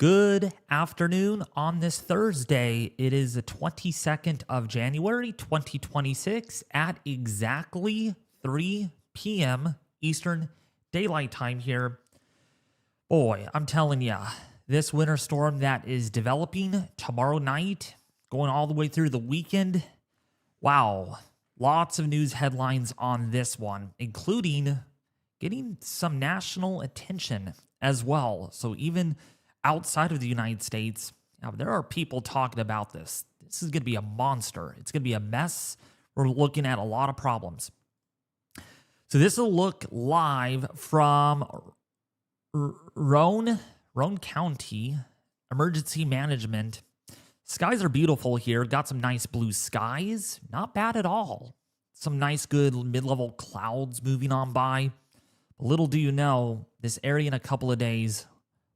Good afternoon on this Thursday. It is the 22nd of January, 2026 at exactly 3 p.m. Eastern Daylight Time here. Boy, I'm telling ya, this winter storm that is developing tomorrow night, going all the way through the weekend. Wow, lots of news headlines on this one, including getting some national attention as well. So even outside of the United States, there are people talking about this. This is going to be a monster. It's going to be a mess. We're looking at a lot of problems. So this will look live from Roane County Emergency Management. Skies are beautiful here. Got some nice blue skies. Not bad at all. Some nice, good mid-level clouds moving on by. Little do you know, this area in a couple of days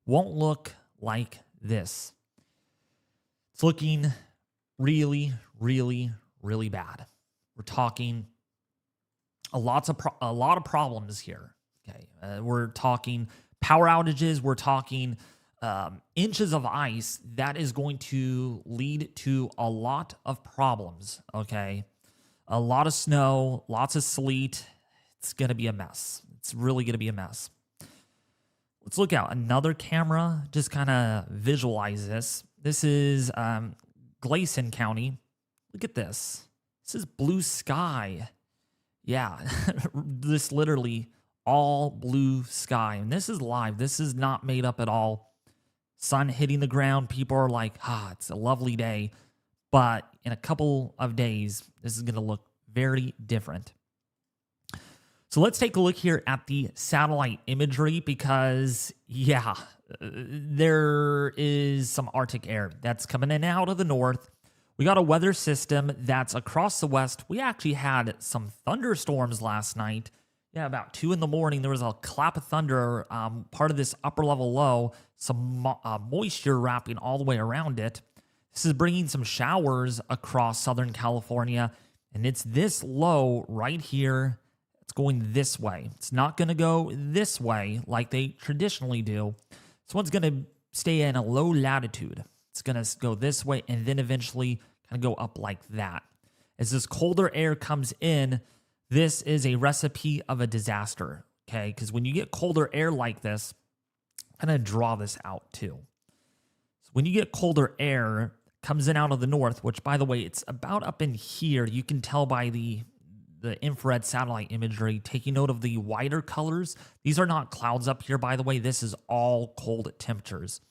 won't look like this. It's looking really, really, really bad. We're talking a lot of problems here. Okay, we're talking power outages. We're talking inches of ice. That is going to lead to a lot of problems. Okay, a lot of snow, lots of sleet. It's going to be a mess. It's really going to be a mess. Let's look out another camera, just kind of visualize this. This is Gleason County. Look at this. This is blue sky. Yeah, this literally all blue sky. And this is live. This is not made up at all. Sun hitting the ground. People are like, it's a lovely day. But in a couple of days, this is going to look very different. So let's take a look here at the satellite imagery because, there is some Arctic air that's coming in out of the north. We got a weather system that's across the west. We actually had some thunderstorms last night. Yeah, about 2 in the morning, there was a clap of thunder, part of this upper level low, some moisture wrapping all the way around it. This is bringing some showers across Southern California, and it's this low right here. It's going this way. It's not going to go this way like they traditionally do. This one's going to stay in a low latitude. It's going to go this way and then eventually kind of go up like that. As this colder air comes in, this is a recipe of a disaster, okay? Because when you get colder air like this, I'm going to draw this out too. So when you get colder air, comes in out of the north, which by the way, it's about up in here. You can tell by the infrared satellite imagery, taking note of the whiter colors. These are not clouds up here, by the way. This is all cold temperatures.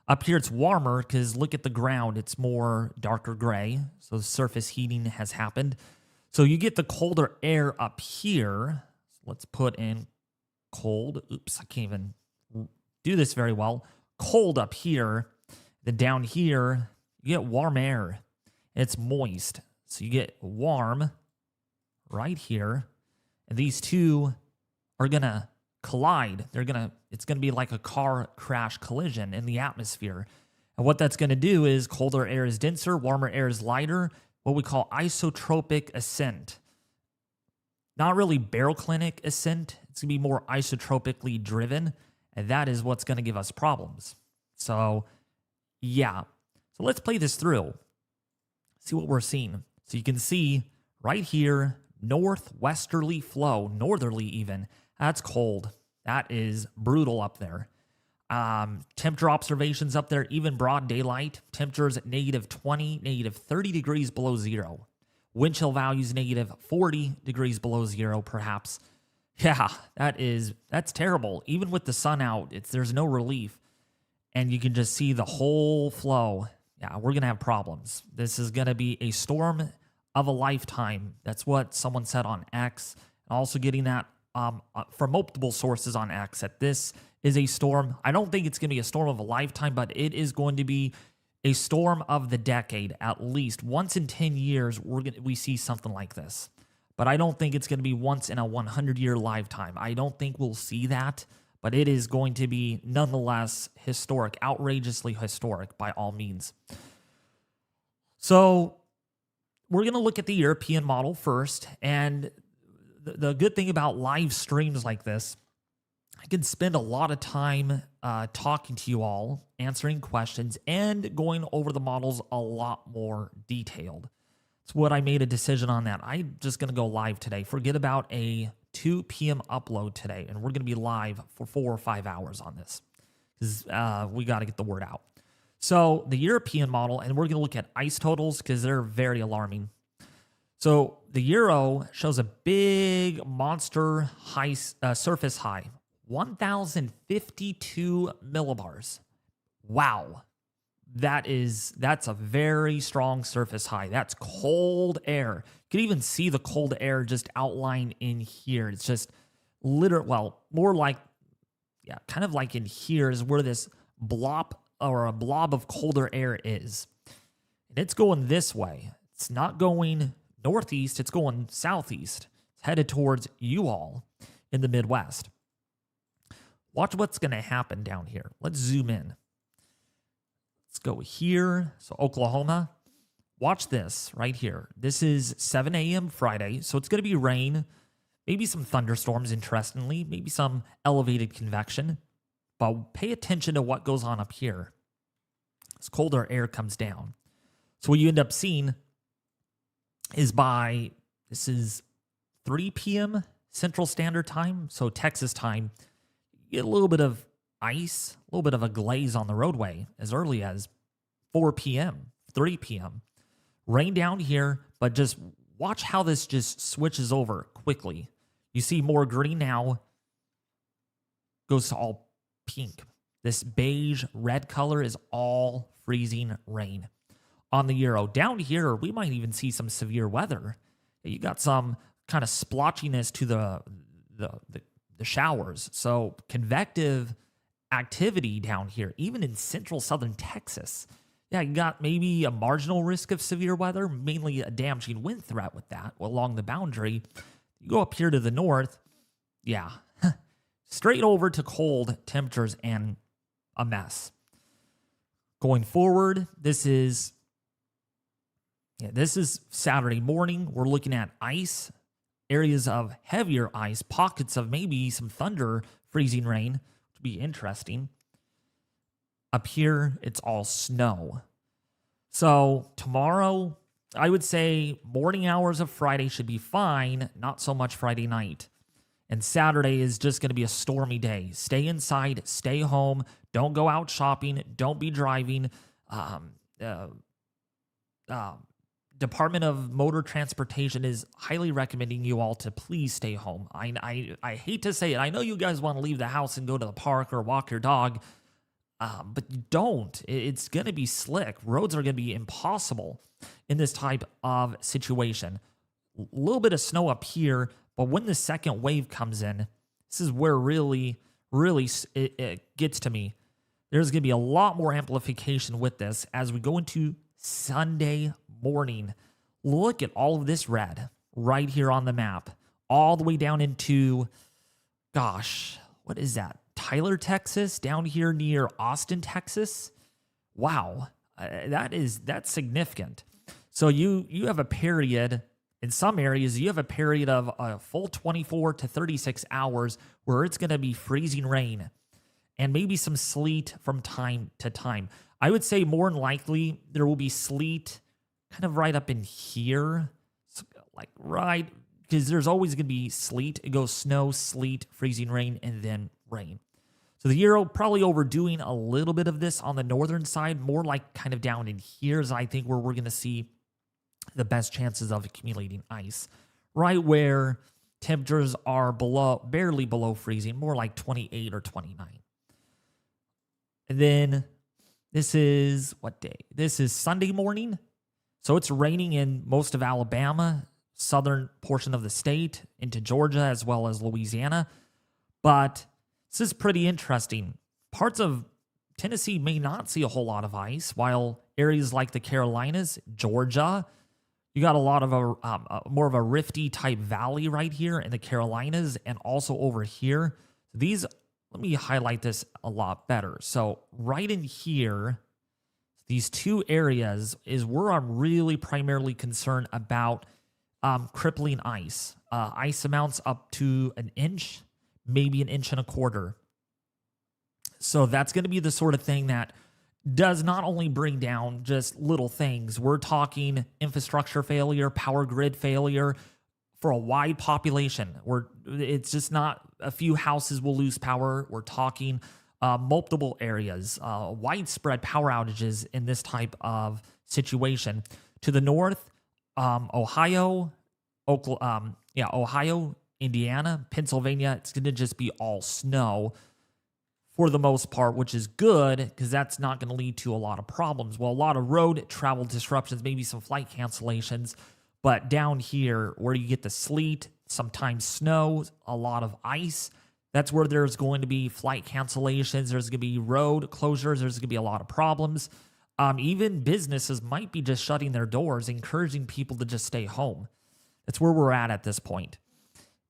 Up here, it's warmer because look at the ground. It's more darker gray. So surface heating has happened. So you get the colder air up here. So let's put in cold. Oops, I can't even do this very well. Cold up here. Then down here, you get warm air. It's moist. So you get warm right here, and these two are gonna collide. It's gonna be like a car crash collision in the atmosphere. And what that's gonna do is colder air is denser, warmer air is lighter, what we call isotropic ascent. Not really baroclinic ascent. It's gonna be more isotropically driven, and that is what's gonna give us problems. So let's play this through. See what we're seeing. So you can see right here, northwesterly flow, northerly even. That's cold. That is brutal up there. Temperature observations up there, even broad daylight. Temperatures at -20, -30 degrees below zero. Wind chill values -40 degrees below zero, perhaps. Yeah, that's terrible. Even with the sun out, there's no relief. And you can just see the whole flow. Yeah, we're going to have problems. This is going to be a storm of a lifetime. That's what someone said on X. Also getting that from multiple sources on X that this is a storm. I don't think it's going to be a storm of a lifetime, but it is going to be a storm of the decade at least. Once in 10 years, we see something like this. But I don't think it's going to be once in a 100-year lifetime. I don't think we'll see that, but it is going to be nonetheless historic, outrageously historic by all means. So we're going to look at the European model first, and the good thing about live streams like this I could spend a lot of time talking to you all, answering questions, and going over the models a lot more detailed. It's what I made a decision on that. I'm just going to go live today. Forget about a 2 p.m. upload today, and we're going to be live for 4 or 5 hours on this because we got to get the word out. So the European model, and we're going to look at ice totals because they're very alarming. So the Euro shows a big monster high surface high, 1,052 millibars. Wow. That's a very strong surface high. That's cold air. You can even see the cold air just outlined in here. It's just more like, kind of like in here is where this blob of colder air is. And it's going this way. It's not going northeast, it's going southeast. It's headed towards you all in the Midwest. Watch what's going to happen down here. Let's zoom in. Let's go here. So Oklahoma. Watch this right here. This is 7 a.m. Friday, so it's going to be rain, maybe some thunderstorms, interestingly, maybe some elevated convection. But pay attention to what goes on up here. This colder air comes down. So what you end up seeing is this is 3 p.m. Central Standard Time, so Texas time, you get a little bit of ice, a little bit of a glaze on the roadway as early as 4 p.m., 3 p.m. Rain down here, but just watch how this just switches over quickly. You see more green now, goes to all pink. This beige red color is all freezing rain. On the Euro, down here, we might even see some severe weather. You got some kind of splotchiness to the showers. So convective activity down here, even in central southern Texas. Yeah, you got maybe a marginal risk of severe weather, mainly a damaging wind threat with that along the boundary. You go up here to the north, straight over to cold temperatures and a mess. Going forward, this is Saturday morning. We're looking at ice, areas of heavier ice, pockets of maybe some thunder, freezing rain, which would be interesting. Up here, it's all snow. So tomorrow, I would say morning hours of Friday should be fine, not so much Friday night. And Saturday is just going to be a stormy day. Stay inside, stay home, don't go out shopping, don't be driving. Department of Motor Transportation is highly recommending you all to please stay home. I hate to say it. I know you guys want to leave the house and go to the park or walk your dog, but don't. It's going to be slick. Roads are going to be impossible in this type of situation. A little bit of snow up here, but when the second wave comes in, this is where really it gets to me. There's going to be a lot more amplification with this as we go into Sunday morning. Look at all of this red right here on the map, all the way down into, what is that? Tyler, Texas, down here near Austin, Texas. Wow, that's significant. So you have a period in some areas. You have a period of a full 24 to 36 hours where it's going to be freezing rain and maybe some sleet from time to time. I would say more than likely there will be sleet kind of right up in here, because there's always going to be sleet. It goes snow, sleet, freezing rain, and then rain. So the Euro probably overdoing a little bit of this on the northern side, more like kind of down in here is I think where we're going to see the best chances of accumulating ice, right where temperatures are barely below freezing, more like 28 or 29. And then this is what day? This is Sunday morning. So it's raining in most of Alabama, southern portion of the state, into Georgia, as well as Louisiana. But this is pretty interesting. Parts of Tennessee may not see a whole lot of ice, while areas like the Carolinas, Georgia, you got a lot of more of a rifty type valley right here in the Carolinas, and also over here. Let me highlight this a lot better. So right in here, these two areas is where I'm really primarily concerned about crippling ice. Ice amounts up to an inch, maybe 1.25 inches. So that's going to be the sort of thing that does not only bring down just little things. We're talking infrastructure failure, power grid failure for a wide population. It's just not a few houses will lose power. We're talking multiple areas, widespread power outages in this type of situation. To the north, Ohio, Ohio, Indiana, Pennsylvania, it's going to just be all snow for the most part, which is good because that's not going to lead to a lot of problems. Well, a lot of road travel disruptions, maybe some flight cancellations, but down here where you get the sleet, sometimes snow, a lot of ice, that's where there's going to be flight cancellations. There's going to be road closures. There's going to be a lot of problems. Even businesses might be just shutting their doors, encouraging people to just stay home. That's where we're at this point.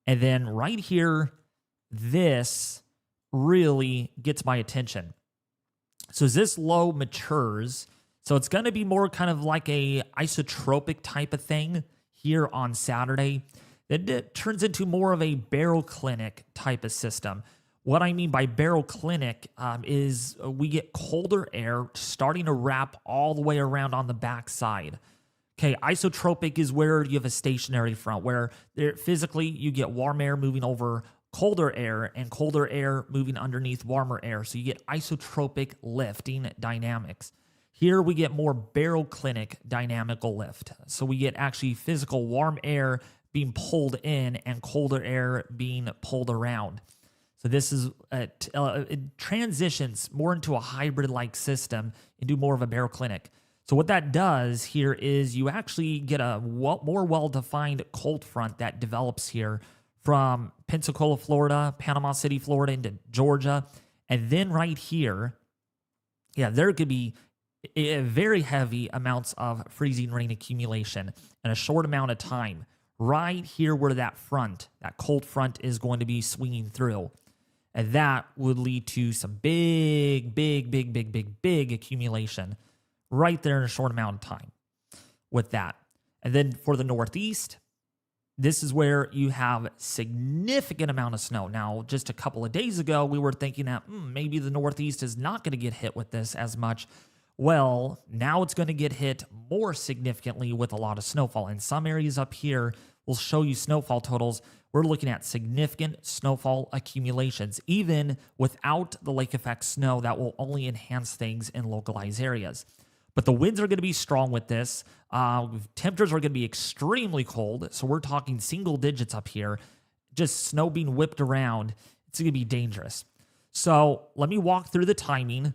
And then right here, this really gets my attention. So as this low matures, so it's going to be more kind of like a isotropic type of thing here on Saturday. Then it turns into more of a Baroclinic type of system. What I mean by Baroclinic is we get colder air starting to wrap all the way around on the backside. Okay, isotropic is where you have a stationary front, where physically you get warm air moving over colder air and colder air moving underneath warmer air. So you get isotropic lifting dynamics. Here we get more Baroclinic dynamical lift. So we get actually physical warm air being pulled in and colder air being pulled around. So this is it transitions more into a hybrid-like system and do more of a Baroclinic. So what that does here is you actually get a more well-defined cold front that develops here from Pensacola, Florida, Panama City, Florida, into Georgia. And then right here, there could be very heavy amounts of freezing rain accumulation in a short amount of time. Right here where that cold front is going to be swinging through. And that would lead to some big accumulation right there in a short amount of time with that. And then for the Northeast, this is where you have significant amount of snow. Now, just a couple of days ago, we were thinking that maybe the Northeast is not going to get hit with this as much. Well, now it's going to get hit more significantly with a lot of snowfall. In some areas up here, we'll show you snowfall totals. We're looking at significant snowfall accumulations, even without the lake effect snow that will only enhance things in localized areas. But the winds are going to be strong with this. Temperatures are going to be extremely cold. So we're talking single digits up here. Just snow being whipped around. It's going to be dangerous. So let me walk through the timing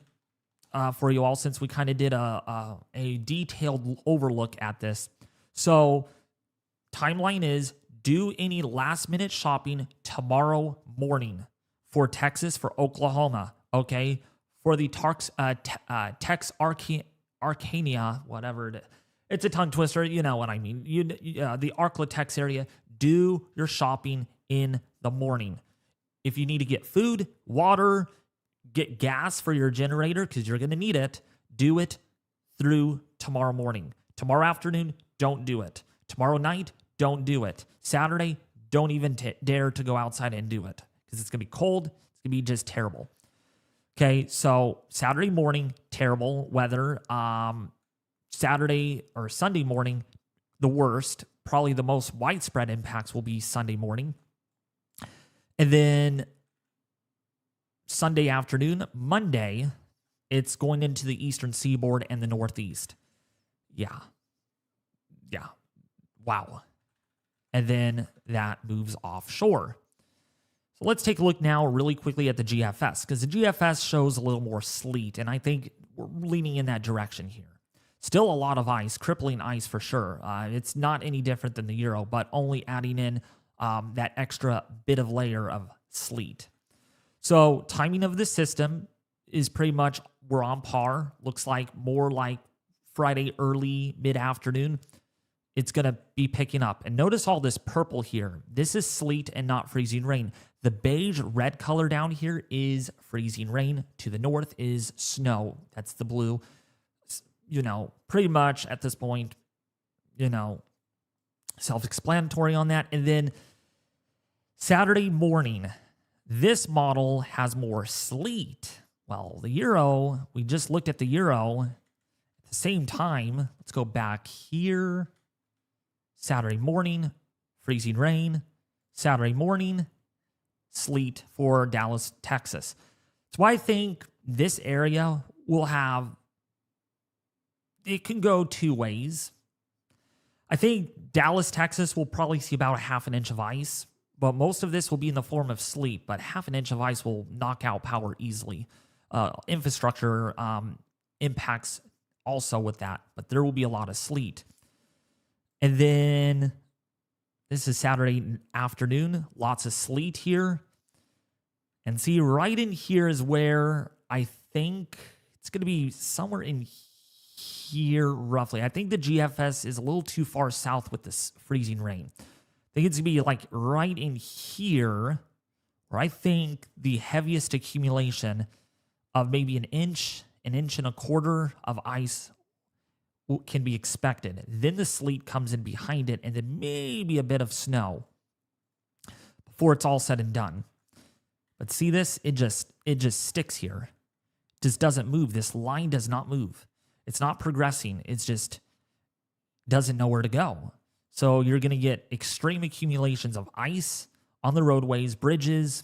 for you all, since we kind of did a detailed overlook at this. So timeline is do any last minute shopping tomorrow morning for Texas, for Oklahoma, okay? For the Arcania, whatever it is. It's a tongue twister. You know what I mean. The Arklatex area, do your shopping in the morning. If you need to get food, water, get gas for your generator, because you're going to need it, do it through tomorrow morning. Tomorrow afternoon, don't do it. Tomorrow night, don't do it. Saturday, don't even dare to go outside and do it, because it's going to be cold. It's going to be just terrible. Okay, so Saturday morning, terrible weather. Saturday or Sunday morning, the worst. Probably the most widespread impacts will be Sunday morning. And then Sunday afternoon, Monday, it's going into the eastern seaboard and the Northeast. Yeah. Wow. And then that moves offshore. So let's take a look now really quickly at the GFS, because the GFS shows a little more sleet, and I think we're leaning in that direction here. Still a lot of ice, crippling ice for sure. It's not any different than the Euro, but only adding in that extra bit of layer of sleet. So timing of the system is pretty much we're on par. Looks like more like Friday early, mid-afternoon. It's going to be picking up. And notice all this purple here. This is sleet and not freezing rain. The beige red color down here is freezing rain. To the north is snow. That's the blue. Pretty much at this point, self-explanatory on that. And then Saturday morning, This model has more sleet. Well, the Euro, we just looked at the Euro. At the same time, let's go back here. Saturday morning, freezing rain. Saturday morning, sleet for Dallas, Texas. So I think this area will have, it can go two ways. I think Dallas, Texas will probably see about a half an inch of ice, but most of this will be in the form of sleet, but half an inch of ice will knock out power easily. Infrastructure impacts also with that, but there will be a lot of sleet. And then this is Saturday afternoon, lots of sleet here. And see, right in here is where I think it's going to be somewhere in here roughly. I think the GFS is a little too far south with this freezing rain. I think it's going to be like right in here where I think the heaviest accumulation of maybe an inch and a quarter of ice can be expected. Then the sleet comes in behind it, and then maybe a bit of snow before it's all said and done. But see this? It just sticks here. It just doesn't move. This line does not move. It's not progressing. It's just doesn't know where to go. So you're going to get extreme accumulations of ice on the roadways, bridges,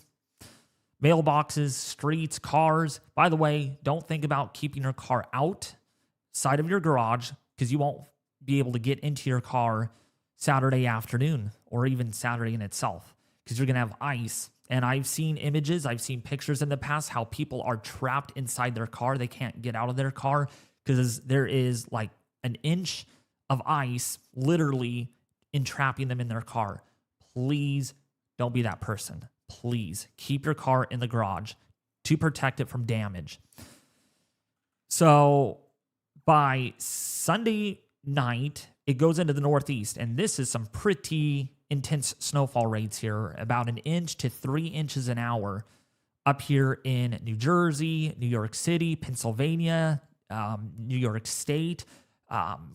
mailboxes, streets, cars. By the way, don't think about keeping your car outside of your garage because you won't be able to get into your car Saturday afternoon or even Saturday in itself because you're going to have ice. And I've seen images, I've seen pictures in the past how people are trapped inside their car. They can't get out of their car because there is like an inch of ice literally entrapping them in their car. Please don't be that person. Please keep your car in the garage to protect it from damage. So by Sunday night, it goes into the northeast, and this is some pretty intense snowfall rates here, about 1 inch to 3 inches an hour up here in New Jersey, New York City, Pennsylvania, New York State.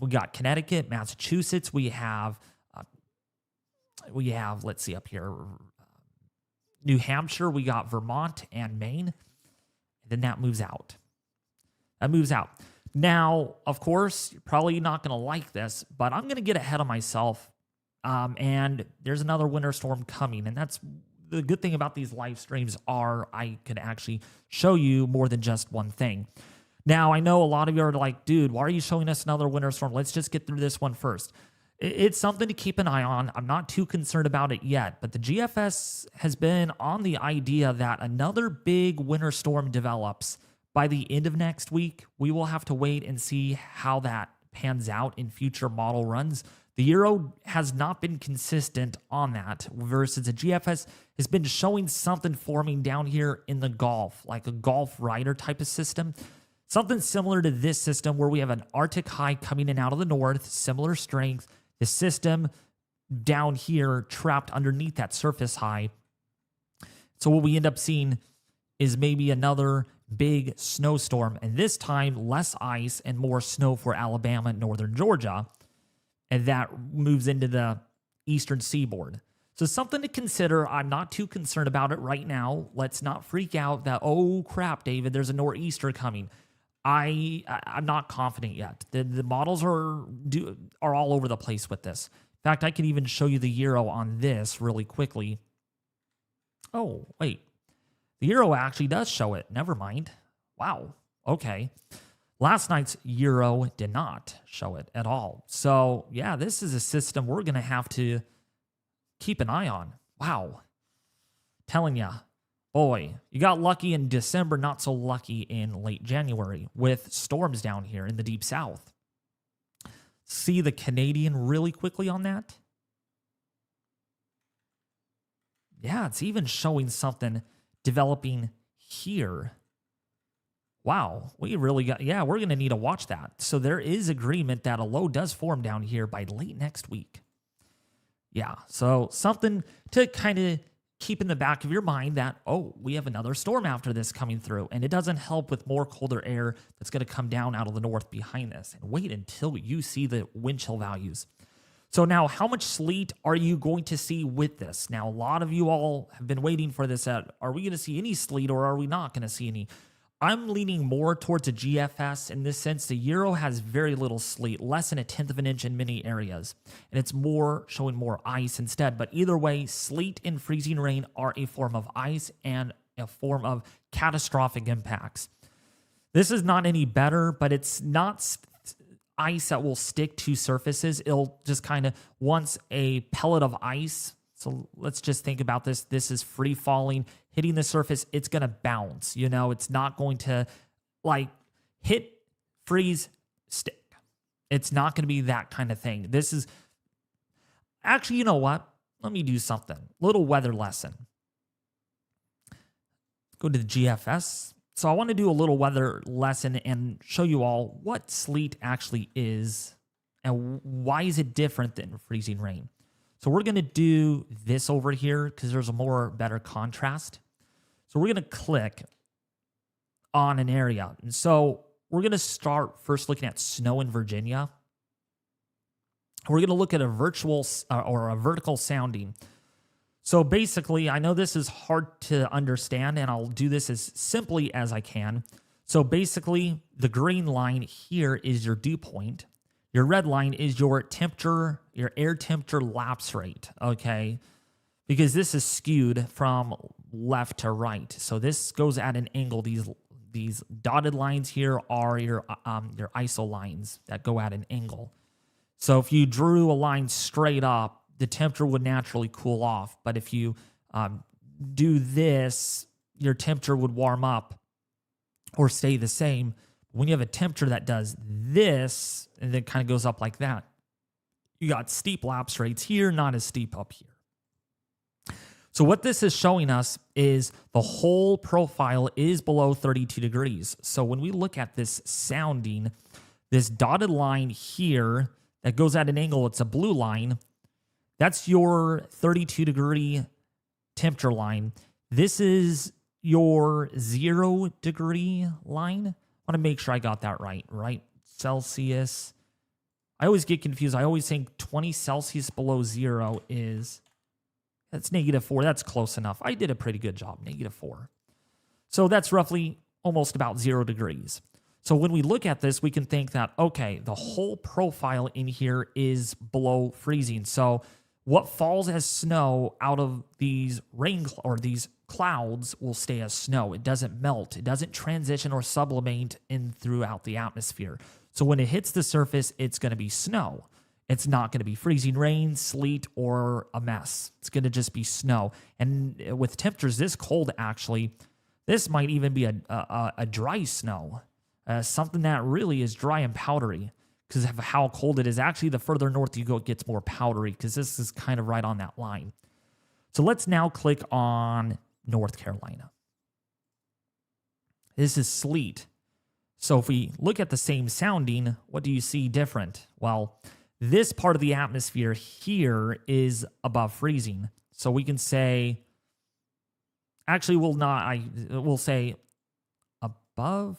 We got Connecticut, Massachusetts. We have, let's see up here, New Hampshire. We got Vermont and Maine. And then that moves out. Now, of course, you're probably not going to like this, but I'm going to get ahead of myself. And there's another winter storm coming. And that's the good thing about these live streams are I can actually show you more than just one thing. Now, I know a lot of you are like, dude, why are you showing us another winter storm? Let's just get through this one first. It's something to keep an eye on. I'm not too concerned about it yet, but the GFS has been on the idea that another big winter storm develops by the end of next week. We will have to wait and see how that pans out in future model runs. The Euro has not been consistent on that versus the GFS has been showing something forming down here in the Gulf, like a Gulf rider type of system. Something similar to this system where we have an Arctic high coming in out of the north, similar strength. The system down here trapped underneath that surface high. So what we end up seeing is maybe another big snowstorm, and this time less ice and more snow for Alabama and northern Georgia. And that moves into the eastern seaboard. So something to consider. I'm not too concerned about it right now. Let's not freak out that, oh crap, David, there's a nor'easter coming. I'm not confident yet. The models are all over the place with this. In fact, I can even show you the Euro on this really quickly. Oh, wait. The Euro actually does show it. Never mind. Wow. Okay. Last night's Euro did not show it at all. So, yeah, this is a system we're going to have to keep an eye on. Wow. Telling you, boy, you got lucky in December, not so lucky in late January with storms down here in the deep south. See the Canadian really quickly on that? Yeah, it's even showing something developing here. Wow, we really got, yeah, we're going to need to watch that. So there is agreement that a low does form down here by late next week. Yeah, so something to kind of keep in the back of your mind that, oh, we have another storm after this coming through. And it doesn't help with more colder air that's going to come down out of the north behind this. And wait until you see the wind chill values. So now, how much sleet are you going to see with this? Now, a lot of you all have been waiting for this. Are we going to see any sleet or are we not going to see any? I'm leaning more towards a GFS in this sense. The Euro has very little sleet, less than 1/10 of an inch in many areas, and it's more showing more ice instead. But either way, sleet and freezing rain are a form of ice and a form of catastrophic impacts. This is not any better, but it's not ice that will stick to surfaces. It'll just kind of, once a pellet of ice, so let's just think about this. This is free falling, hitting the surface. It's going to bounce. You know, it's not going to like hit, freeze, stick. It's not going to be that kind of thing. This is actually, you know what? Let me do something. Little weather lesson. Go to the GFS. So I want to do a little weather lesson and show you all what sleet actually is and why is it different than freezing rain. So we're going to do this over here because there's a better contrast. So we're going to click on an area. And so we're going to start first looking at snow in Virginia. We're going to look at a vertical sounding. So basically, I know this is hard to understand, and I'll do this as simply as I can. So basically, the green line here is your dew point. Your red line is your temperature, your air temperature lapse rate, okay? Because this is skewed from left to right. So this goes at an angle. These dotted lines here are your ISO lines that go at an angle. So if you drew a line straight up, the temperature would naturally cool off. But if you do this, your temperature would warm up or stay the same. When you have a temperature that does this and then kind of goes up like that, you got steep lapse rates here, not as steep up here. So what this is showing us is the whole profile is below 32 degrees. So when we look at this sounding, this dotted line here that goes at an angle, it's a blue line. That's your 32 degree temperature line. This is your 0 degree line. I want to make sure I got that right? Celsius. I always get confused. I always think 20 Celsius below 0 that's -4. That's close enough. I did a pretty good job, -4. So that's roughly almost about 0 degrees. So when we look at this, we can think that, okay, the whole profile in here is below freezing. So what falls as snow out of these these clouds will stay as snow. It doesn't melt. It doesn't transition or sublimate in throughout the atmosphere. So when it hits the surface, it's going to be snow. It's not going to be freezing rain, sleet, or a mess. It's going to just be snow. And with temperatures this cold, actually, this might even be a dry snow, something that really is dry and powdery. Because of how cold it is. Actually, the further north you go, it gets more powdery because this is kind of right on that line. So let's now click on North Carolina. This is sleet. So if we look at the same sounding, what do you see different? Well, this part of the atmosphere here is above freezing. So we can say, actually, we'll say above.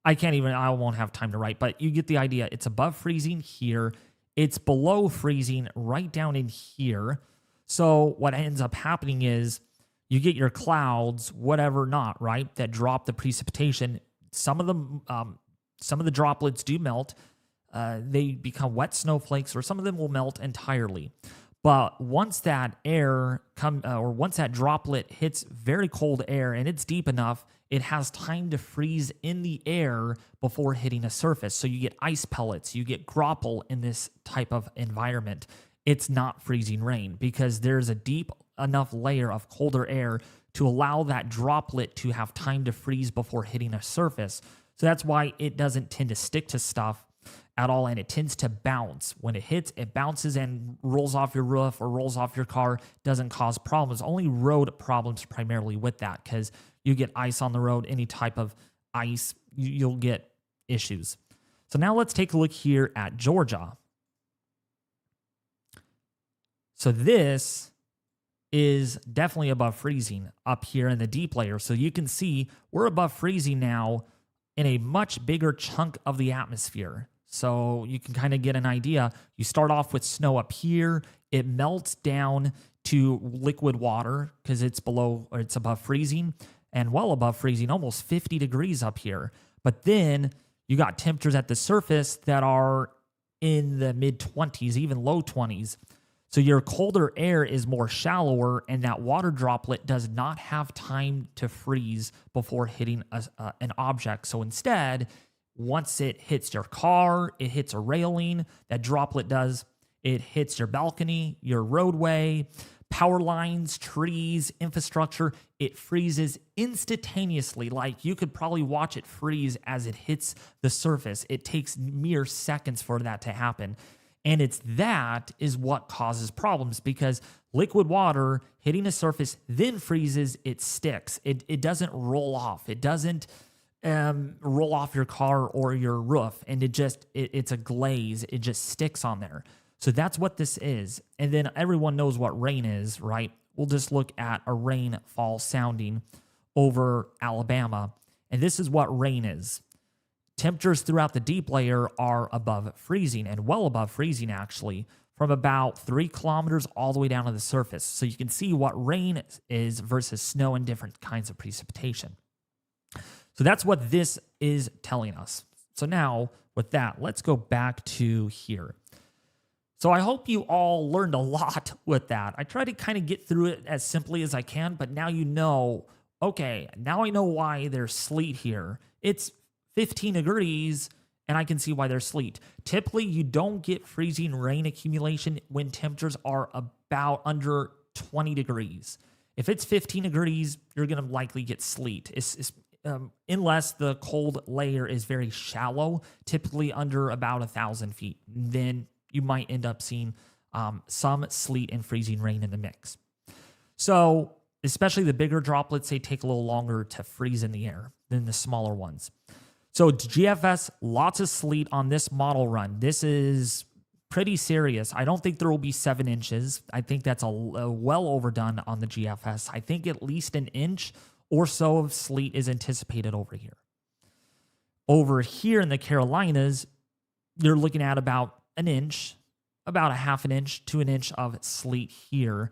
I won't have time to write, but you get the idea. It's above freezing here. It's below freezing right down in here. So what ends up happening is you get your clouds, whatever not, right, that drop the precipitation. Some of the droplets do melt. They become wet snowflakes, or some of them will melt entirely. But once that once that droplet hits very cold air and it's deep enough, it has time to freeze in the air before hitting a surface. So you get ice pellets, you get grapple in this type of environment. It's not freezing rain because there's a deep enough layer of colder air to allow that droplet to have time to freeze before hitting a surface. So that's why it doesn't tend to stick to stuff at all, and it tends to bounce. When it hits, it bounces and rolls off your roof or rolls off your car, doesn't cause problems. Only road problems primarily with that, because you get ice on the road, any type of ice, you'll get issues. So now let's take a look here at Georgia. So this is definitely above freezing up here in the deep layer. So you can see we're above freezing now in a much bigger chunk of the atmosphere. So you can kind of get an idea. You start off with snow up here. It melts down to liquid water because it's above freezing and well above freezing, almost 50 degrees up here. But then you got temperatures at the surface that are in the mid 20s, even low 20s. So your colder air is more shallower, and that water droplet does not have time to freeze before hitting an object. So instead, once it hits your car, it hits a railing, that droplet does, it hits your balcony, your roadway, power lines, trees, infrastructure, it freezes instantaneously. Like you could probably watch it freeze as it hits the surface. It takes mere seconds for that to happen. And that is what causes problems, because liquid water hitting a surface then freezes, it sticks. It doesn't roll off. It doesn't roll off your car or your roof, and it's a glaze. It just sticks on there. So that's what this is. And then everyone knows what rain is, right? We'll just look at a rainfall sounding over Alabama. And this is what rain is. Temperatures throughout the deep layer are above freezing, and well above freezing, actually, from about 3 kilometers all the way down to the surface. So you can see what rain is versus snow and different kinds of precipitation. So that's what this is telling us. So now, with that, let's go back to here. So I hope you all learned a lot with that. I try to kind of get through it as simply as I can, but now you know, okay, now I know why there's sleet here. It's 15 degrees, and I can see why there's sleet. Typically, you don't get freezing rain accumulation when temperatures are about under 20 degrees. If it's 15 degrees, you're going to likely get sleet. Unless the cold layer is very shallow, typically under about 1,000 feet. Then you might end up seeing some sleet and freezing rain in the mix. So, especially the bigger droplets, they take a little longer to freeze in the air than the smaller ones. So GFS, lots of sleet on this model run. This is pretty serious. I don't think there will be 7 inches. I think that's a well overdone on the GFS. I think at least an inch or so of sleet is anticipated over here. Over here in the Carolinas, you're looking at about an inch, about a half an inch to an inch of sleet here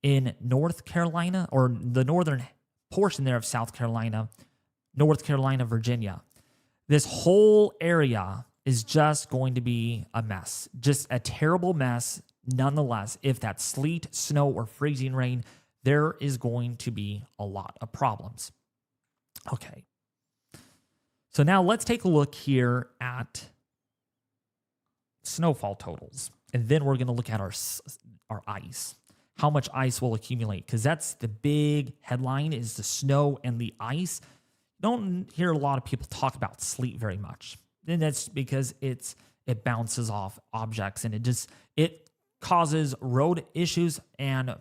in North Carolina, or the northern portion there of South Carolina, North Carolina, Virginia. This whole area is just going to be a mess, just a terrible mess. Nonetheless, if that's sleet, snow, or freezing rain, there is going to be a lot of problems. Okay. So now let's take a look here at snowfall totals. And then we're going to look at our ice. How much ice will accumulate? Because that's the big headline, is the snow and the ice. Don't hear a lot of people talk about sleet very much. And that's because it bounces off objects, and it causes road issues and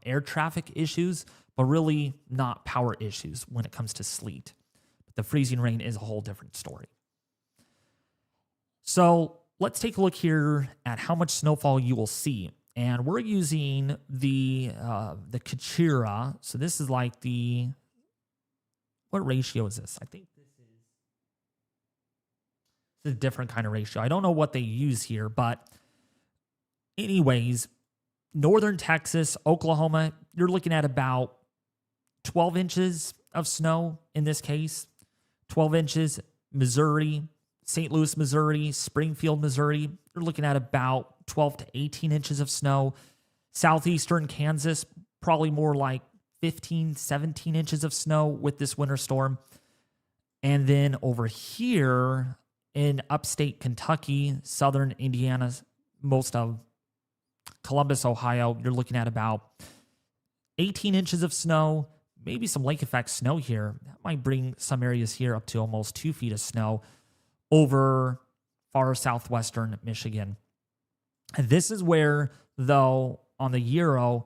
air traffic issues, but really not power issues when it comes to sleet. But the freezing rain is a whole different story. So let's take a look here at how much snowfall you will see. And we're using the Kachira. So this is like what ratio is this? I think this is a different kind of ratio. I don't know what they use here, but anyways, northern Texas, Oklahoma, you're looking at about 12 inches of snow in this case. 12 inches, Missouri, St. Louis, Missouri, Springfield, Missouri, you're looking at about 12 to 18 inches of snow. Southeastern Kansas, probably more like 15, 17 inches of snow with this winter storm. And then over here in upstate Kentucky, southern Indiana, most of Columbus, Ohio, you're looking at about 18 inches of snow, maybe some lake effect snow here. That might bring some areas here up to almost 2 feet of snow over far southwestern Michigan. And this is where, though, on the Euro,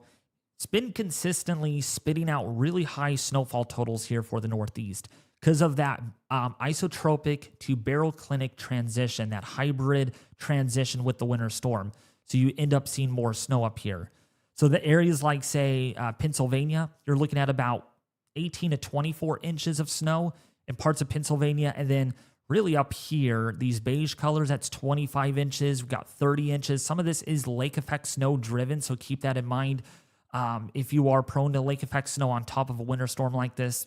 it's been consistently spitting out really high snowfall totals here for the Northeast because of that isotropic to baroclinic transition, that hybrid transition with the winter storm. So you end up seeing more snow up here. So the areas like, say, Pennsylvania, you're looking at about 18 to 24 inches of snow in parts of Pennsylvania. And then really up here, these beige colors, that's 25 inches. We've got 30 inches. Some of this is lake effect snow driven, so keep that in mind. If you are prone to lake effect snow on top of a winter storm like this,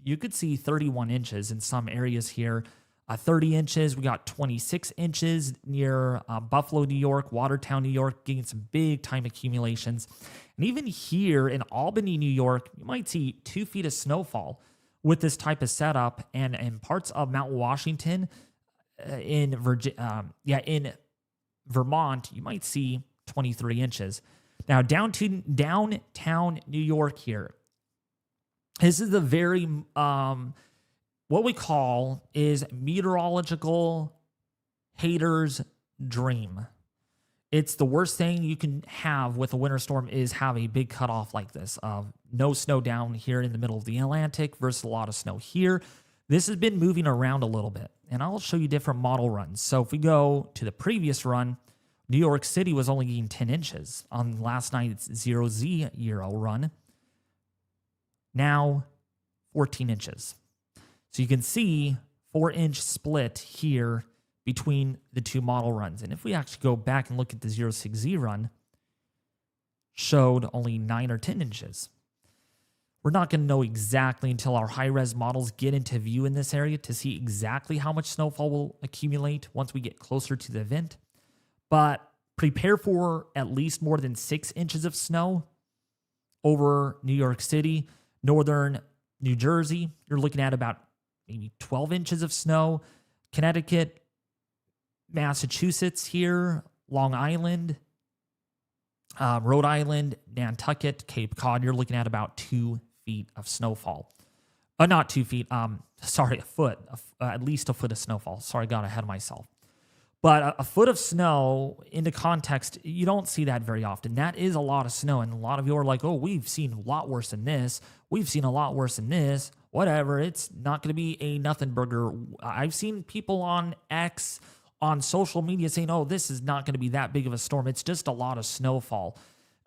you could see 31 inches in some areas here. 30 inches. We got 26 inches near Buffalo, New York, Watertown, New York, getting some big time accumulations. And even here in Albany, New York, you might see 2 feet of snowfall with this type of setup. And in parts of Mount Washington, in Vermont, you might see 23 inches. Now, downtown New York here. This is the very, what we call is meteorological haters' dream. It's the worst thing you can have with a winter storm is have a big cutoff like this of no snow down here in the middle of the Atlantic versus a lot of snow here. This has been moving around a little bit, and I'll show you different model runs. So if we go to the previous run, New York City was only getting 10 inches on last night's 0Z Euro run. Now, 14 inches. So you can see 4-inch split here between the two model runs. And if we actually go back and look at the 06Z run, showed only 9 or 10 inches. We're not going to know exactly until our high-res models get into view in this area to see exactly how much snowfall will accumulate once we get closer to the event. But prepare for at least more than 6 inches of snow over New York City, northern New Jersey. You're looking at about maybe 12 inches of snow. Connecticut, Massachusetts here, Long Island, Rhode Island, Nantucket, Cape Cod, you're looking at about 2 feet of snowfall. Not 2 feet, a foot, at least a foot of snowfall. Sorry, I got ahead of myself. But a foot of snow, into context, you don't see that very often. That is a lot of snow, and a lot of you are like, oh, we've seen a lot worse than this. We've seen a lot worse than this. Whatever, it's not going to be a nothing burger. I've seen people on X, on social media saying, oh, this is not going to be that big of a storm. It's just a lot of snowfall.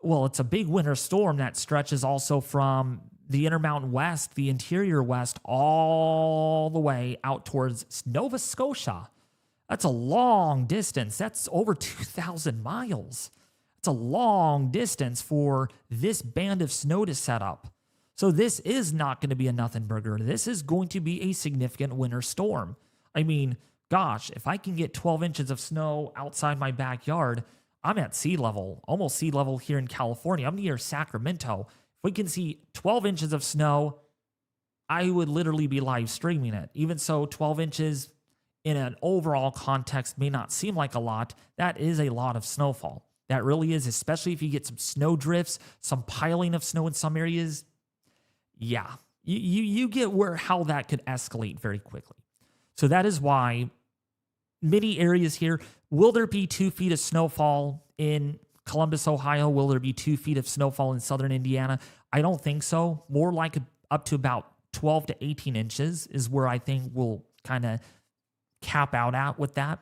Well, it's a big winter storm that stretches also from the Intermountain West, the interior West, all the way out towards Nova Scotia. That's a long distance. That's over 2,000 miles. That's a long distance for this band of snow to set up. So this is not going to be a nothing burger. This is going to be a significant winter storm. I mean, gosh, if I can get 12 inches of snow outside my backyard, I'm at sea level, almost sea level here in California. I'm near Sacramento. If we can see 12 inches of snow, I would literally be live streaming it. Even so, 12 inches in an overall context may not seem like a lot. That is a lot of snowfall. That really is, especially if you get some snow drifts, some piling of snow in some areas. Yeah, you get how that could escalate very quickly. So that is why many areas here, will there be 2 feet of snowfall in Columbus, Ohio? Will there be 2 feet of snowfall in southern Indiana? I don't think so. More like up to about 12 to 18 inches is where I think we'll kind of cap out at with that.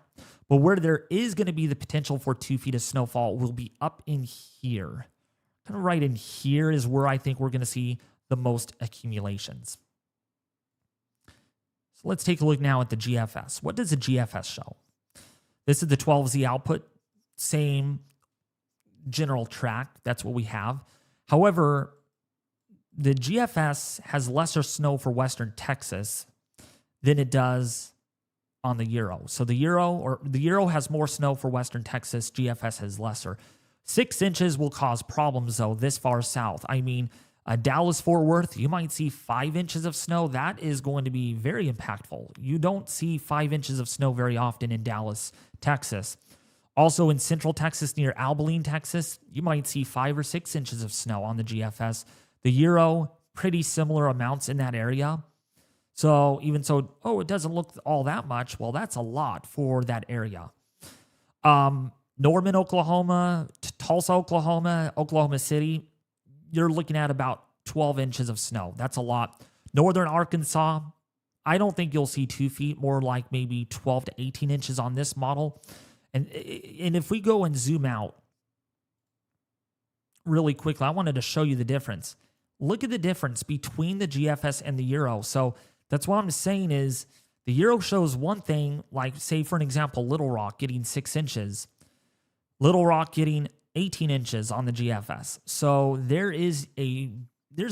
But where there is going to be the potential for 2 feet of snowfall will be up in here. Kind of right in here is where I think we're going to see the most accumulations. So let's take a look now at the GFS. What does the GFS show? This is the 12Z output, same general track. That's what we have. However, the GFS has lesser snow for western Texas than it does on the Euro. So the Euro has more snow for western Texas. GFS has lesser. 6 inches will cause problems, though, this far south. I mean, Dallas-Fort Worth, you might see 5 inches of snow. That is going to be very impactful. You don't see 5 inches of snow very often in Dallas, Texas. Also in central Texas near Abilene, Texas, you might see 5 or 6 inches of snow on the GFS. The Euro, pretty similar amounts in that area. So even so, it doesn't look all that much. Well, that's a lot for that area. Norman, Oklahoma, Tulsa, Oklahoma, Oklahoma City, you're looking at about 12 inches of snow. That's a lot. Northern Arkansas, I don't think you'll see 2 feet, more like maybe 12 to 18 inches on this model. And if we go and zoom out really quickly, I wanted to show you the difference. Look at the difference between the GFS and the Euro. So that's what I'm saying is The Euro shows one thing, like say for an example, Little Rock getting 6 inches, Little Rock getting 18 inches on the GFS. So there's a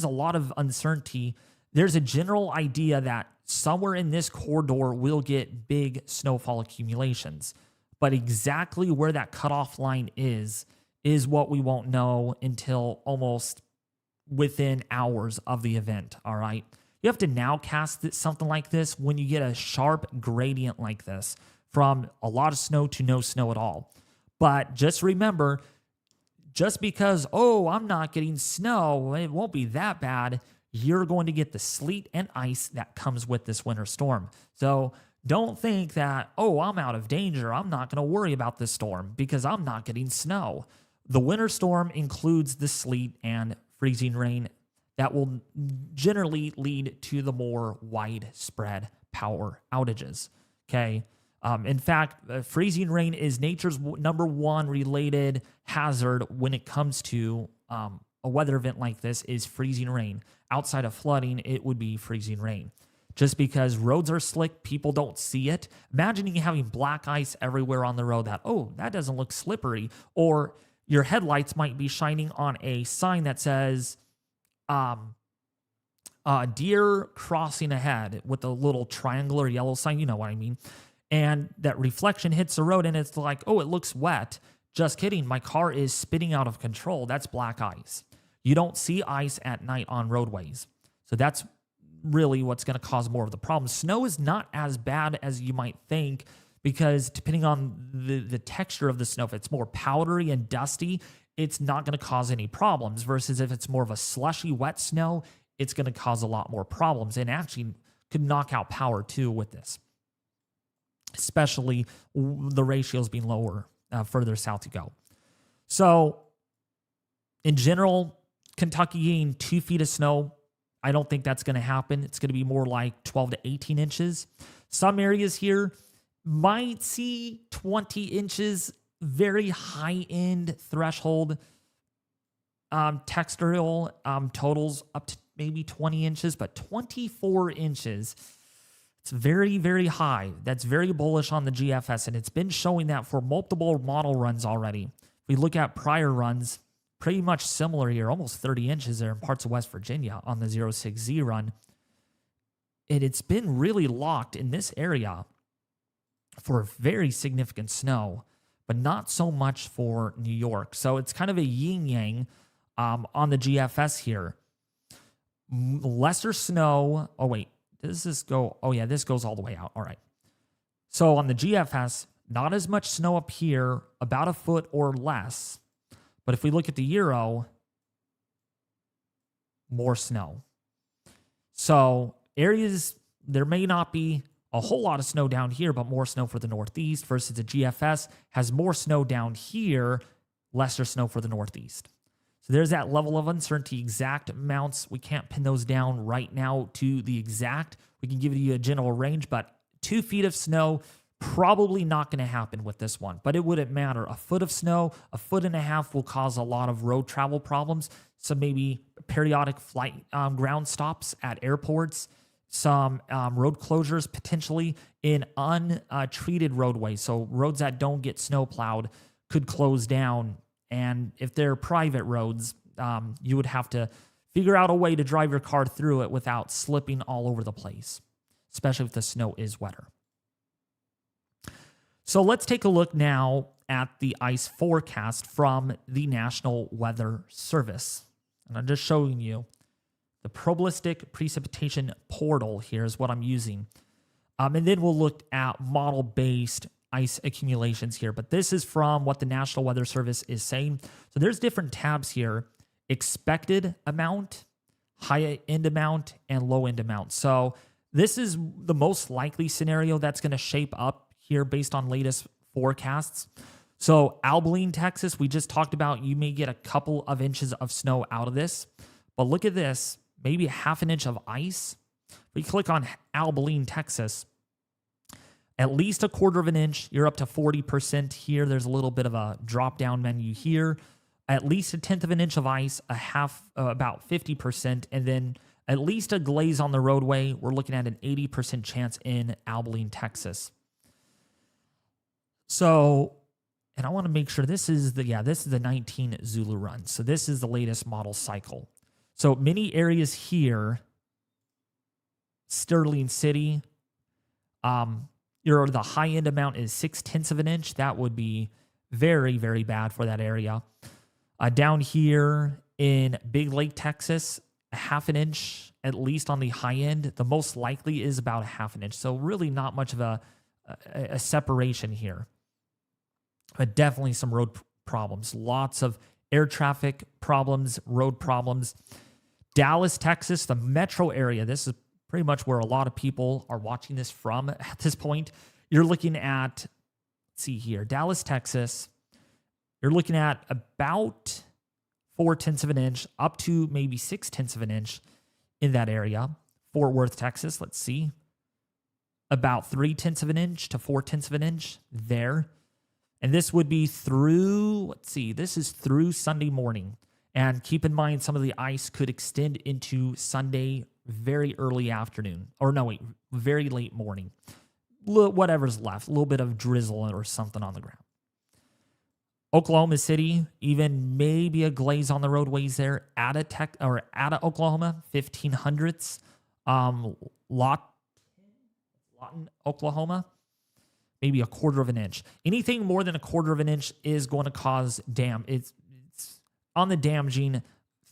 lot of uncertainty. There's a general idea that somewhere in this corridor we'll get big snowfall accumulations. But exactly where that cutoff line is what we won't know until almost within hours of the event, all right? You have to nowcast something like this when you get a sharp gradient like this from a lot of snow to no snow at all. But just remember, just because, I'm not getting snow, it won't be that bad, you're going to get the sleet and ice that comes with this winter storm. So don't think that, I'm out of danger, I'm not going to worry about this storm because I'm not getting snow. The winter storm includes the sleet and freezing rain that will generally lead to the more widespread power outages. Okay. In fact, freezing rain is nature's number one related hazard when it comes to a weather event like this is freezing rain. Outside of flooding, it would be freezing rain. Just because roads are slick, people don't see it. Imagining having black ice everywhere on the road that doesn't look slippery. Or your headlights might be shining on a sign that says, deer crossing ahead with a little triangular yellow sign, you know what I mean? And that reflection hits the road and it's like, it looks wet. Just kidding, my car is spinning out of control. That's black ice. You don't see ice at night on roadways. So that's really what's going to cause more of the problem. Snow is not as bad as you might think because depending on the texture of the snow, if it's more powdery and dusty, it's not going to cause any problems versus if it's more of a slushy, wet snow, it's going to cause a lot more problems and actually could knock out power too with this, especially the ratios being lower further south you go. So in general, Kentucky getting 2 feet of snow, I don't think that's going to happen. It's going to be more like 12 to 18 inches. Some areas here might see 20 inches, very high-end threshold textile totals up to maybe 20 inches, but 24 inches, it's very, very high. That's very bullish on the GFS, and it's been showing that for multiple model runs already. If we look at prior runs, pretty much similar here, almost 30 inches there in parts of West Virginia on the 06Z run. And it's been really locked in this area for very significant snow, but not so much for New York. So it's kind of a yin-yang on the GFS here. Lesser snow. Oh, wait. Does this go? Oh, yeah, this goes all the way out. All right. So on the GFS, not as much snow up here, about a foot or less. But if we look at the Euro, more snow. So areas, there may not be a whole lot of snow down here, but more snow for the Northeast versus the GFS has more snow down here, lesser snow for the Northeast. So there's that level of uncertainty, exact amounts. We can't pin those down right now to the exact. We can give you a general range, but 2 feet of snow, probably not going to happen with this one, but it wouldn't matter. A foot of snow, a foot and a half will cause a lot of road travel problems. So maybe periodic flight ground stops at airports, some road closures potentially in untreated roadways. So roads that don't get snow plowed could close down. And if they're private roads, you would have to figure out a way to drive your car through it without slipping all over the place, especially if the snow is wetter. So let's take a look now at the ice forecast from the National Weather Service. And I'm just showing you the probabilistic precipitation portal here is what I'm using. And then we'll look at model-based ice accumulations here. But this is from what the National Weather Service is saying. So there's different tabs here: expected amount, high-end amount, and low-end amount. So this is the most likely scenario that's going to shape up here based on latest forecasts. So Abilene, Texas, we just talked about, you may get a couple of inches of snow out of this. But look at this, maybe a half an inch of ice. We click on Abilene, Texas, at least a quarter of an inch. You're up to 40% here. There's a little bit of a drop-down menu here. At least a tenth of an inch of ice, about 50%, and then At least a glaze on the roadway. We're looking at an 80% chance in Abilene, Texas. So, and I want to make sure this is the 19 Zulu run. So this is the latest model cycle. So many areas here, Sterling City, the high end amount is 0.6 of an inch. That would be very, very bad for that area. Down here in Big Lake, Texas, 0.5 an inch, at least on the high end. The most likely is about 0.5 an inch. So really not much of a separation here. But definitely some road problems. Lots of air traffic problems, road problems. Dallas, Texas, the metro area. This is pretty much where a lot of people are watching this from at this point. You're looking at, let's see here, Dallas, Texas. You're looking at about 0.4 of an inch up to maybe 0.6 of an inch in that area. Fort Worth, Texas, let's see. About 0.3 of an inch to 0.4 of an inch there. And this would be through, let's see, this is through Sunday morning. And keep in mind, some of the ice could extend into Sunday very early afternoon. Or no, wait, very late morning. Whatever's left, a little bit of drizzle or something on the ground. Oklahoma City, even maybe a glaze on the roadways there. Ada, Oklahoma, 1500ths. Lawton, Oklahoma, maybe 1/4 of an inch. Anything more than 1/4 of an inch is going to cause It's on the damaging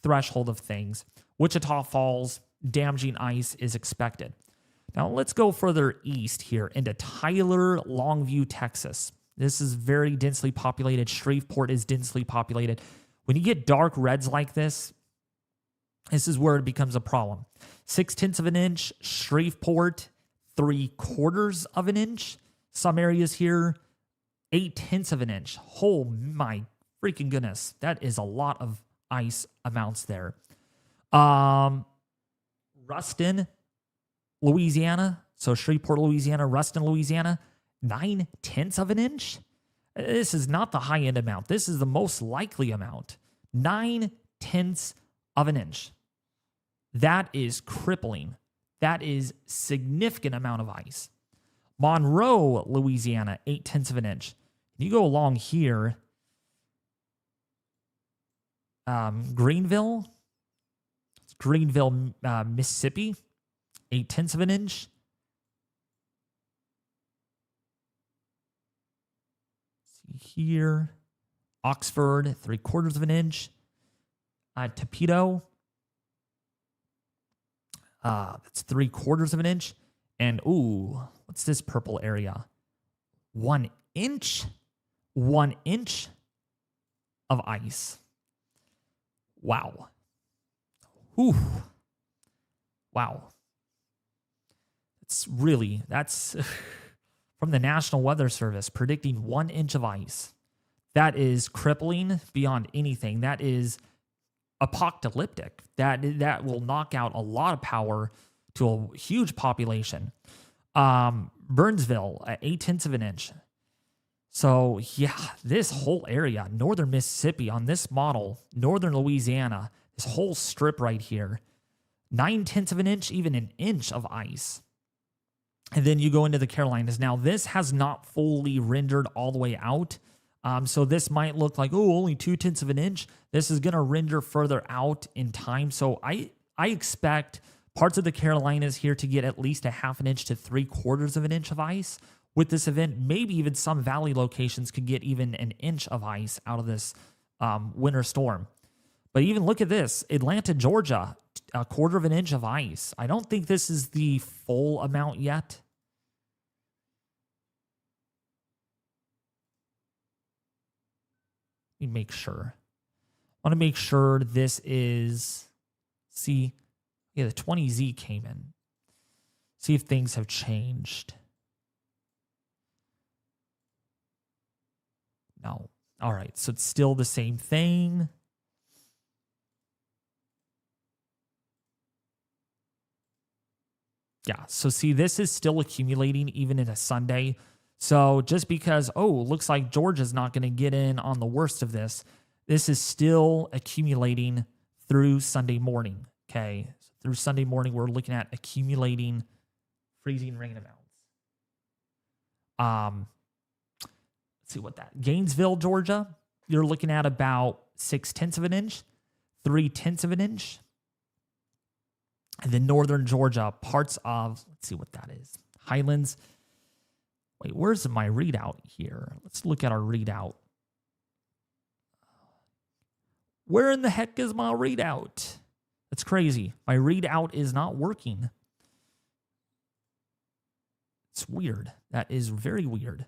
threshold of things. Wichita Falls, damaging ice is expected. Now let's go further east here into Tyler, Longview, Texas. This is very densely populated. Shreveport is densely populated. When you get dark reds like this is where it becomes a problem. 0.6 of an inch, Shreveport, 0.75 of an inch. Some areas here, 0.8 of an inch. Oh my freaking goodness. That is a lot of ice amounts there. Ruston, Louisiana. So Shreveport, Louisiana, Ruston, Louisiana, 0.9 of an inch. This is not the high end amount. This is the most likely amount. 0.9 of an inch. That is crippling. That is significant amount of ice. Monroe, Louisiana, 0.8 of an inch. You go along here, Greenville, Mississippi, 0.8 of an inch. See here, Oxford, 0.75 of an inch. Topito, that's 0.75 of an inch. And ooh, what's this purple area? 1 inch? 1 inch of ice. Wow. Whew. Wow. That's from the National Weather Service predicting 1 inch of ice. That is crippling beyond anything. That is apocalyptic. That will knock out a lot of power to a huge population. Burnsville at 0.8 of an inch. So yeah, this whole area, northern Mississippi on this model, northern Louisiana, this whole strip right here, 0.9 of an inch, even an inch of ice. And then you go into the Carolinas. Now this has not fully rendered all the way out. So this might look like, oh, only 0.2 of an inch. This is going to render further out in time. So I expect parts of the Carolinas here to get at least 0.5 an inch to 0.75 of an inch of ice with this event. Maybe even some valley locations could get even an inch of ice out of this winter storm. But even look at this, Atlanta, Georgia, 1/4 of an inch of ice. I don't think this is the full amount yet. Let me make sure. I want to make sure this is, see, yeah, the 20Z came in. See if things have changed. No. All right, so it's still the same thing. Yeah, so see, this is still accumulating even in a Sunday. So just because, looks like Georgia's not going to get in on the worst of this, this is still accumulating through Sunday morning, okay? through Sunday morning, we're looking at accumulating freezing rain amounts. Let's see what that. Gainesville, Georgia, you're looking at about 0.6 of an inch, 0.3 of an inch. And then northern Georgia, parts of, let's see what that is. Highlands. Wait, where's my readout here? Let's look at our readout. Where in the heck is my readout? That's crazy. My readout is not working. It's weird. That is very weird.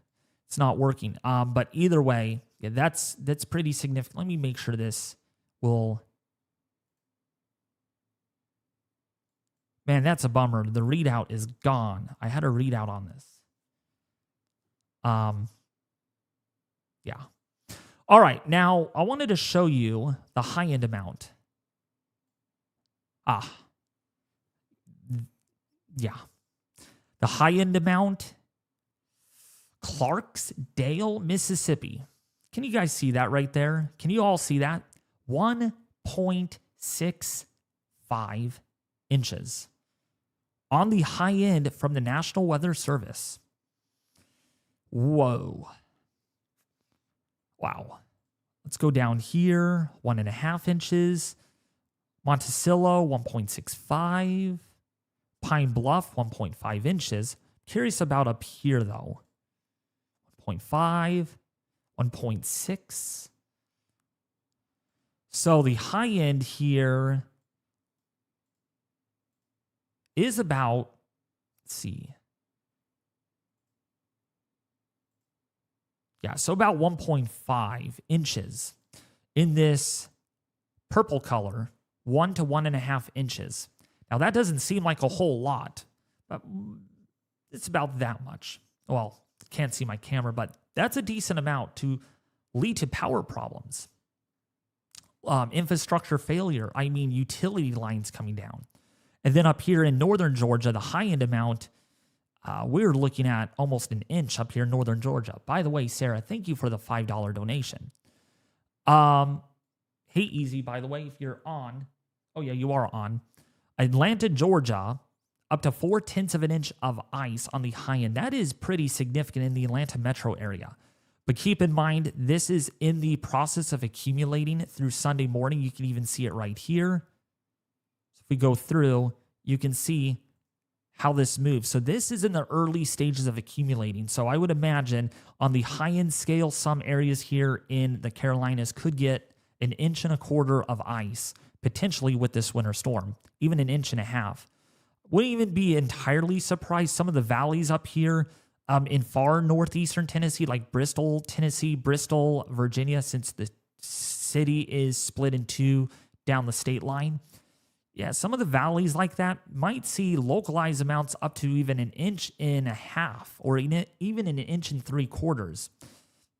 It's not working. But either way, yeah, that's pretty significant. Let me make sure this will. Man, that's a bummer. The readout is gone. I had a readout on this. Yeah. All right. Now I wanted to show you the high end amount. Yeah. The high end amount, Clarksdale, Mississippi. Can you guys see that right there? Can you all see that? 1.65 inches on the high end from the National Weather Service. Whoa. Wow. Let's go down here. 1.5 inches. Monticello, 1.65. Pine Bluff, 1.5 inches. Curious about up here, though. 1.5, 1.6. So the high end here is about, let's see. Yeah, so about 1.5 inches in this purple color, 1 to 1.5 inches. Now, that doesn't seem like a whole lot, but it's about that much. Well, can't see my camera, but that's a decent amount to lead to power problems. Infrastructure failure, I mean utility lines coming down. And then up here in northern Georgia, the high-end amount, we're looking at almost an inch up here in northern Georgia. By the way, Sarah, thank you for the $5 donation. Hey, Easy, by the way, if you're on. Oh, yeah, you are on. Atlanta, Georgia, up to 0.4 of an inch of ice on the high end. That is pretty significant in the Atlanta metro area. But keep in mind, this is in the process of accumulating through Sunday morning. You can even see it right here. So if we go through, you can see how this moves. So this is in the early stages of accumulating. So I would imagine on the high-end scale, some areas here in the Carolinas could get 1.25 inches of ice, potentially with this winter storm, even 1.5 inches. Wouldn't even be entirely surprised. Some of the valleys up here in far northeastern Tennessee, like Bristol, Tennessee, Bristol, Virginia, since the city is split in two down the state line. Yeah, some of the valleys like that might see localized amounts up to even 1.5 inches or even 1.75 inches.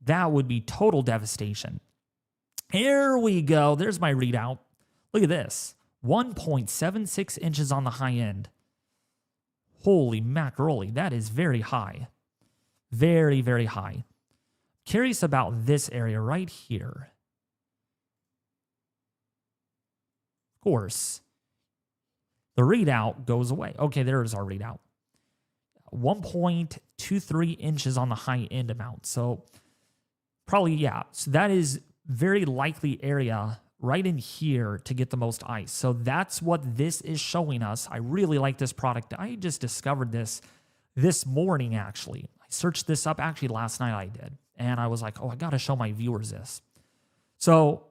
That would be total devastation. Here we go. There's my readout. Look at this. 1.76 inches on the high end. Holy macaroni. That is very high. Very, very high. Curious about this area right here. Of course, the readout goes away. Okay, there's our readout. 1.23 inches on the high end amount. So probably, yeah. So that is very likely area right in here to get the most ice. So that's what this is showing us. I really like this product. I just discovered this morning, actually. I searched this up. Actually, last night I did. And I was like, oh, I got to show my viewers this. So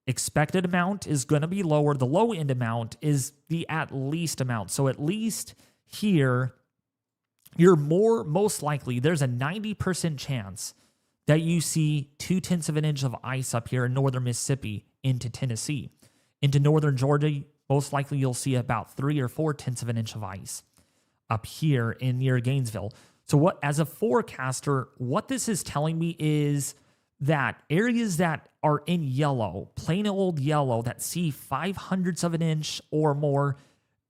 expected amount is going to be lower. The low end amount is the at least amount. So at least here, you're most likely, there's a 90% chance that you see 0.2 of an inch of ice up here in northern Mississippi into Tennessee. Into northern Georgia, most likely you'll see about 3 or 0.4 of an inch of ice up here in near Gainesville. So what, as a forecaster, what this is telling me is that areas that are in yellow, plain old yellow, that see 0.05 of an inch or more,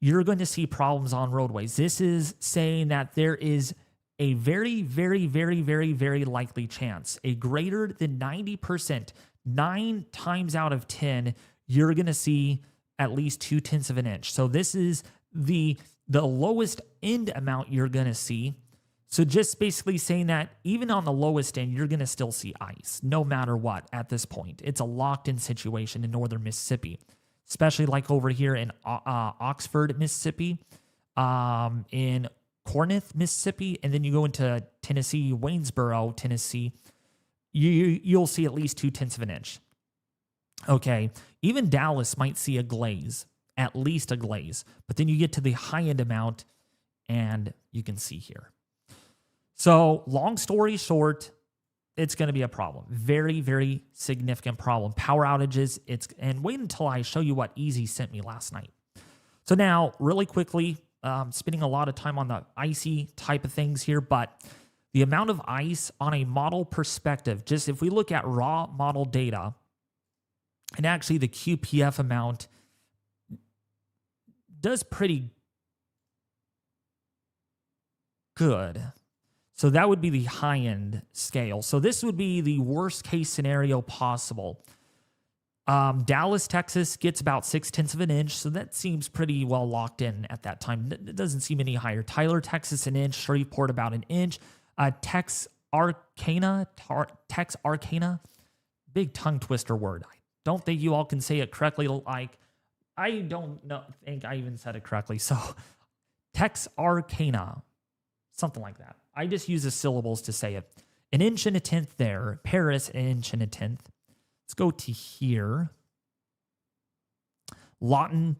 you're going to see problems on roadways. This is saying that there is a very, very, very, very, very likely chance, a greater than 90%, 9 times out of 10, you're going to see at least 2/10 of an inch. So this is the lowest end amount you're going to see. So just basically saying that even on the lowest end, you're going to still see ice no matter what at this point. It's a locked-in situation in northern Mississippi, especially like over here in Oxford, Mississippi, in Corinth, Mississippi, and then you go into Tennessee, Waynesboro, Tennessee, you'll see at least 2/10 of an inch. Okay, even Dallas might see a glaze, at least a glaze, but then you get to the high-end amount, and you can see here. So long story short, it's going to be a problem. Very, very significant problem. Power outages, and wait until I show you what Easy sent me last night. So now, really quickly, spending a lot of time on the icy type of things here, but the amount of ice on a model perspective, just if we look at raw model data, and actually the QPF amount does pretty good. So that would be the high-end scale. So this would be the worst-case scenario possible. Dallas, Texas gets about 6/10 of an inch, so that seems pretty well locked in at that time. It doesn't seem any higher. Tyler, Texas, an inch. Shreveport, about an inch. Texarkana, big tongue twister word. I don't think you all can say it correctly. Like, I don't think I even said it correctly. So Texarkana, something like that. I just use the syllables to say it. An inch and a tenth there. Paris, an inch and a tenth. Let's go to here. Lawton,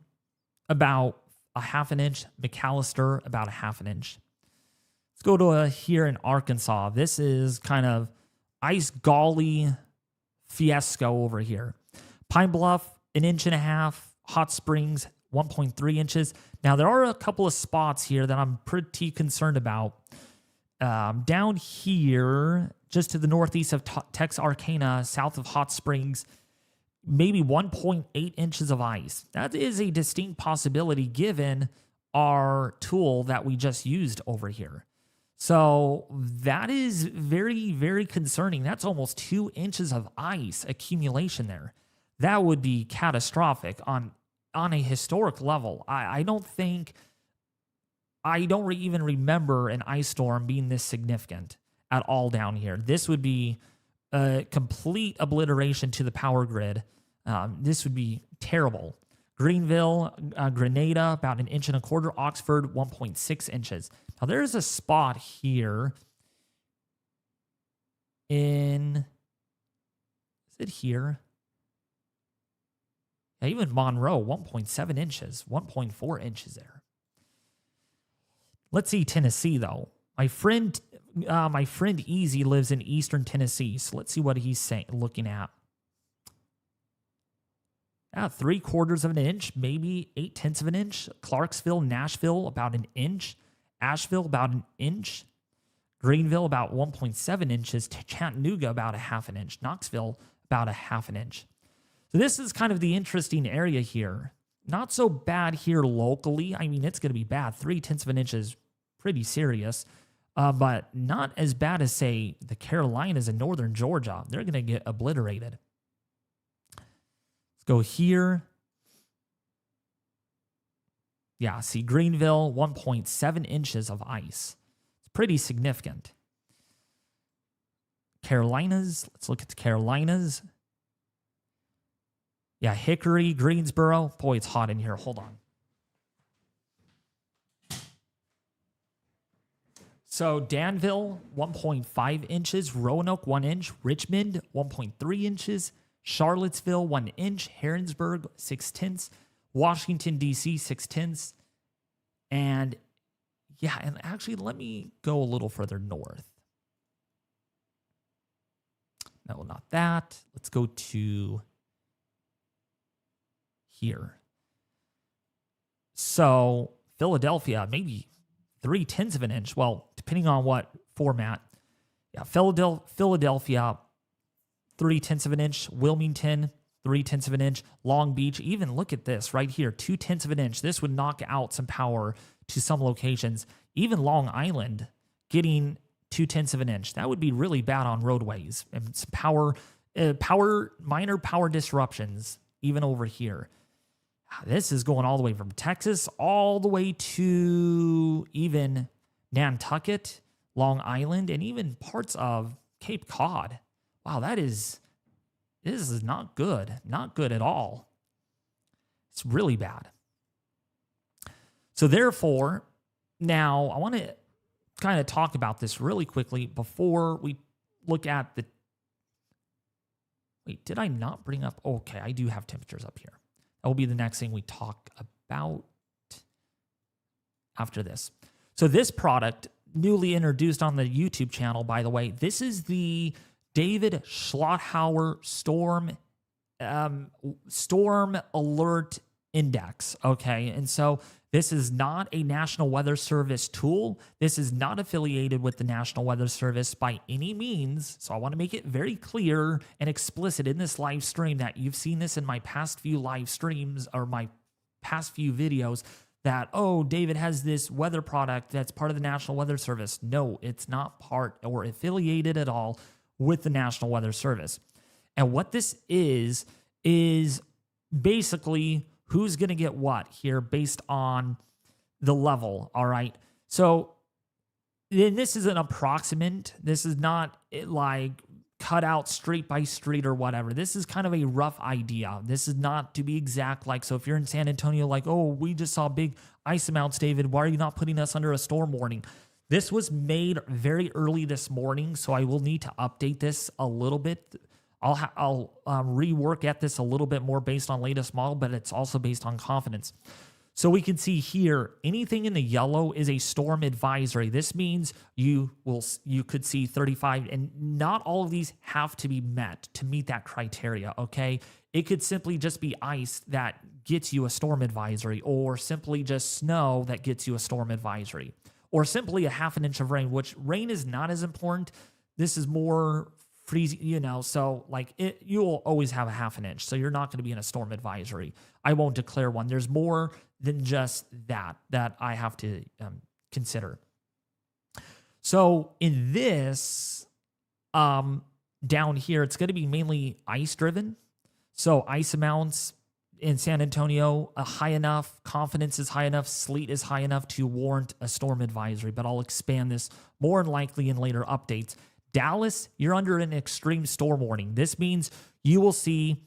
about a half an inch. McAllister, about a half an inch. Let's go to here in Arkansas. This is kind of ice golly fiasco over here. Pine Bluff, an inch and a half. Hot Springs, 1.3 inches. Now, there are a couple of spots here that I'm pretty concerned about. Down here, just to the northeast of Texarkana, south of Hot Springs, maybe 1.8 inches of ice. That is a distinct possibility given our tool that we just used over here. So that is very, very concerning. That's almost 2 inches of ice accumulation there. That would be catastrophic on a historic level. I don't even remember an ice storm being this significant at all down here. This would be a complete obliteration to the power grid. This would be terrible. Greenville, Grenada, about an inch and a quarter. Oxford, 1.6 inches. Now, there's a spot here is it here? Yeah, even Monroe, 1.7 inches, 1.4 inches there. Let's see Tennessee, though. My friend Easy lives in eastern Tennessee, so let's see what he's looking at. 3/4 of an inch, maybe 8/10 of an inch. Clarksville, Nashville, about an inch. Asheville, about an inch. Greenville, about 1.7 inches. Chattanooga, about a half an inch. Knoxville, about a half an inch. So this is kind of the interesting area here. Not so bad here locally. I mean, it's going to be bad. 3/10 of an inch is pretty serious, but not as bad as, say, the Carolinas and northern Georgia. They're going to get obliterated. Let's go here. Yeah, see, Greenville, 1.7 inches of ice. It's pretty significant. Carolinas, let's look at the Carolinas. Yeah, Hickory, Greensboro. Boy, it's hot in here. Hold on. So Danville, 1.5 inches. Roanoke, 1 inch. Richmond, 1.3 inches. Charlottesville, 1 inch. Harrisburg, 6/10. Washington, D.C., 6/10. And yeah, and actually, let me go a little further north. No, not that. Let's go to here. So Philadelphia, maybe 3/10 of an inch. Well, depending on what format. Yeah, Philadelphia, 3/10 of an inch. Wilmington, 3/10 of an inch. Long Beach, even look at this right here, 2/10 of an inch. This would knock out some power to some locations. Even Long Island getting 2/10 of an inch. That would be really bad on roadways and some minor power disruptions even over here. This is going all the way from Texas all the way to even Nantucket, Long Island, and even parts of Cape Cod. Wow, this is not good. Not good at all. It's really bad. So therefore, now I want to kind of talk about this really quickly before we look at the... Wait, did I not bring up... Okay, I do have temperatures up here. That will be the next thing we talk about after this. So this product, newly introduced on the YouTube channel, by the way, this is the David Schlotthauer Storm Alert Index, okay? And so this is not a National Weather Service tool. This is not affiliated with the National Weather Service by any means. So I want to make it very clear and explicit in this live stream that you've seen this in my past few live streams or my past few videos that, oh, David has this weather product that's part of the National Weather Service. No, it's not part or affiliated at all with the National Weather Service. And what this is basically who's going to get what here based on the level, all right? So this is an approximate. This is not like cut out street by street or whatever. This is kind of a rough idea. This is not to be exact. Like, so if you're in San Antonio, like, oh, we just saw big ice amounts, David, why are you not putting us under a storm warning? This was made very early this morning, so I will need to update this a little bit. I'll rework at this a little bit more based on latest model, but it's also based on confidence. So we can see here, anything in the yellow is a storm advisory. This means you could see 35, and not all of these have to be met to meet that criteria, okay? It could simply just be ice that gets you a storm advisory, or simply just snow that gets you a storm advisory, or simply a half an inch of rain, which rain is not as important. This is more freezing, so like you will always have a half an inch. So you're not going to be in a storm advisory. I won't declare one. There's more than just that I have to consider. So in this, down here, it's going to be mainly ice driven. So ice amounts in San Antonio, high enough, confidence is high enough, sleet is high enough to warrant a storm advisory, but I'll expand this more than likely in later updates. Dallas, you're under an extreme storm warning. This means you will see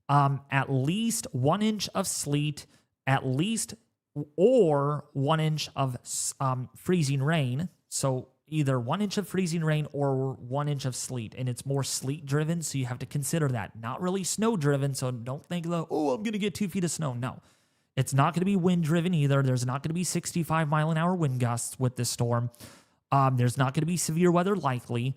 at least 1 inch of sleet, or 1 inch of freezing rain. So either 1 inch of freezing rain or 1 inch of sleet. And it's more sleet driven, so you have to consider that. Not really snow driven, so don't think, I'm going to get 2 feet of snow. No. It's not going to be wind driven either. There's not going to be 65 mile an hour wind gusts with this storm. There's not going to be severe weather likely.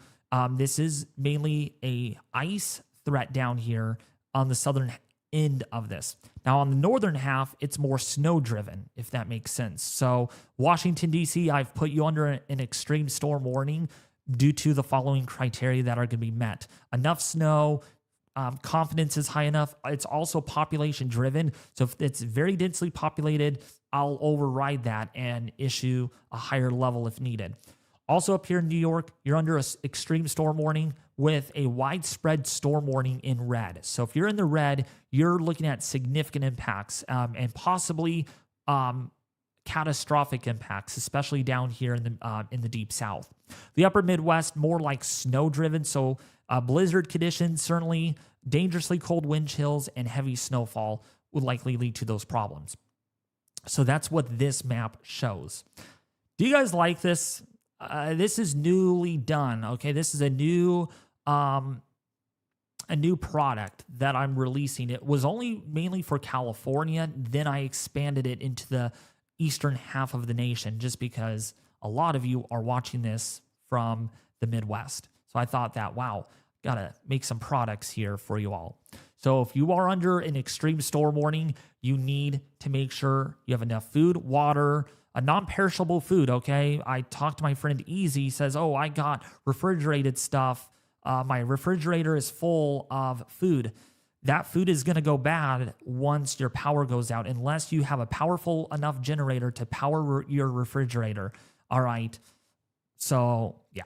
This is mainly a ice threat down here on the southern end of this. Now, on the northern half, it's more snow-driven, if that makes sense. So, Washington, D.C., I've put you under an extreme storm warning due to the following criteria that are going to be met. Enough snow, confidence is high enough. It's also population-driven. So, if it's very densely populated, I'll override that and issue a higher level if needed. Also up here in New York, you're under an extreme storm warning with a widespread storm warning in red. So if you're in the red, you're looking at significant impacts and possibly catastrophic impacts, especially down here in the deep south. The upper Midwest, more like snow-driven, so blizzard conditions, certainly dangerously cold wind chills and heavy snowfall would likely lead to those problems. So that's what this map shows. Do you guys like this? This is newly done, okay? This is a new product that I'm releasing. It was only mainly for California. Then I expanded it into the eastern half of the nation just because a lot of you are watching this from the Midwest. So I thought that, wow, got to make some products here for you all. So if you are under an extreme storm warning, you need to make sure you have enough food, water, a non-perishable food, okay? I talked to my friend Easy. He says, oh, I got refrigerated stuff. My refrigerator is full of food. That food is going to go bad once your power goes out unless you have a powerful enough generator to power your refrigerator, all right? So, yeah.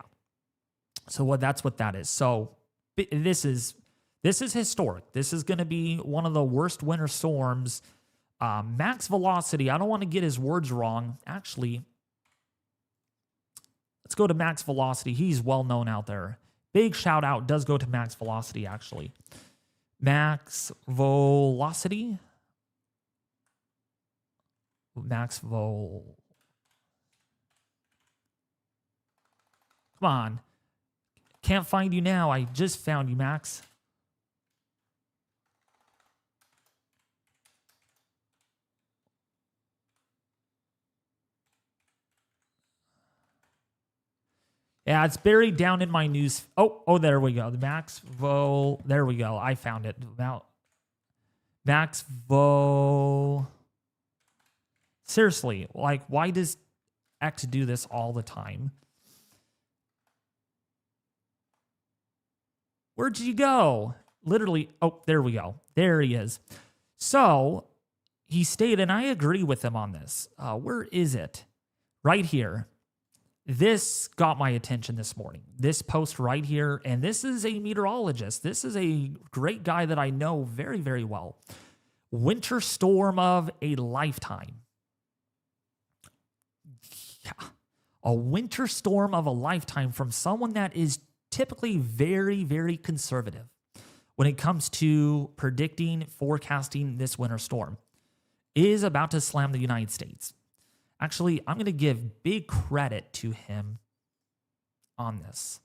So that's what that is. So this is historic. This is going to be one of the worst winter storms Max velocity. I don't want to get his words wrong. Actually, let's go to max velocity. He's well known out there. Big shout out does go to max velocity, actually. Max velocity. Come on. Can't find you now. I just found you, Max. Yeah, it's buried down in my news. Oh, there we go. The there we go. I found it. Max Vo. Seriously, like, why does X do this all the time? Where'd you go? Literally, oh, there we go. There he is. So he stayed, and I agree with him on this. Where is it? Right here. This got my attention this morning. This post right here, and this is a meteorologist. This is a great guy that I know very, very well. Winter storm of a lifetime. Yeah. A winter storm of a lifetime from someone that is typically very, very conservative when it comes to predicting, forecasting this winter storm, is about to slam the United States. Actually, I'm going to give big credit to him on this.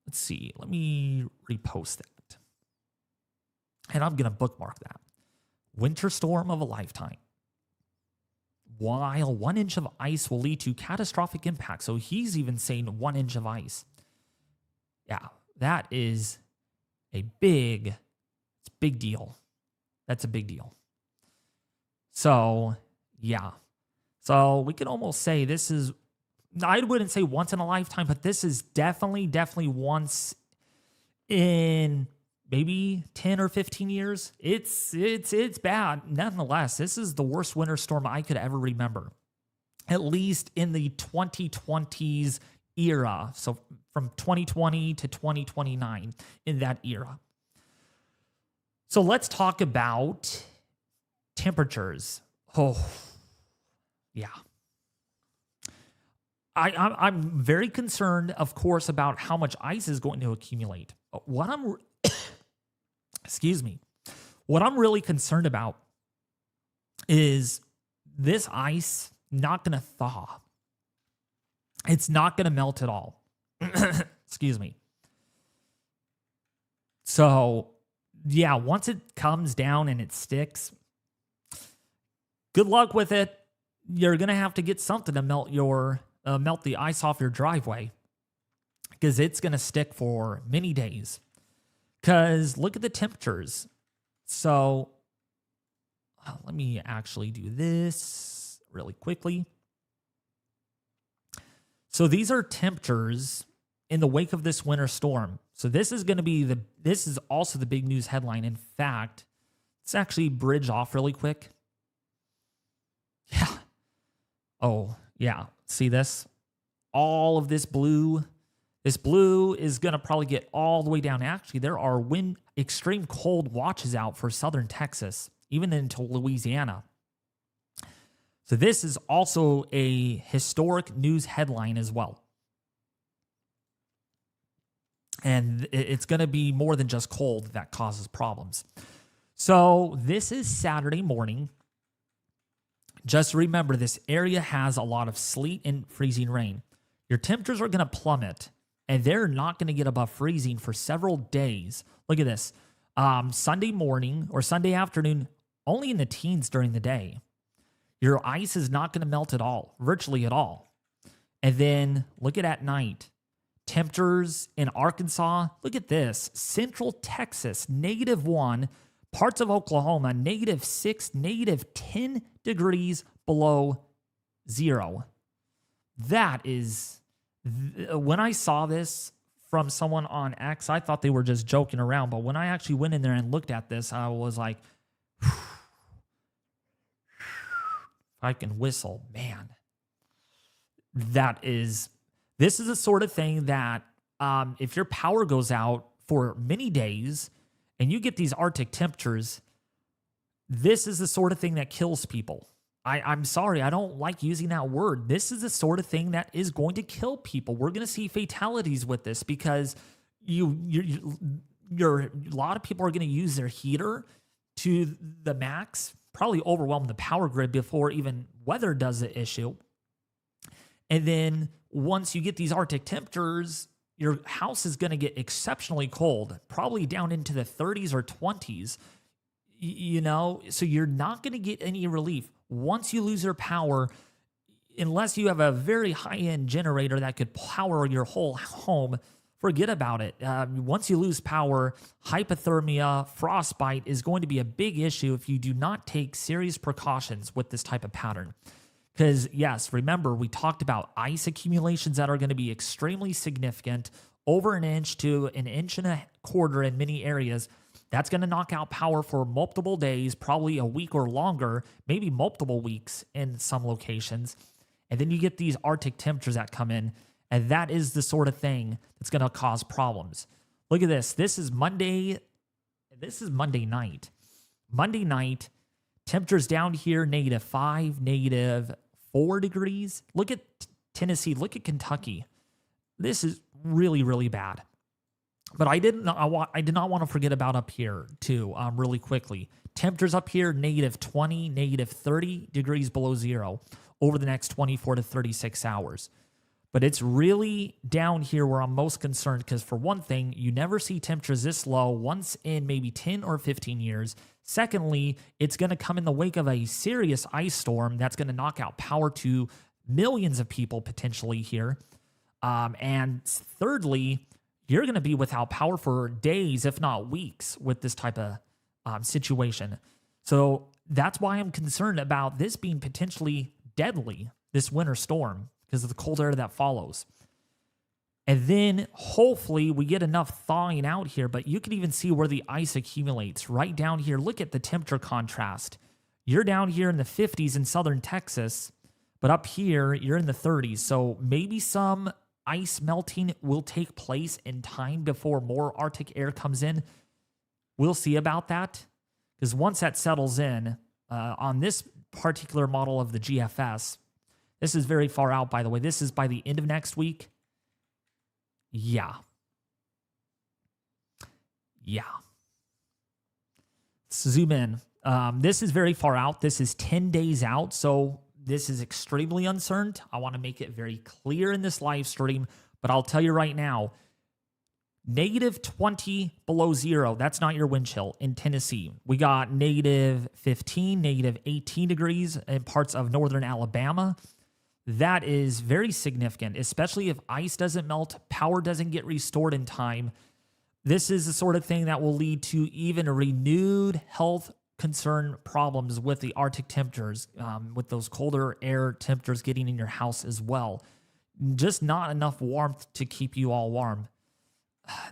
Let's see. Let me repost that. And I'm going to bookmark that. Winter storm of a lifetime. While 1 inch of ice will lead to catastrophic impact. So he's even saying 1 inch of ice. Yeah, that is a big deal. That's a big deal. So, yeah. So we could almost say this is, I wouldn't say once in a lifetime, but this is definitely once in maybe 10 or 15 years. It's bad. Nonetheless, this is the worst winter storm I could ever remember, at least in the 2020s era. So from 2020 to 2029, in that era. So let's talk about temperatures. Oh, yeah. I'm very concerned, of course, about how much ice is going to accumulate. Excuse me. What I'm really concerned about is this ice not going to thaw. It's not going to melt at all. Excuse me. So, yeah, once it comes down and it sticks, good luck with it. You're going to have to get something to melt the ice off your driveway, because it's going to stick for many days. Because look at the temperatures. So let me actually do this really quickly. So these are temperatures in the wake of this winter storm. So this is going to be this is also the big news headline. In fact, let's actually bridge off really quick. Yeah. Oh, yeah. See this? All of this blue. This blue is going to probably get all the way down. Actually, there are extreme cold watches out for southern Texas, even into Louisiana. So this is also a historic news headline as well. And it's going to be more than just cold that causes problems. So this is Saturday morning. Just remember, this area has a lot of sleet and freezing rain. Your temperatures are going to plummet, and they're not going to get above freezing for several days. Look at this. Sunday morning or Sunday afternoon, only in the teens during the day. Your ice is not going to melt at all, virtually at all. And then look at night. Temperatures in Arkansas, look at this. Central Texas, -1. Parts of Oklahoma, -6, -10 degrees below zero. That is, when I saw this from someone on X, I thought they were just joking around. But when I actually went in there and looked at this, I was like, I can whistle, man. This is the sort of thing that if your power goes out for many days and you get these Arctic temperatures, This is the sort of thing that kills people. I'm sorry, I don't like using that word. This is the sort of thing that is going to kill people. We're going to see fatalities with this because a lot of people are going to use their heater to the max, probably overwhelm the power grid before even weather does the issue. And then once you get these Arctic temperatures, your house is going to get exceptionally cold, probably down into the 30s or 20s. So you're not going to get any relief once you lose your power, unless you have a very high-end generator that could power your whole home. Forget about it. Once you lose power, hypothermia, frostbite is going to be a big issue if you do not take serious precautions with this type of pattern. Because yes, remember, we talked about ice accumulations that are going to be extremely significant, over an inch to an inch and a quarter in many areas. That's going to knock out power for multiple days, probably a week or longer, maybe multiple weeks in some locations. And then you get these Arctic temperatures that come in, and that is the sort of thing that's going to cause problems. Look at this. This is Monday night. Monday night, temperatures down here, -5, -4 degrees. Look at Tennessee. Look at Kentucky. This is really, really bad. But I did not want to forget about up here too, really quickly. Temperatures up here, -20, -30 degrees below zero over the next 24 to 36 hours. But it's really down here where I'm most concerned because, for one thing, you never see temperatures this low once in maybe 10 or 15 years. Secondly, it's going to come in the wake of a serious ice storm that's going to knock out power to millions of people potentially here. And thirdly, you're going to be without power for days, if not weeks, with this type of situation. So that's why I'm concerned about this being potentially deadly, this winter storm, because of the cold air that follows. And then hopefully we get enough thawing out here, but you can even see where the ice accumulates right down here. Look at the temperature contrast. You're down here in the 50s in southern Texas, but up here you're in the 30s. So maybe some ice melting will take place in time before more Arctic air comes in. We'll see about that, because once that settles in, on this particular model of the GFS, this is very far out, by the way. This is by the end of next week. Yeah. Let's zoom in. This is very far out. This is 10 days out, so this is extremely uncertain. I want to make it very clear in this live stream, but I'll tell you right now, -20 below zero, that's not your wind chill in Tennessee. We got -15, -18 degrees in parts of northern Alabama. That is very significant, especially if ice doesn't melt, power doesn't get restored in time. This is the sort of thing that will lead to even renewed health concern problems with the Arctic temperatures, with those colder air temperatures getting in your house as well. Just not enough warmth to keep you all warm.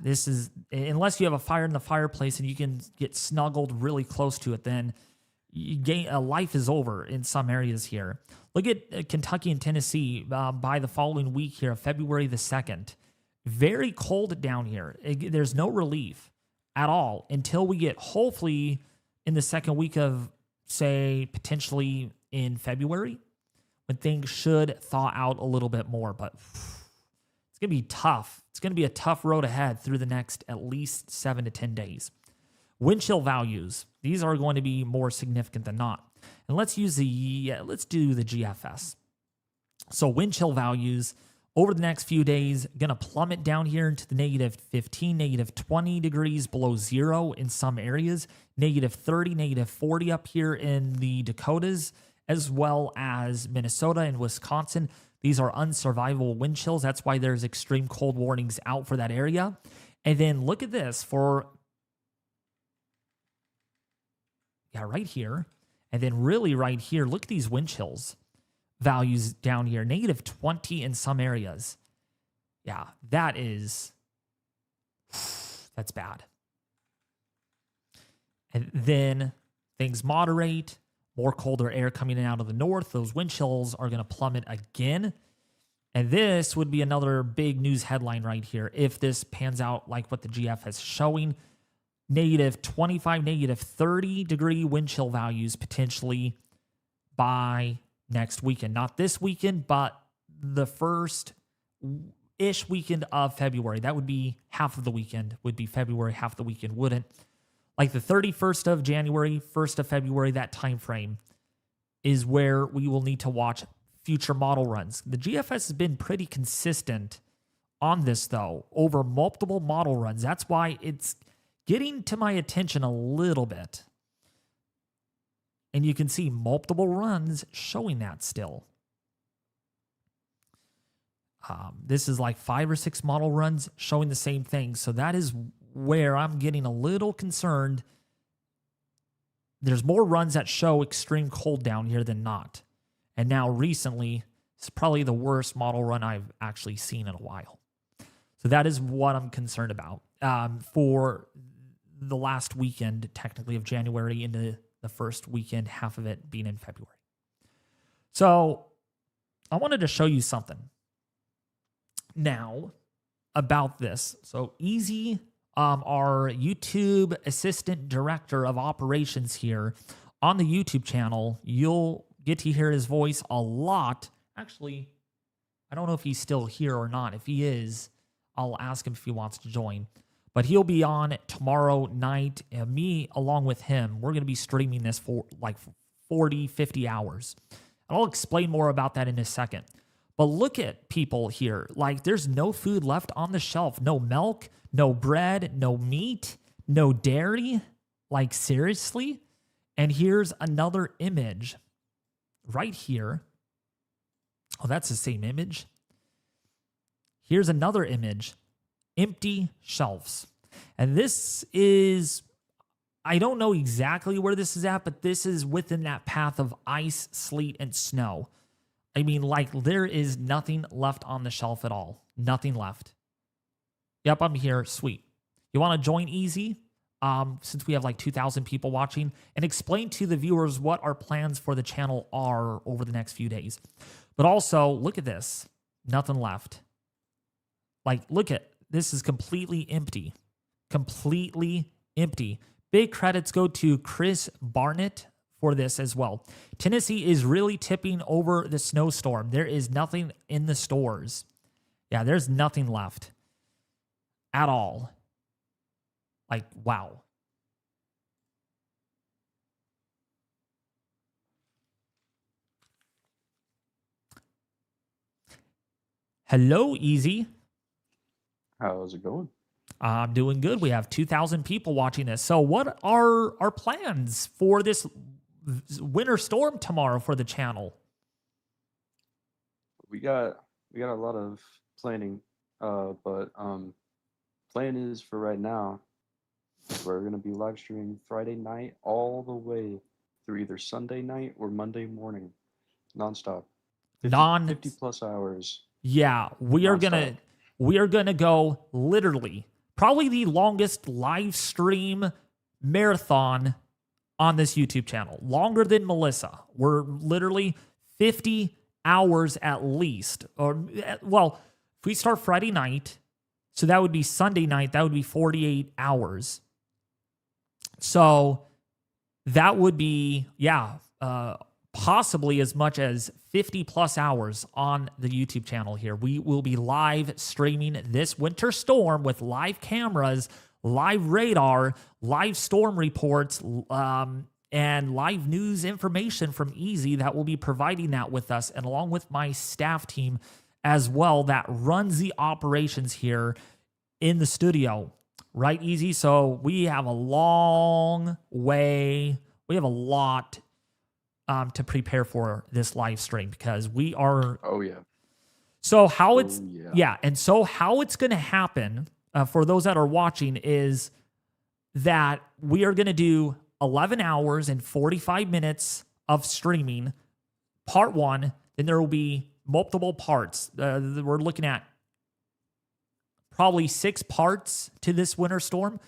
This is, unless you have a fire in the fireplace and you can get snuggled really close to it, then life is over in some areas here. Look at Kentucky and Tennessee by the following week here, February the 2nd. Very cold down here. There's no relief at all until we get, hopefully, in the second week of, say, potentially in February, when things should thaw out a little bit more. But it's going to be tough. It's going to be a tough road ahead through the next at least 7 to 10 days. Wind chill values. These are going to be more significant than not. And let's do the GFS. So wind chill values over the next few days, going to plummet down here into the -15, -20 degrees below zero in some areas, -30, -40 up here in the Dakotas, as well as Minnesota and Wisconsin. These are unsurvivable wind chills. That's why there's extreme cold warnings out for that area. And then look at this right here. And then really right here, look at these wind chills values down here, -20 in some areas. Yeah, that's bad. And then things moderate, more colder air coming in out of the north. Those wind chills are going to plummet again. And this would be another big news headline right here if this pans out like what the GFS is showing. negative 25, negative 30-degree wind chill values potentially by next weekend. Not this weekend, but the first-ish weekend of February. That would be half of the weekend would be February, half of the weekend wouldn't. Like the 31st of January, 1st of February, that time frame is where we will need to watch future model runs. The GFS has been pretty consistent on this, though, over multiple model runs. That's why it's getting to my attention a little bit. And you can see multiple runs showing that still. This is like 5 or 6 model runs showing the same thing. So that is where I'm getting a little concerned. There's more runs that show extreme cold down here than not. And now recently, it's probably the worst model run I've actually seen in a while. So that is what I'm concerned about for the last weekend, technically, of January into the first weekend, half of it being in February. So I wanted to show you something now about this. So Easy, our YouTube assistant director of operations here on the YouTube channel, you'll get to hear his voice a lot. Actually, I don't know if he's still here or not. If he is, I'll ask him if he wants to join. But he'll be on tomorrow night. And me, along with him, we're going to be streaming this for like 40, 50 hours. And I'll explain more about that in a second. But look at people here. Like, there's no food left on the shelf. No milk, no bread, no meat, no dairy. Like, seriously? And here's another image right here. Oh, that's the same image. Here's another image. Empty shelves. And this is, I don't know exactly where this is at, but this is within that path of ice, sleet, and snow. I mean, like, there is nothing left on the shelf at all. Nothing left. Yep, I'm here. Sweet. You want to join Easy? Since we have like 2,000 people watching, and explain to the viewers what our plans for the channel are over the next few days. But also, look at this. Nothing left. Like, look at, this is completely empty. Completely empty. Big credits go to Chris Barnett for this as well. Tennessee is really tipping over the snowstorm. There is nothing in the stores. Yeah, there's nothing left at all. Like, wow. Hello, Easy. How's it going? I'm doing good. We have 2,000 people watching this. So what are our plans for this winter storm tomorrow for the channel? We got a lot of planning, but plan is for right now, we're gonna be live streaming Friday night all the way through either Sunday night or Monday morning, nonstop. 50 plus hours. Yeah, we are gonna go literally probably the longest live stream marathon on this YouTube channel, longer than Melissa. We're literally 50 hours at least. Or, well, if we start Friday night, so that would be Sunday night, that would be 48 hours. So that would be, possibly as much as 50 plus hours on the YouTube channel here. We will be live streaming this winter storm with live cameras, live radar, live storm reports, and live news information from Easy that will be providing that with us, and along with my staff team as well that runs the operations here in the studio. Right, Easy? So we have a long way. We have a lot to prepare for this live stream because we are. Oh yeah. So how it's and so how it's going to happen for those that are watching is that we are going to do 11 hours and 45 minutes of streaming, part one. Then there will be multiple parts. We're looking at probably 6 parts to this winter storm.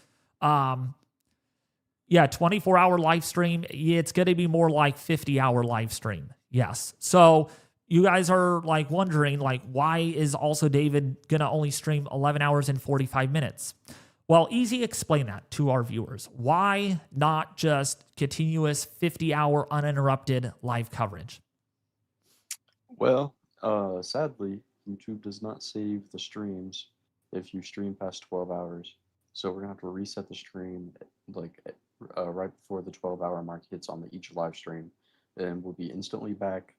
24-hour live stream. Yeah, it's going to be more like 50-hour live stream. Yes. So you guys are like wondering, like, why is also David going to only stream 11 hours and 45 minutes? Well, easy explain that to our viewers. Why not just continuous 50-hour uninterrupted live coverage? Well, sadly, YouTube does not save the streams if you stream past 12 hours. So we're gonna have to reset the stream like right before the 12-hour mark hits on each live stream, and we'll be instantly back.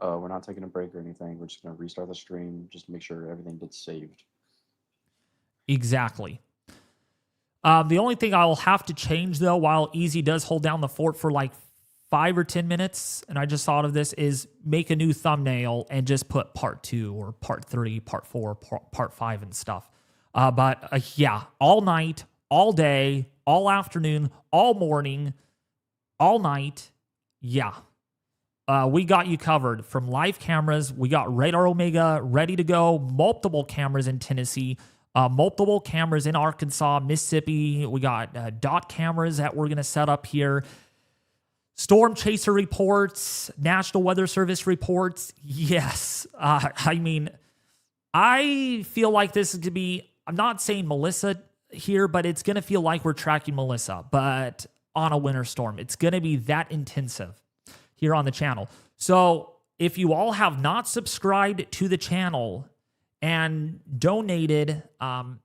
We're not taking a break or anything. We're just gonna restart the stream just to make sure everything gets saved. Exactly. The only thing I'll have to change, though, while Easy does hold down the fort for like 5 or 10 minutes, and I just thought of this, is make a new thumbnail and just put part 2 or part 3, part 4, part 5 and stuff. But yeah, all night, all day, all afternoon, all morning, all night. Yeah. We got you covered from live cameras. We got Radar Omega ready to go, multiple cameras in Tennessee, multiple cameras in Arkansas, Mississippi. We got dot cameras that we're going to set up here. Storm chaser reports, National Weather Service reports. Yes. I mean, I feel like this is going to be, I'm not saying Melissa here, but it's going to feel like we're tracking Melissa, but on a winter storm. It's going to be that intensive here on the channel. So if you all have not subscribed to the channel and donated, and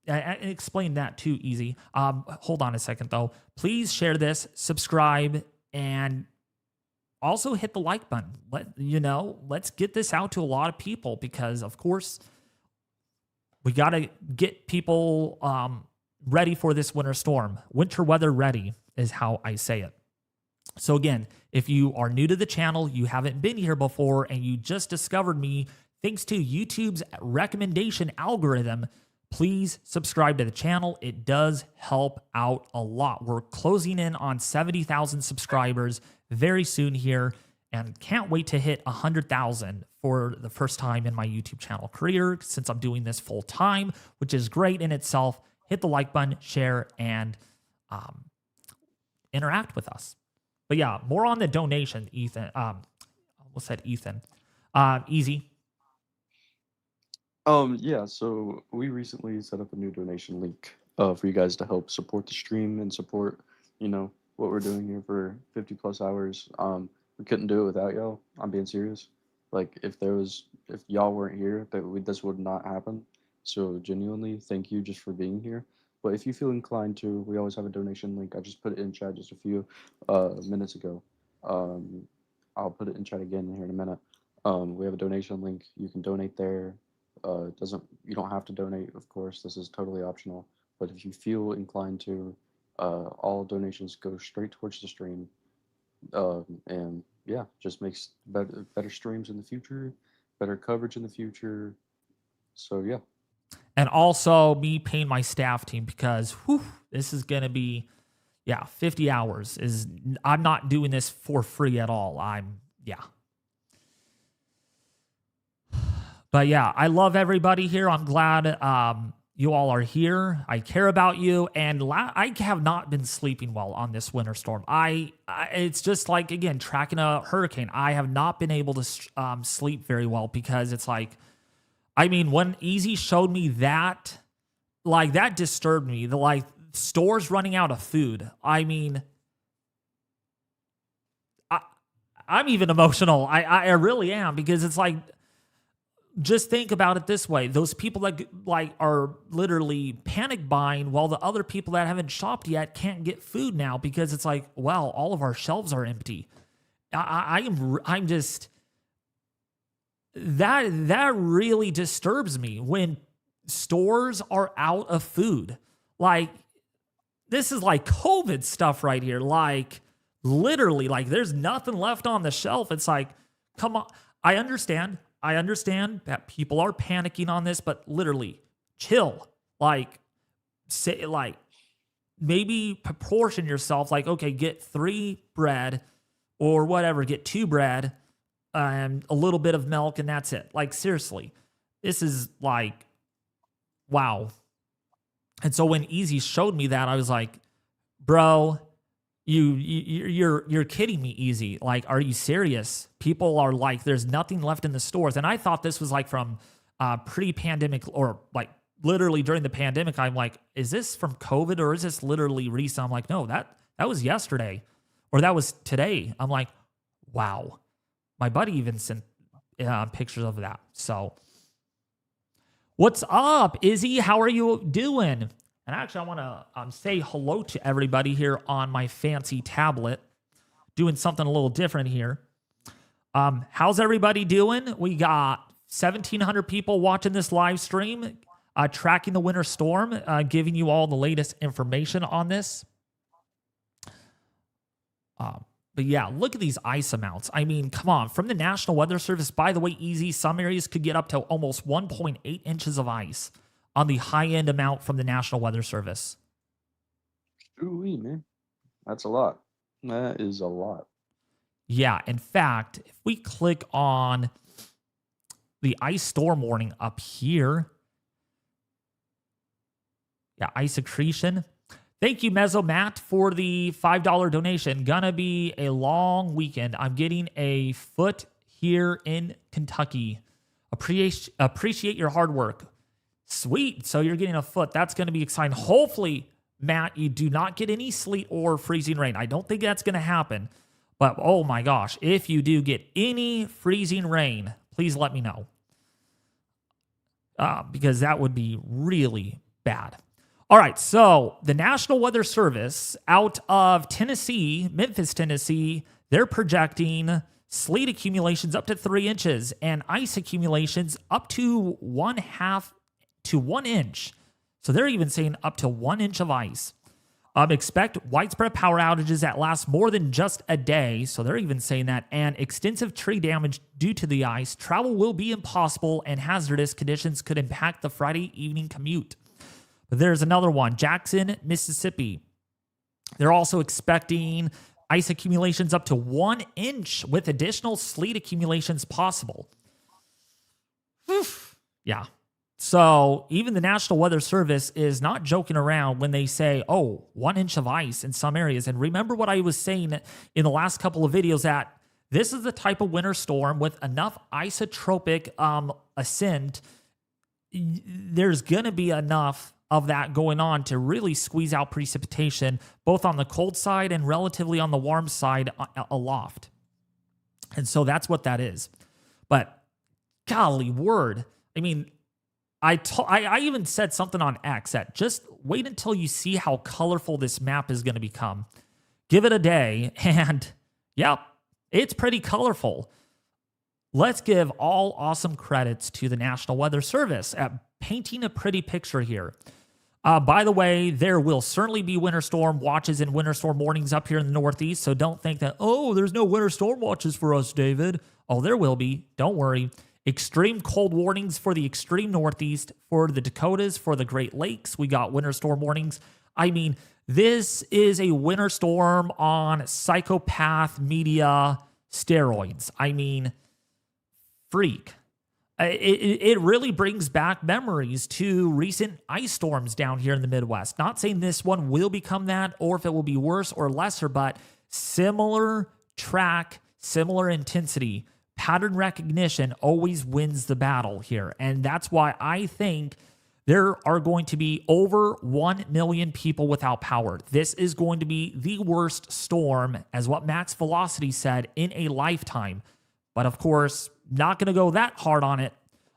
explain that too, Easy. Hold on a second though. Please share this, subscribe, and also hit the like button. Let's get this out to a lot of people, because of course we got to get people ready for this winter storm. Winter weather ready is how I say it. So again, if you are new to the channel, you haven't been here before, and you just discovered me thanks to YouTube's recommendation algorithm, please subscribe to the channel. It does help out a lot. We're closing in on 70,000 subscribers very soon here, and can't wait to hit 100,000 for the first time in my YouTube channel career, since I'm doing this full time, which is great in itself. Hit the like button, share, and interact with us. But yeah, more on the donation, Ethan. Almost said Ethan. Easy. Yeah, so we recently set up a new donation link for you guys to help support the stream and support, what we're doing here for 50 plus hours. We couldn't do it without y'all. I'm being serious. Like, if y'all weren't here, this would not happen. So genuinely, thank you just for being here. But if you feel inclined to, we always have a donation link. I just put it in chat just a few minutes ago. I'll put it in chat again here in a minute. We have a donation link. You can donate there. You don't have to donate, of course. This is totally optional. But if you feel inclined to, all donations go straight towards the stream. And yeah, just makes better streams in the future, better coverage in the future. So yeah. And also me paying my staff team, because this is going to be, 50 hours. I'm not doing this for free at all. But yeah, I love everybody here. I'm glad you all are here. I care about you. And I have not been sleeping well on this winter storm. It's just like, again, tracking a hurricane. I have not been able to sleep very well, because it's like, when Easy showed me that, that disturbed me. The stores running out of food. I'm even emotional. I really am, because it's like, just think about it this way. Those people that are literally panic buying, while the other people that haven't shopped yet can't get food now, because it's like, well, all of our shelves are empty. I'm just, that really disturbs me when stores are out of food. This is like COVID stuff right here. Literally, there's nothing left on the shelf. It's like, come on. I understand that people are panicking on this, but literally, chill. Maybe proportion yourself. Okay, get 3 bread or whatever. Get 2 bread and a little bit of milk, and that's it. Seriously, this is wow. And so when Easy showed me that, I was like, bro, you're kidding me, Easy. Are you serious? People are there's nothing left in the stores. And I thought this was from pre-pandemic or literally during the pandemic, I'm like, is this from COVID or is this literally recent? I'm like, no, that was yesterday or that was today. I'm like, wow. My buddy even sent pictures of that. So what's up, Izzy? How are you doing? And actually, I want to say hello to everybody here on my fancy tablet, doing something a little different here. How's everybody doing? We got 1,700 people watching this live stream, tracking the winter storm, giving you all the latest information on this. But yeah, look at these ice amounts. I mean, come on. From the National Weather Service, by the way, easy, some areas could get up to almost 1.8 inches of ice on the high-end amount from the National Weather Service. Ooh, man. That's a lot. That is a lot. Yeah, in fact, if we click on the ice storm warning up here, yeah, ice accretion. Thank you, Mesomat, for the $5 donation. Gonna be a long weekend. I'm getting a foot here in Kentucky. Appreciate your hard work. Sweet. So you're getting a foot. That's going to be exciting. Hopefully, Matt, you do not get any sleet or freezing rain. I don't think that's going to happen. But oh my gosh, if you do get any freezing rain, please let me know. Because that would be really bad. All right, so the National Weather Service out of Tennessee, Memphis, Tennessee, they're projecting sleet accumulations up to 3 inches and ice accumulations up to 1/2 to 1 inch. So they're even saying up to 1 inch of ice. Expect widespread power outages that last more than just a day. So they're even saying that. And extensive tree damage due to the ice. Travel will be impossible and hazardous conditions could impact the Friday evening commute. But there's another one, Jackson, Mississippi. They're also expecting ice accumulations up to 1 inch with additional sleet accumulations possible. Yeah. So even the National Weather Service is not joking around when they say, 1 inch of ice in some areas. And remember what I was saying in the last couple of videos, that this is the type of winter storm with enough isotropic ascent. There's going to be enough of that going on to really squeeze out precipitation, both on the cold side and relatively on the warm side aloft. And so that's what that is. But golly word, I mean, I even said something on X that just wait until you see how colorful this map is going to become. Give it a day, and yep, it's pretty colorful. Let's give all awesome credits to the National Weather Service at painting a pretty picture here. By the way, there will certainly be winter storm watches and winter storm warnings up here in the Northeast, so don't think that, there's no winter storm watches for us, David. Oh, there will be. Don't worry. Extreme cold warnings for the extreme Northeast, for the Dakotas, for the Great Lakes. We got winter storm warnings. I mean, this is a winter storm on psychopath media steroids. I mean, freak. It really brings back memories to recent ice storms down here in the Midwest. Not saying this one will become that or if it will be worse or lesser, but similar track, similar intensity. Pattern recognition always wins the battle here. And that's why I think there are going to be over 1 million people without power. This is going to be the worst storm, as what Max Velocity said, in a lifetime. But of course, not going to go that hard on it.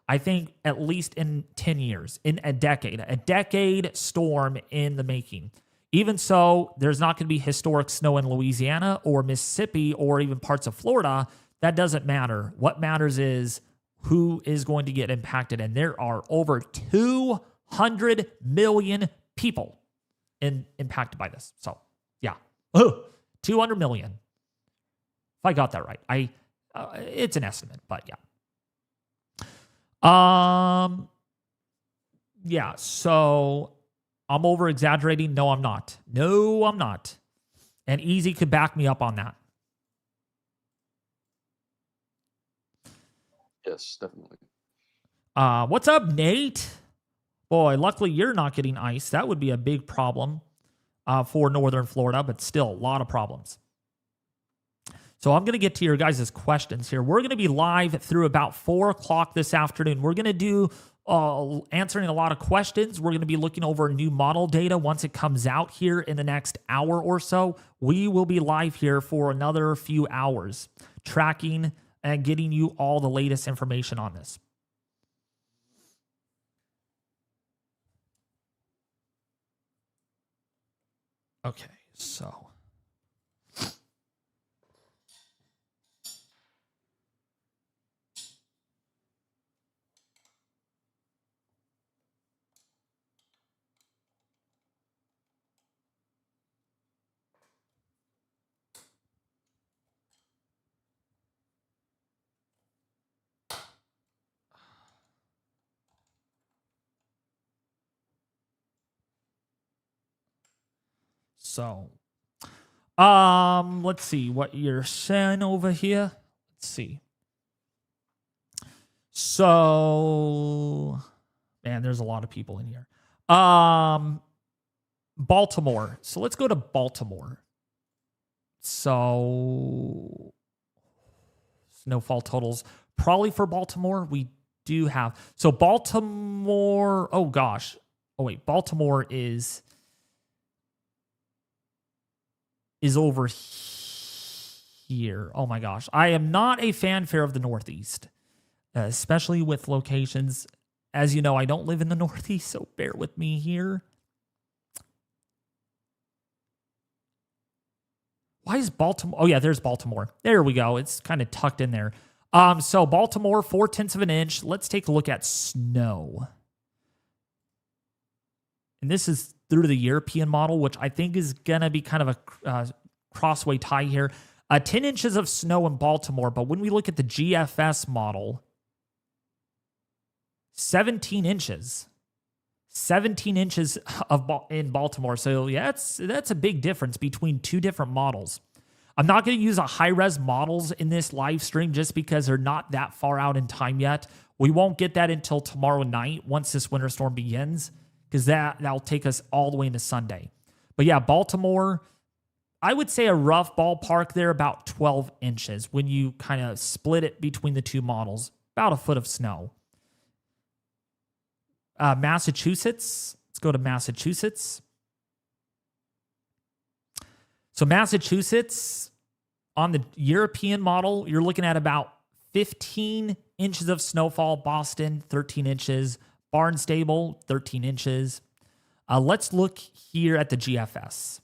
I think at least in 10 years, in a decade storm in the making. Even so, there's not going to be historic snow in Louisiana or Mississippi or even parts of Florida. That doesn't matter. What matters is who is going to get impacted. And there are over 200 million people impacted by this. So, yeah. 200 million. If I got that right. It's an estimate, but yeah. Yeah, so I'm over exaggerating. No, I'm not. And Easy could back me up on that. Yes, definitely. What's up, Nate? Boy, luckily you're not getting ice. That would be a big problem for northern Florida, but still a lot of problems. So I'm going to get to your guys' questions here. We're going to be live through about 4 o'clock this afternoon. We're going to do answering a lot of questions. We're going to be looking over new model data once it comes out here in the next hour or so. We will be live here for another few hours, tracking and getting you all the latest information on this. Okay, so. So, let's see what you're saying over here. Let's see. So, man, there's a lot of people in here. Baltimore. So let's go to Baltimore. So, snowfall totals probably for Baltimore. We do have so Baltimore. Oh gosh. Oh wait, Baltimore is over here. Oh my gosh. I am not a fanfare of the Northeast, especially with locations. As you know, I don't live in the Northeast, so bear with me here. Why is Baltimore? Oh yeah, there's Baltimore. There we go. It's kind of tucked in there. So Baltimore, 0.4 of an inch. Let's take a look at snow. And this is through the European model, which I think is going to be kind of a crossway tie here. 10 inches of snow in Baltimore, but when we look at the GFS model, 17 inches. 17 inches in Baltimore. So yeah, that's a big difference between two different models. I'm not going to use a high-res models in this live stream just because they're not that far out in time yet. We won't get that until tomorrow night once this winter storm begins, because that'll take us all the way into Sunday. But yeah, Baltimore, I would say a rough ballpark there, about 12 inches when you kind of split it between the two models, about a foot of snow. Massachusetts, let's go to Massachusetts. So Massachusetts, on the European model, you're looking at about 15 inches of snowfall. Boston, 13 inches. Barnstable, 13 inches. Let's look here at the GFS.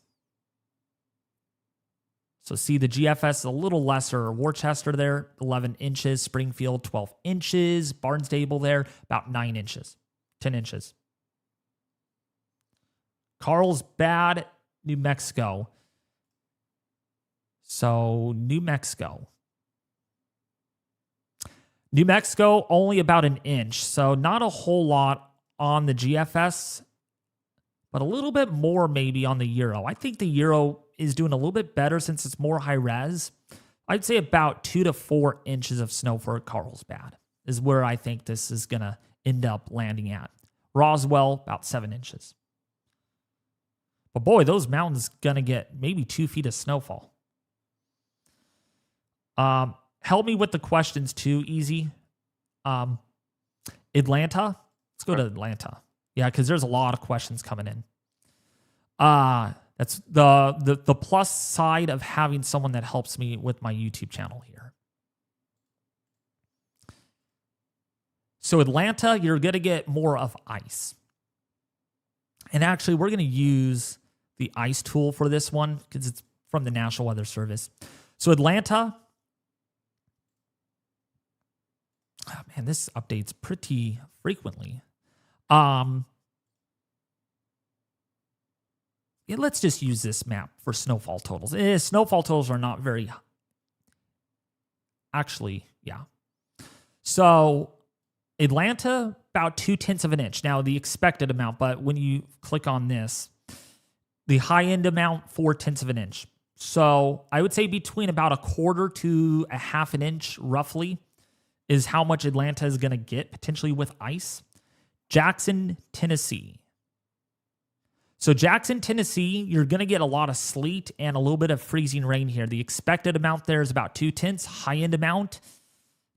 So see the GFS is a little lesser. Worcester there, 11 inches. Springfield, 12 inches. Barnstable there, about 9 inches, 10 inches. Carlsbad, New Mexico. So New Mexico. New Mexico, only about an inch. So not a whole lot on the GFS, but a little bit more maybe on the Euro. I think the Euro is doing a little bit better since it's more high res. I'd say about 2 to 4 inches of snow for Carlsbad is where I think this is going to end up landing at. Roswell, about 7 inches. But boy, those mountains going to get maybe 2 feet of snowfall. Help me with the questions too, Easy. Atlanta. Let's go to Atlanta. Yeah, because there's a lot of questions coming in. That's the plus side of having someone that helps me with my YouTube channel here. So Atlanta, you're going to get more of ice. And actually, we're going to use the ice tool for this one because it's from the National Weather Service. So Atlanta, oh man, this updates pretty frequently. Yeah, let's just use this map for snowfall totals. Snowfall totals are not very... Actually, yeah. So Atlanta, about 0.2 of an inch. Now, the expected amount, but when you click on this, the high-end amount, 0.4 of an inch. So I would say between about 1/4 to 1/2 an inch, roughly, is how much Atlanta is going to get, potentially with ice. Jackson, Tennessee. So Jackson, Tennessee, you're going to get a lot of sleet and a little bit of freezing rain here. The expected amount there is about 0.2. High-end amount,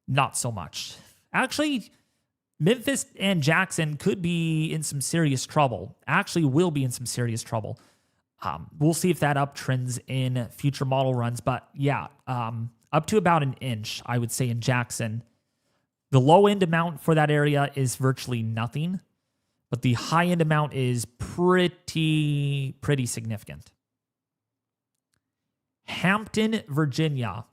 not so much. Actually, Memphis and Jackson could be in some serious trouble. Actually, will be in some serious trouble. We'll see if that uptrends in future model runs. But yeah, up to about an inch, I would say, in Jackson. The low end amount for that area is virtually nothing, but the high end amount is pretty significant. Hampton, Virginia.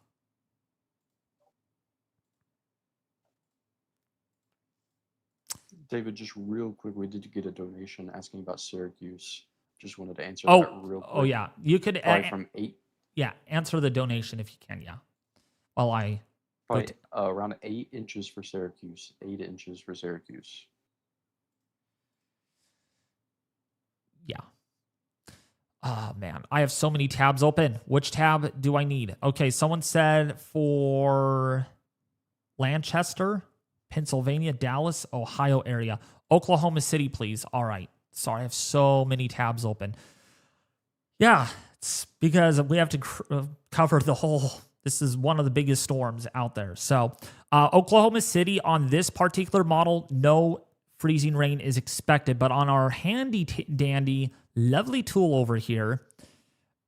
David, just real quick, we did get a donation asking about Syracuse. Just wanted to answer that real quick. Oh, yeah. You could from 8. Yeah, answer the donation if you can, yeah. While I probably around 8 inches for Syracuse. 8 inches for Syracuse. Yeah. Oh, man. I have so many tabs open. Which tab do I need? Okay, someone said for Lancaster, Pennsylvania, Dallas, Ohio area. Oklahoma City, please. All right. Sorry, I have so many tabs open. Yeah, it's because we have to cover the whole. This is one of the biggest storms out there. So Oklahoma City on this particular model, no freezing rain is expected. But on our handy dandy, lovely tool over here,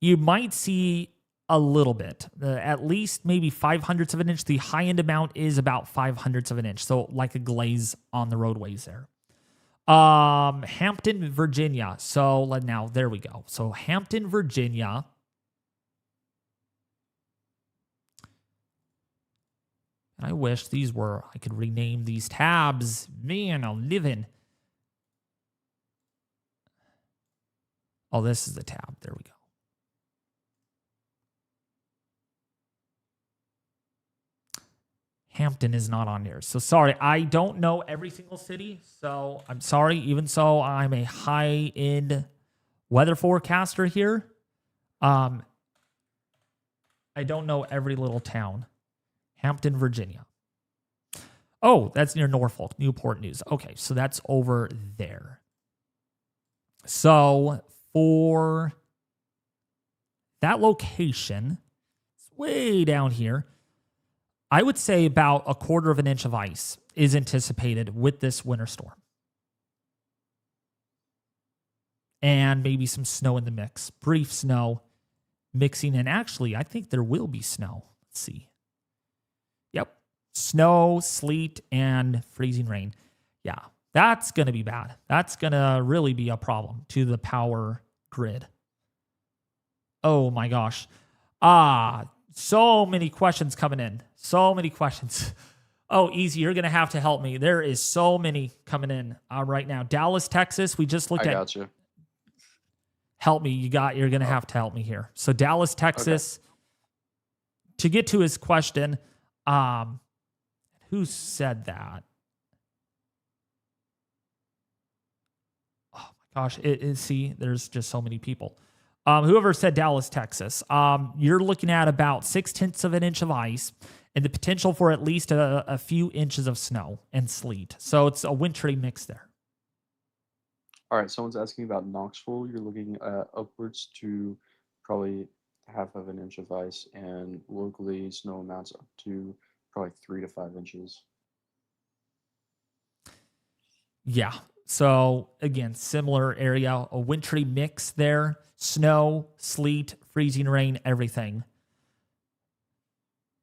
you might see a little bit, at least maybe 5/100ths of an inch. The high end amount is about 5/100ths of an inch. So like a glaze on the roadways there. Hampton, Virginia. So now there we go. So Hampton, Virginia. And I wish I could rename these tabs. Man, I'm living. Oh, this is the tab. There we go. Hampton is not on here. So sorry, I don't know every single city. So I'm sorry. Even so, I'm a high-end weather forecaster here. I don't know every little town. Hampton, Virginia. Oh, that's near Norfolk, Newport News. Okay, so that's over there. So for that location, it's way down here. I would say about 1/4 of an inch of ice is anticipated with this winter storm. And maybe some snow in the mix. Brief snow mixing in. Actually, I think there will be snow. Let's see. Yep. Snow, sleet, and freezing rain. Yeah, that's going to be bad. That's going to really be a problem to the power grid. Oh my gosh. So many questions coming in. So many questions. Oh, easy. You're going to have to help me. There is so many coming in right now. Dallas, Texas. We just looked at. I got you. Help me. You're going to have to help me here. So Dallas, Texas. Okay. To get to his question, who said that? Oh my gosh. See, there's just so many people. Whoever said Dallas, Texas, you're looking at about 6/10 of an inch of ice and the potential for at least a few inches of snow and sleet. So it's a wintry mix there. All right, someone's asking about Knoxville. You're looking at upwards to probably 1/2 of an inch of ice, and locally snow amounts up to probably 3 to 5 inches. Yeah. So again, similar area, a wintry mix there. Snow, sleet, freezing rain, everything.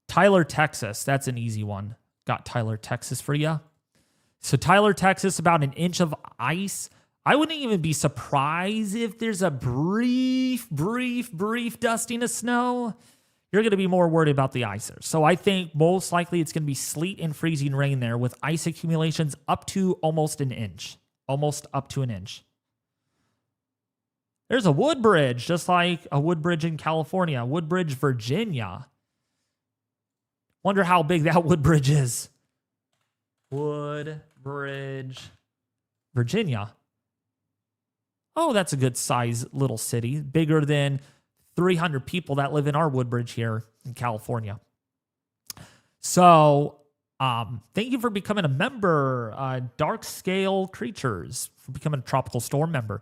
Tyler, Texas. That's an easy one. Got Tyler, Texas for you. So Tyler, Texas, about an inch of ice. I wouldn't even be surprised if there's a brief dusting of snow. You're going to be more worried about the ice there. So I think most likely it's going to be sleet and freezing rain there with ice accumulations up to almost an inch. Almost up to an inch. There's a Woodbridge, just like a Woodbridge in California. Woodbridge, Virginia. Wonder how big that Woodbridge is. Woodbridge, Virginia. Oh, that's a good size little city. Bigger than 300 people that live in our Woodbridge here in California. So, thank you for becoming a member, Dark Scale Creatures, for becoming a Tropical Storm member.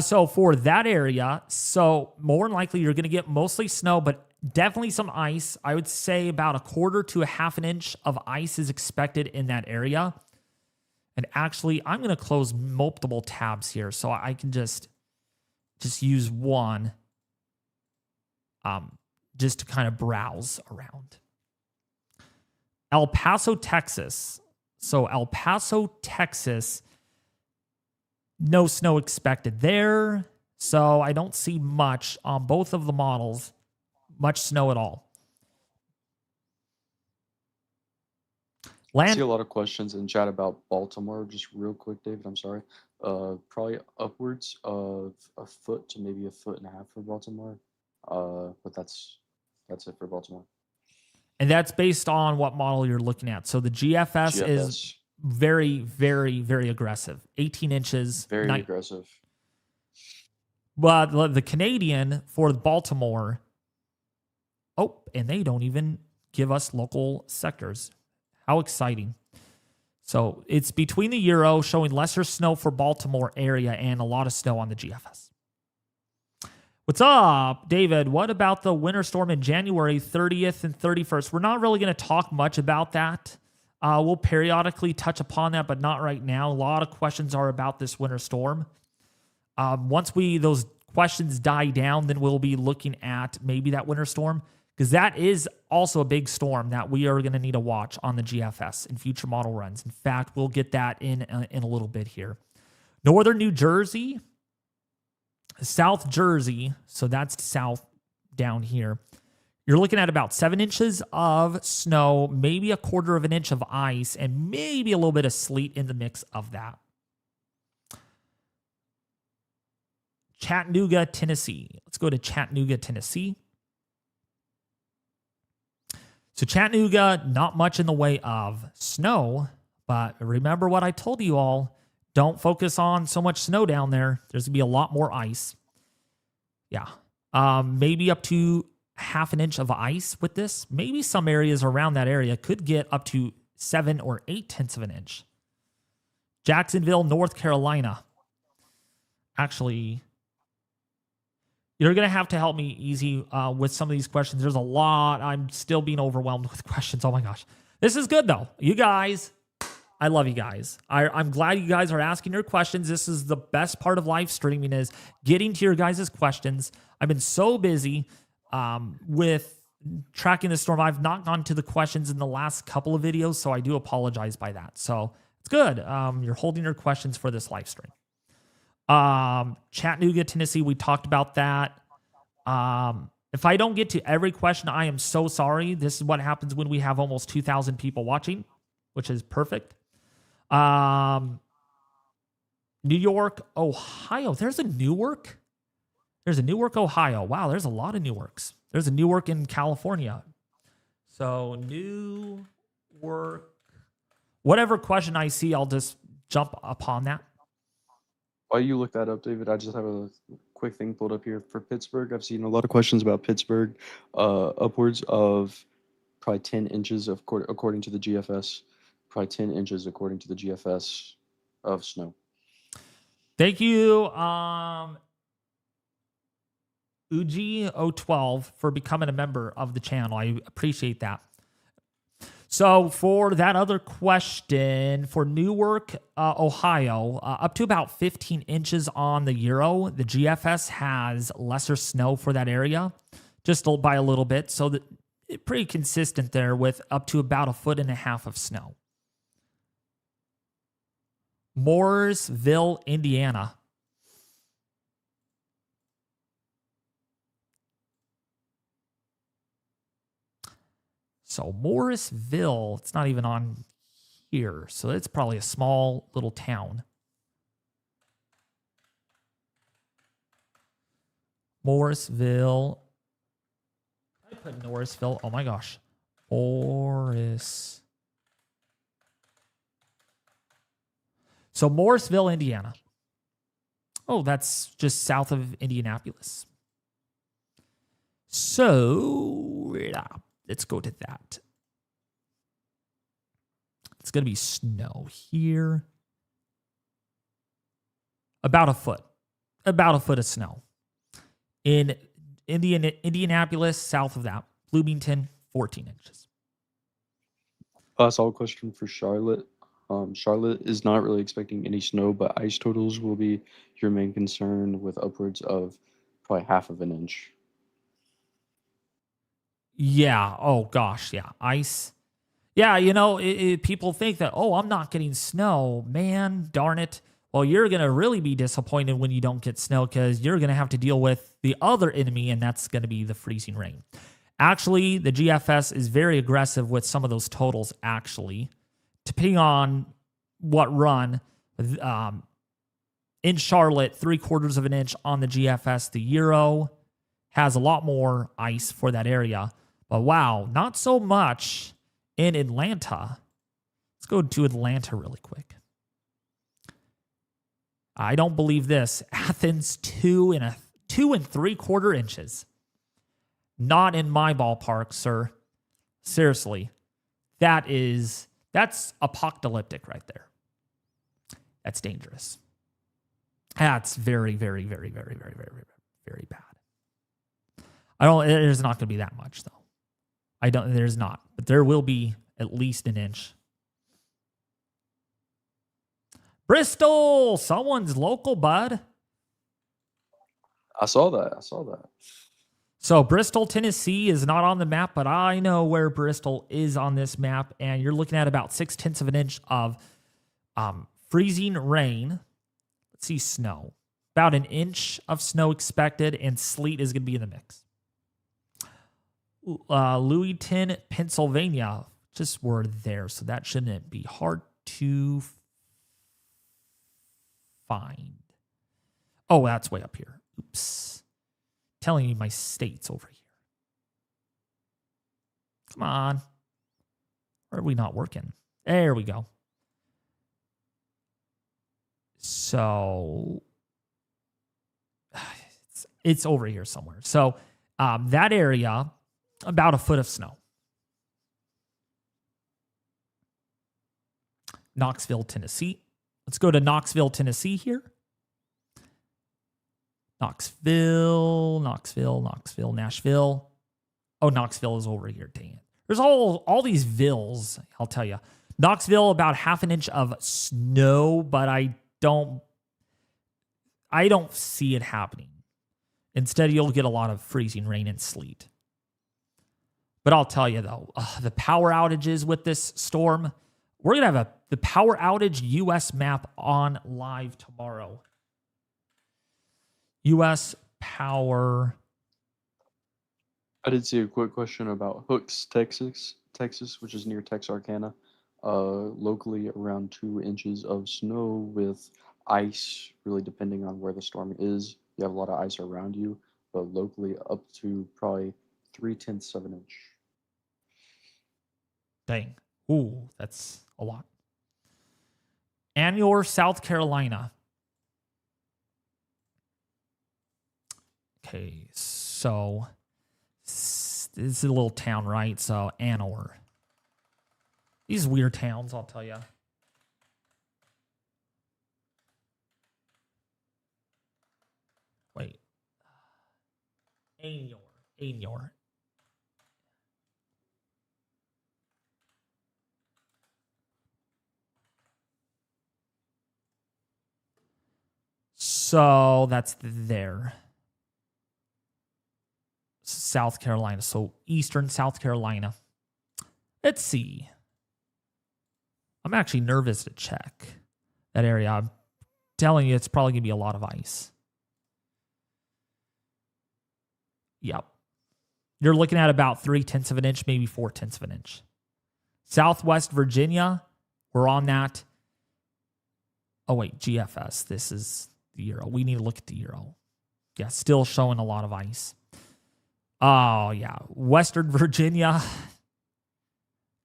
So for that area, so more than likely you're going to get mostly snow, but definitely some ice. I would say about 1/4 to 1/2 an inch of ice is expected in that area. And actually, I'm going to close multiple tabs here so I can just use one just to kind of browse around. El Paso, Texas. So El Paso, Texas, no snow expected there. So I don't see much on both of the models, much snow at all. I see a lot of questions in chat about Baltimore. Just real quick, David, I'm sorry. Probably upwards of a foot to maybe a foot and a half for Baltimore. But that's it for Baltimore. And that's based on what model you're looking at. So the GFS. Is very, very, very aggressive. 18 inches. Very aggressive. But the Canadian for Baltimore, and they don't even give us local sectors. How exciting. So it's between the Euro, showing lesser snow for Baltimore area and a lot of snow on the GFS. What's up, David? What about the winter storm in January 30th and 31st? We're not really going to talk much about that. We'll periodically touch upon that, but not right now. A lot of questions are about this winter storm. Once those questions die down, then we'll be looking at maybe that winter storm, because that is also a big storm that we are going to need to watch on the GFS in future model runs. In fact, we'll get that in a little bit here. Northern New Jersey, South Jersey, so that's south down here. You're looking at about 7 inches of snow, maybe a quarter of an inch of ice, and maybe a little bit of sleet in the mix of that. Chattanooga, Tennessee. Let's go to Chattanooga, Tennessee. So Chattanooga, not much in the way of snow, but remember what I told you all. Don't focus on so much snow down there. There's going to be a lot more ice. Yeah. Maybe up to half an inch of ice with this. Maybe some areas around that area could get up to 7 or 8/10 of an inch. Jacksonville, North Carolina. Actually, you're going to have to help me easy with some of these questions. There's a lot. I'm still being overwhelmed with questions. Oh my gosh. This is good though. You guys, I love you guys. I'm glad you guys are asking your questions. This is the best part of live streaming, is getting to your guys' questions. I've been so busy with tracking the storm. I've not gone to the questions in the last couple of videos, so I do apologize by that. So it's good. You're holding your questions for this live stream. Chattanooga, Tennessee, we talked about that. If I don't get to every question, I am so sorry. This is what happens when we have almost 2,000 people watching, which is perfect. New York, Ohio. There's a Newark. There's a Newark, Ohio. Wow, there's a lot of Newarks. There's a Newark in California. So Newark. Whatever question I see, I'll just jump upon that. While you look that up, David, I just have a quick thing pulled up here for Pittsburgh. I've seen a lot of questions about Pittsburgh, upwards of probably 10 inches according to the GFS, probably 10 inches according to the GFS of snow. Thank you, Uji012, for becoming a member of the channel. I appreciate that. So for that other question, for Newark, Ohio, up to about 15 inches on the Euro. The GFS has lesser snow for that area, just by a little bit. So it's pretty consistent there with up to about 1.5 feet of snow. Mooresville, Indiana. So Morrisville, it's not even on here. So it's probably a small little town. Morrisville. I put Norrisville. Oh my gosh. Morris. So Morrisville, Indiana. Oh, that's just south of Indianapolis. So let's go to that. It's going to be snow here. About 1 foot. About 1 foot of snow. In Indianapolis, south of that. Bloomington, 14 inches. I saw a question for Charlotte. Charlotte is not really expecting any snow, but ice totals will be your main concern with upwards of probably half of an inch. Yeah. Oh gosh. Yeah. Ice. Yeah. People think that, oh, I'm not getting snow. Man, darn it. Well, you're going to really be disappointed when you don't get snow because you're going to have to deal with the other enemy, and that's going to be the freezing rain. Actually, the GFS is very aggressive with some of those totals, actually, depending on what run. In Charlotte, 3/4 of an inch on the GFS. The Euro has a lot more ice for that area. But wow, not so much in Atlanta. Let's go to Atlanta really quick. I don't believe this. Athens, 2 3/4 inches. Not in my ballpark, sir. Seriously. That's apocalyptic right there. That's dangerous. That's very, very, very, very, very, very, very, very bad. There's not going to be that much, though. There's not. But there will be at least an inch. Bristol! Someone's local, bud. I saw that. So Bristol, Tennessee is not on the map, but I know where Bristol is on this map, and you're looking at about 0.6 of an inch of freezing rain. Let's see, snow. About an inch of snow expected, and sleet is going to be in the mix. Louiston, Pennsylvania. Just were there, so that shouldn't be hard to find. Oh, that's way up here. Oops. Telling you my state's over here. Come on. Or are we not working? There we go. So it's over here somewhere. So that area, about a foot of snow. Knoxville, Tennessee. Let's go to Knoxville, Tennessee here. Knoxville, Nashville. Oh, Knoxville is over here. Dang it. There's all these villes, I'll tell you. Knoxville, about 1/2 inch of snow, but I don't see it happening. Instead, you'll get a lot of freezing rain and sleet. But I'll tell you, though, the power outages with this storm, we're going to have the power outage U.S. map on live tomorrow. U.S. power. I did see a quick question about Hooks, Texas, which is near Texarkana. Locally, around 2 inches of snow with ice, really depending on where the storm is. You have a lot of ice around you, but locally up to probably 0.3 of an inch. Dang. Ooh, that's a lot. Annual, South Carolina. Okay, so this is a little town, right? So Anor. These weird towns, I'll tell you. Wait. Anor. So that's there. South Carolina. So eastern South Carolina. Let's see. I'm actually nervous to check that area. I'm telling you, it's probably going to be a lot of ice. Yep. You're looking at about 0.3 of an inch, maybe 0.4 of an inch. Southwest Virginia, we're on that. Oh, wait, GFS. This is the Euro. We need to look at the Euro. Yeah, still showing a lot of ice. Oh, yeah. Western Virginia.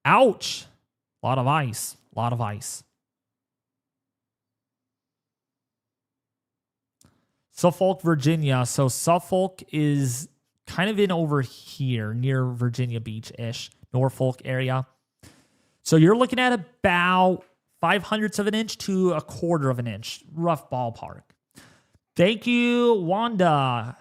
Ouch. A lot of ice. Suffolk, Virginia. So Suffolk is kind of in over here near Virginia Beach-ish, Norfolk area. So you're looking at about 0.05 of an inch to 1/4 of an inch. Rough ballpark. Thank you, Wanda,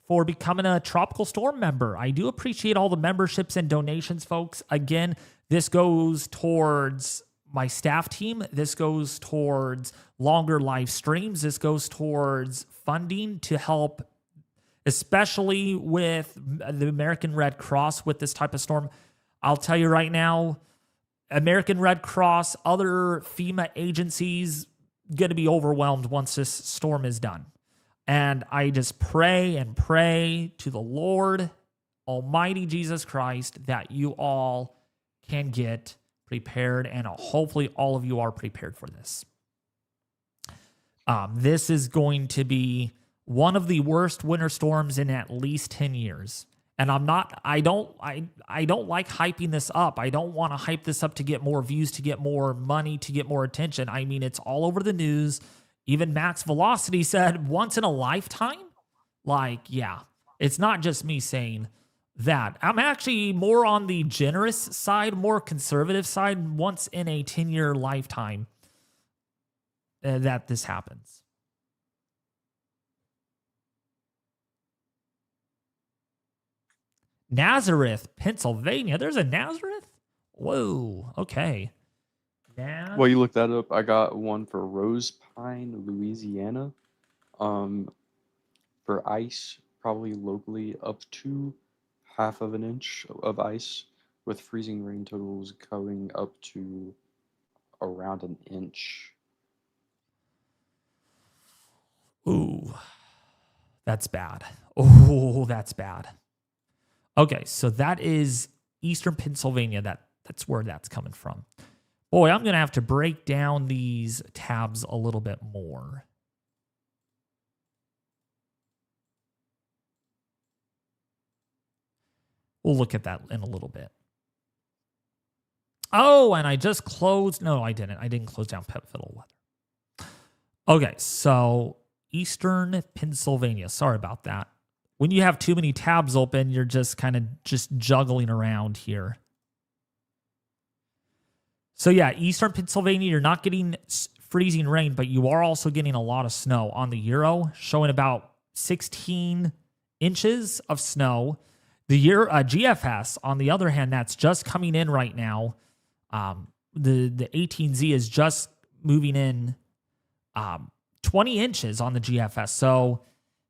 for becoming a Tropical Storm member. I do appreciate all the memberships and donations, folks. Again, This goes towards my staff team. This goes towards longer live streams. This goes towards funding to help, especially with the American Red Cross with this type of storm. I'll tell you right now, American Red Cross, other FEMA agencies, going to be overwhelmed once this storm is done. And I just pray and pray to the Lord, Almighty Jesus Christ, that you all can get prepared, and hopefully all of you are prepared for this. This is going to be one of the worst winter storms in at least 10 years. And I don't like hyping this up. I don't want to hype this up to get more views, to get more money, to get more attention. I mean, it's all over the news. Even Max Velocity said once in a lifetime. Like, yeah, it's not just me saying that. I'm actually more on the generous side, more conservative side, once in a 10-year lifetime that this happens. Nazareth, Pennsylvania. There's a Nazareth? Whoa, okay. Well, you look that up. I got one for Rose Pine, Louisiana. For ice, probably locally up to half of an inch of ice, with freezing rain totals going up to around an inch. Ooh, that's bad. Oh, that's bad. Okay, so that is eastern Pennsylvania. That's where that's coming from. Boy, I'm going to have to break down these tabs a little bit more. We'll look at that in a little bit. Oh, and I just closed. No, I didn't. I didn't close down Pet Fiddle Weather. Okay, so eastern Pennsylvania. Sorry about that. When you have too many tabs open, you're just kind of just juggling around here. So yeah, eastern Pennsylvania, you're not getting freezing rain, but you are also getting a lot of snow on the Euro, showing about 16 inches of snow. The GFS, on the other hand, that's just coming in right now. The 18Z is just moving in 20 inches on the GFS. So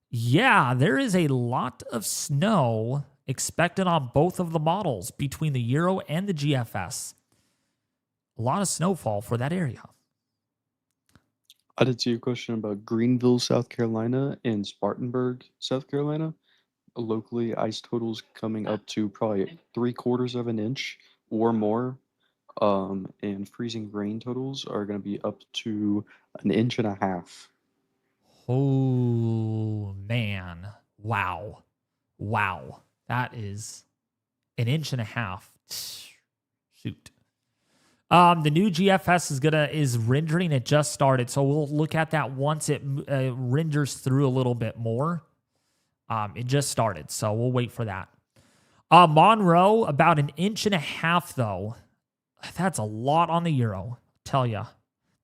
yeah, there is a lot of snow expected on both of the models between the Euro and the GFS. A lot of snowfall for that area. I did see a question about Greenville, South Carolina, and Spartanburg, South Carolina. Locally, ice totals coming up to probably 3/4 of an inch or more. And freezing rain totals are going to be up to 1.5 inches. Oh, man. Wow. That is 1.5 inches. Shoot. The new GFS is rendering. It just started, so we'll look at that once it renders through a little bit more. It just started, so we'll wait for that. Monroe, about 1.5 inches, though. That's a lot on the Euro, tell ya.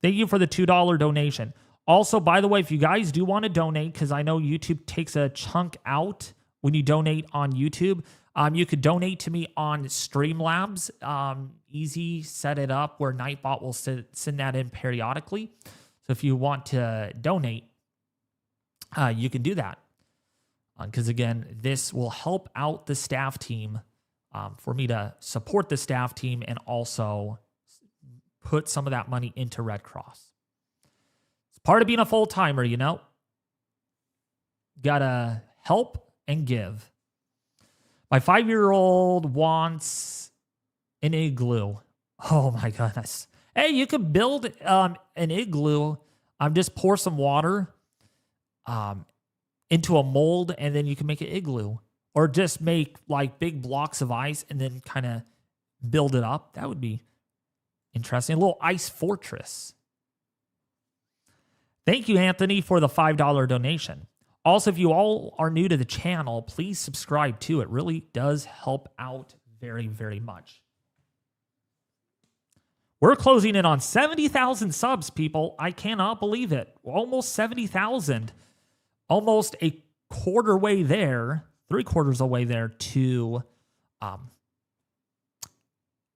Thank you for the $2 donation. Also, by the way, if you guys do want to donate, because I know YouTube takes a chunk out when you donate on YouTube, you could donate to me on Streamlabs. Easy, set it up where Nightbot will send that in periodically. So if you want to donate, you can do that. Because again, this will help out the staff team for me to support the staff team and also put some of that money into Red Cross. It's part of being a full-timer, you know. Gotta help and give. My 5-year-old wants an igloo. Oh my goodness. Hey, you could build an igloo. Just pour some water into a mold, and then you can make an igloo. Or just make like big blocks of ice and then kind of build it up. That would be interesting. A little ice fortress. Thank you, Anthony, for the $5 donation. Also, if you all are new to the channel, please subscribe too. It really does help out very, very much. We're closing in on 70,000 subs, people. I cannot believe it. Almost 70,000. Almost a quarter way there, 3/4 away there to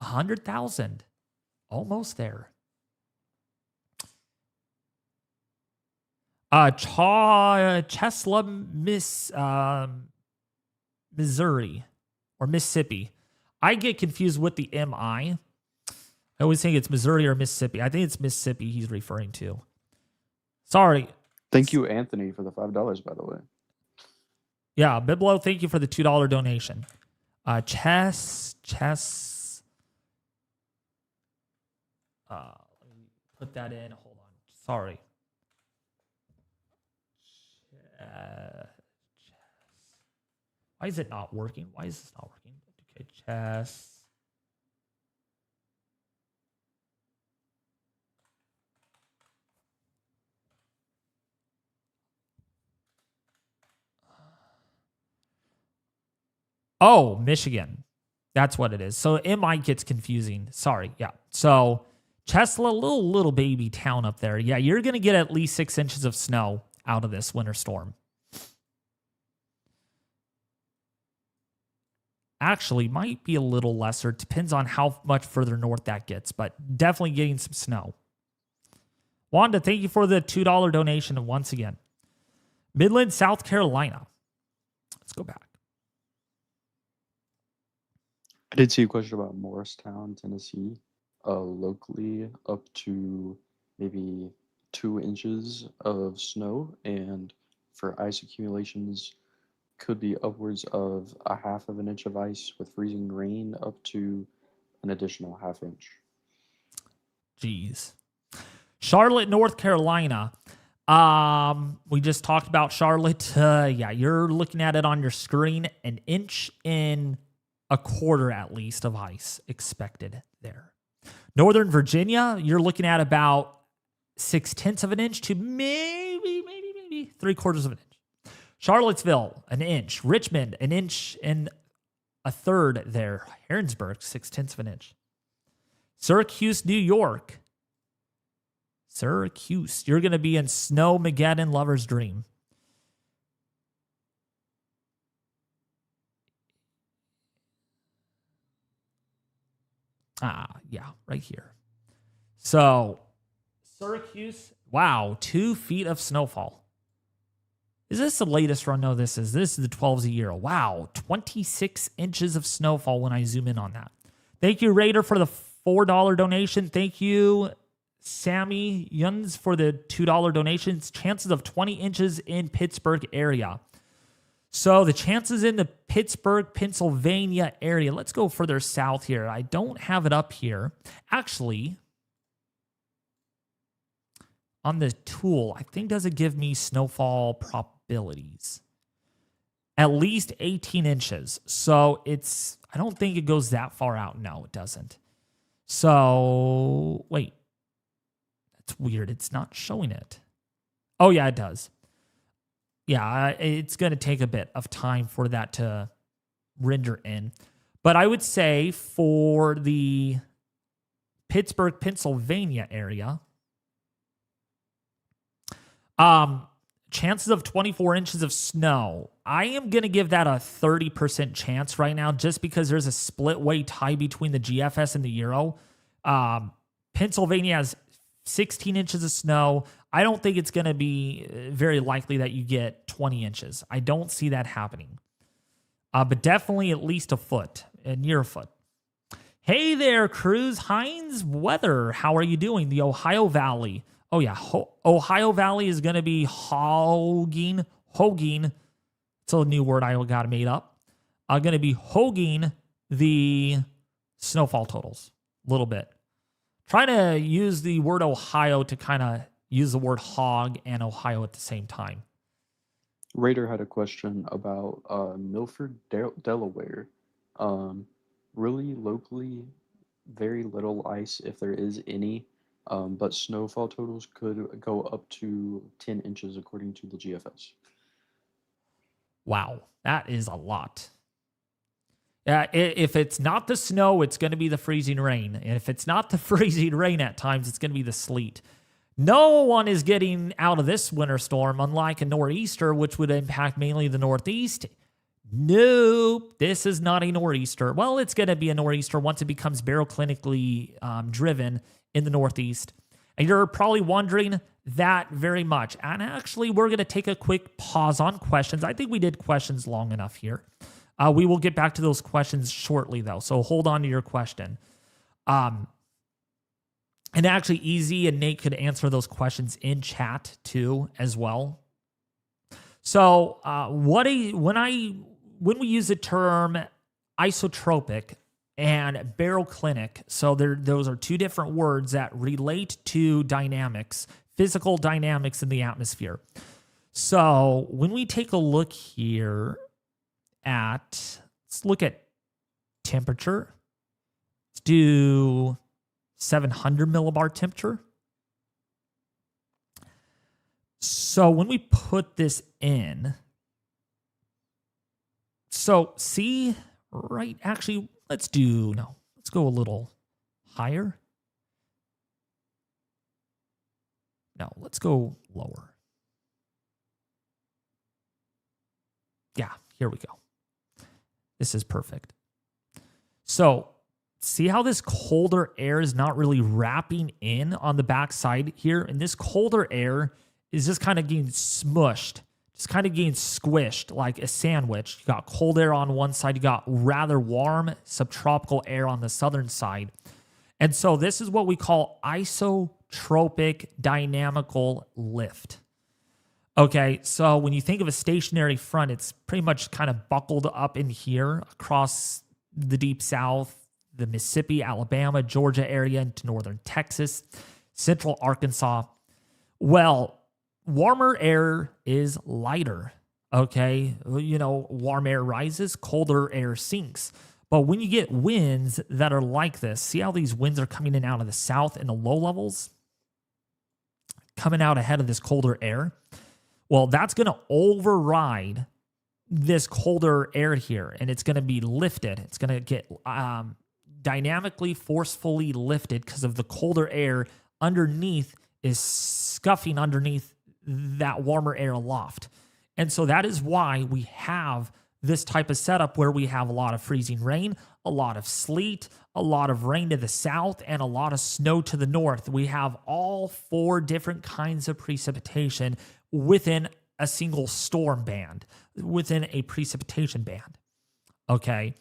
100,000. Almost there. Chesla, Missouri or Mississippi. I get confused with the MI. I always think it's Missouri or Mississippi. I think it's Mississippi he's referring to. Sorry. Thank you, Anthony, for the $5, by the way. Yeah, Biblo, thank you for the $2 donation. Chess. Let me put that in. Hold on. Sorry. Why is it not working? Why is this not working? Okay, chess. Oh, Michigan. That's what it is. So MI gets confusing. Sorry. Yeah. So Chesla, little baby town up there. Yeah, you're going to get at least 6 inches of snow out of this winter storm. Actually, might be a little lesser. Depends on how much further north that gets, but definitely getting some snow. Wanda, thank you for the $2 donation once again. Midland, South Carolina. Let's go back. I did see a question about Morristown, Tennessee. Locally, up to maybe 2 inches of snow, and for ice accumulations, could be upwards of a half of an inch of ice with freezing rain up to an additional half inch. Jeez. Charlotte, North Carolina. We just talked about Charlotte. Yeah, you're looking at it on your screen. 1 inch in a quarter at least of ice expected there. Northern Virginia, you're looking at about 6/10 of an inch to maybe 3/4 of an inch. Charlottesville, 1 inch. Richmond, 1 inch and a third there. Harrisburg, 6/10 of an inch. Syracuse, New York. Syracuse, you're going to be in Snowmageddon Lover's Dream. Yeah, right here. So, Syracuse, wow, 2 feet of snowfall. Is this the latest run? No, this is the 12-0. Wow, 26 inches of snowfall when I zoom in on that. Thank you, Raider, for the $4 donation. Thank you, Sammy Yuns, for the $2 donations. Chances of 20 inches in Pittsburgh area. So the chances in the Pittsburgh, Pennsylvania area. Let's go further south here. I don't have it up here. Actually, on the tool, I think does it give me snowfall probabilities? At least 18 inches. So I don't think it goes that far out. No, it doesn't. So, wait. That's weird. It's not showing it. Oh, yeah, it does. Yeah, it's going to take a bit of time for that to render in. But I would say for the Pittsburgh, Pennsylvania area, chances of 24 inches of snow. I am going to give that a 30% chance right now just because there's a split-way tie between the GFS and the Euro. Pennsylvania has 16 inches of snow. I don't think it's going to be very likely that you get 20 inches. I don't see that happening. But definitely at least a foot, near a foot. Hey there, Cruz Hines Weather. How are you doing? The Ohio Valley. Oh, yeah. Ohio Valley is going to be hogging. It's a new word I got made up. Going to be hogging the snowfall totals a little bit. Trying to use the word Ohio to kind of use the word hog and Ohio at the same time. Raider had a question about Milford, Delaware. Really locally, very little ice if there is any, but snowfall totals could go up to 10 inches according to the GFS. Wow, that is a lot. If it's not the snow, it's going to be the freezing rain. And if it's not the freezing rain at times, it's going to be the sleet. No one is getting out of this winter storm, unlike a nor'easter, which would impact mainly the Northeast. Nope, this is not a nor'easter. Well, it's going to be a nor'easter once it becomes baroclinically driven in the northeast. And you're probably wondering that very much. And actually, we're going to take a quick pause on questions. I think we did questions long enough here. We will get back to those questions shortly, though. So hold on to your question. And actually, Easy and Nate could answer those questions in chat too, as well. So when we use the term isotropic and baroclinic, so those are two different words that relate to dynamics, physical dynamics in the atmosphere. So when we take a look here let's look at temperature. Let's do 700 millibar temperature. So when we put this in, so see, right, actually, let's go a little higher. No, let's go lower. Yeah, here we go. This is perfect. So see how this colder air is not really wrapping in on the backside here? And this colder air is just kind of getting smushed, just kind of getting squished like a sandwich. You got cold air on one side, you got rather warm subtropical air on the southern side. And so this is what we call isotropic dynamical lift. Okay, so when you think of a stationary front, it's pretty much kind of buckled up in here across the deep south, the Mississippi, Alabama, Georgia area into northern Texas, central Arkansas. Well, warmer air is lighter, okay? You know, warm air rises, colder air sinks. But when you get winds that are like this, see how these winds are coming in out of the south in the low levels? Coming out ahead of this colder air? Well, that's going to override this colder air here, and it's going to be lifted. It's going to get dynamically, forcefully lifted because of the colder air underneath is scuffing underneath that warmer air aloft. And so that is why we have this type of setup where we have a lot of freezing rain, a lot of sleet, a lot of rain to the south, and a lot of snow to the north. We have all four different kinds of precipitation within a single storm band, within a precipitation band. Okay.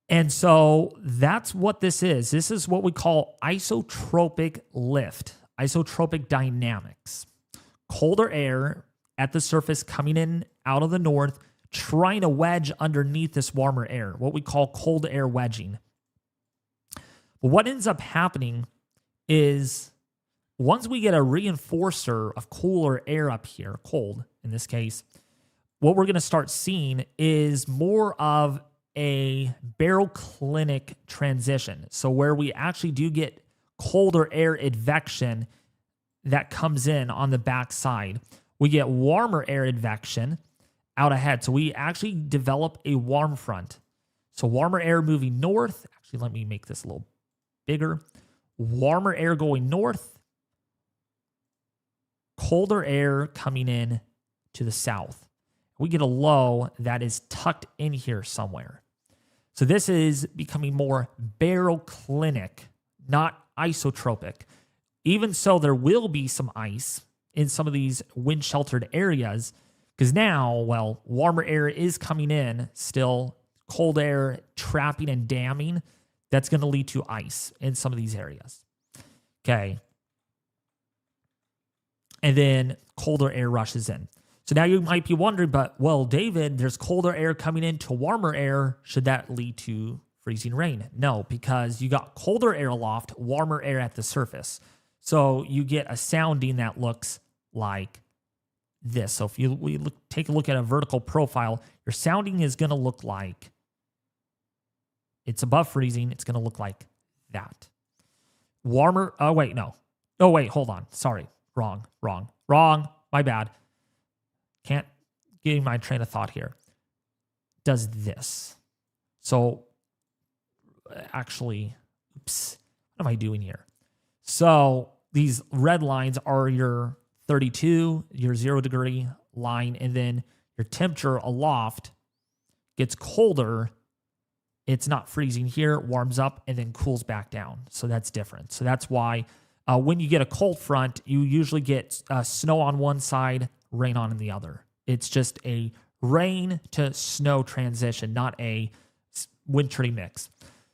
And so that's what this is. This is what we call isotropic lift, isotropic dynamics. Colder air at the surface coming in out of the north, trying to wedge underneath this warmer air, what we call cold air wedging. But what ends up happening is once we get a reinforcer of cooler air up here, cold in this case, what we're going to start seeing is more of a baroclinic transition. So where we actually do get colder air advection that comes in on the backside. We get warmer air advection out ahead. So we actually develop a warm front. So warmer air moving north. Actually, let me make this a little bigger. Warmer air going north. Colder air coming in to the south. We get a low that is tucked in here somewhere. So this is becoming more baroclinic, not isotropic. Even so, there will be some ice in some of these wind-sheltered areas because now, well, warmer air is coming in still, cold air trapping and damming. That's going to lead to ice in some of these areas. Okay. And then colder air rushes in. So now you might be wondering, but, well, David, there's colder air coming into warmer air. Should that lead to freezing rain? No, because you got colder air aloft, warmer air at the surface. So you get a sounding that looks like this. So if take a look at a vertical profile, your sounding is going to look like it's above freezing. It's going to look like that. Warmer. Oh, wait, no. Oh, wait, hold on. Sorry. Wrong. My bad. Can't get my train of thought here. Does this. So actually, oops, what am I doing here? So these red lines are your 32, your 0 degree line, and then your temperature aloft gets colder. It's not freezing here, it warms up and then cools back down. So that's different. So that's why when you get a cold front, you usually get snow on one side, rain on the other. It's just a rain to snow transition, not a wintry mix.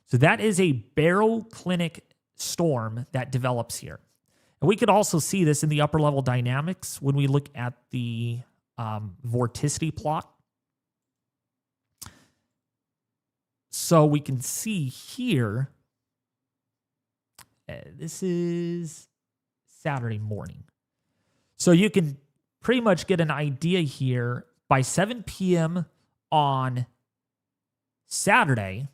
So that is a Baroclinic storm that develops here. And we could also see this in the upper level dynamics when we look at the vorticity plot. So we can see here, this is Saturday morning. So you can pretty much get an idea here by 7 p.m. on Saturday.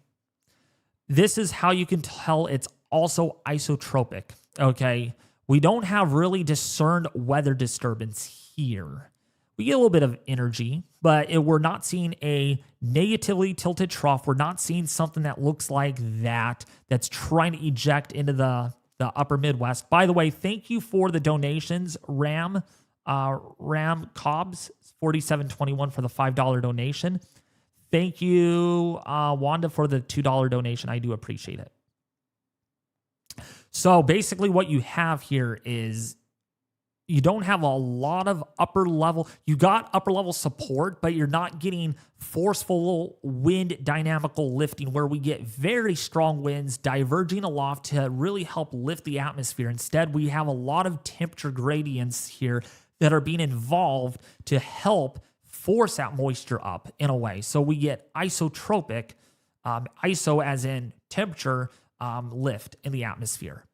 This is how you can tell it's also isotropic, okay? We don't have really discerned weather disturbance here. We get a little bit of energy, but we're not seeing a negatively tilted trough. We're not seeing something that looks like that's trying to eject into the upper Midwest. By the way, thank you for the donations, Ram Cobbs, 4721 for the $5 donation. Thank you, Wanda, for the $2 donation. I do appreciate it. So basically what you have here is you don't have a lot of upper level. You got upper level support, but you're not getting forceful wind dynamical lifting where we get very strong winds diverging aloft to really help lift the atmosphere. Instead, we have a lot of temperature gradients here that are being involved to help force that moisture up in a way. So we get isotropic, iso as in temperature lift in the atmosphere.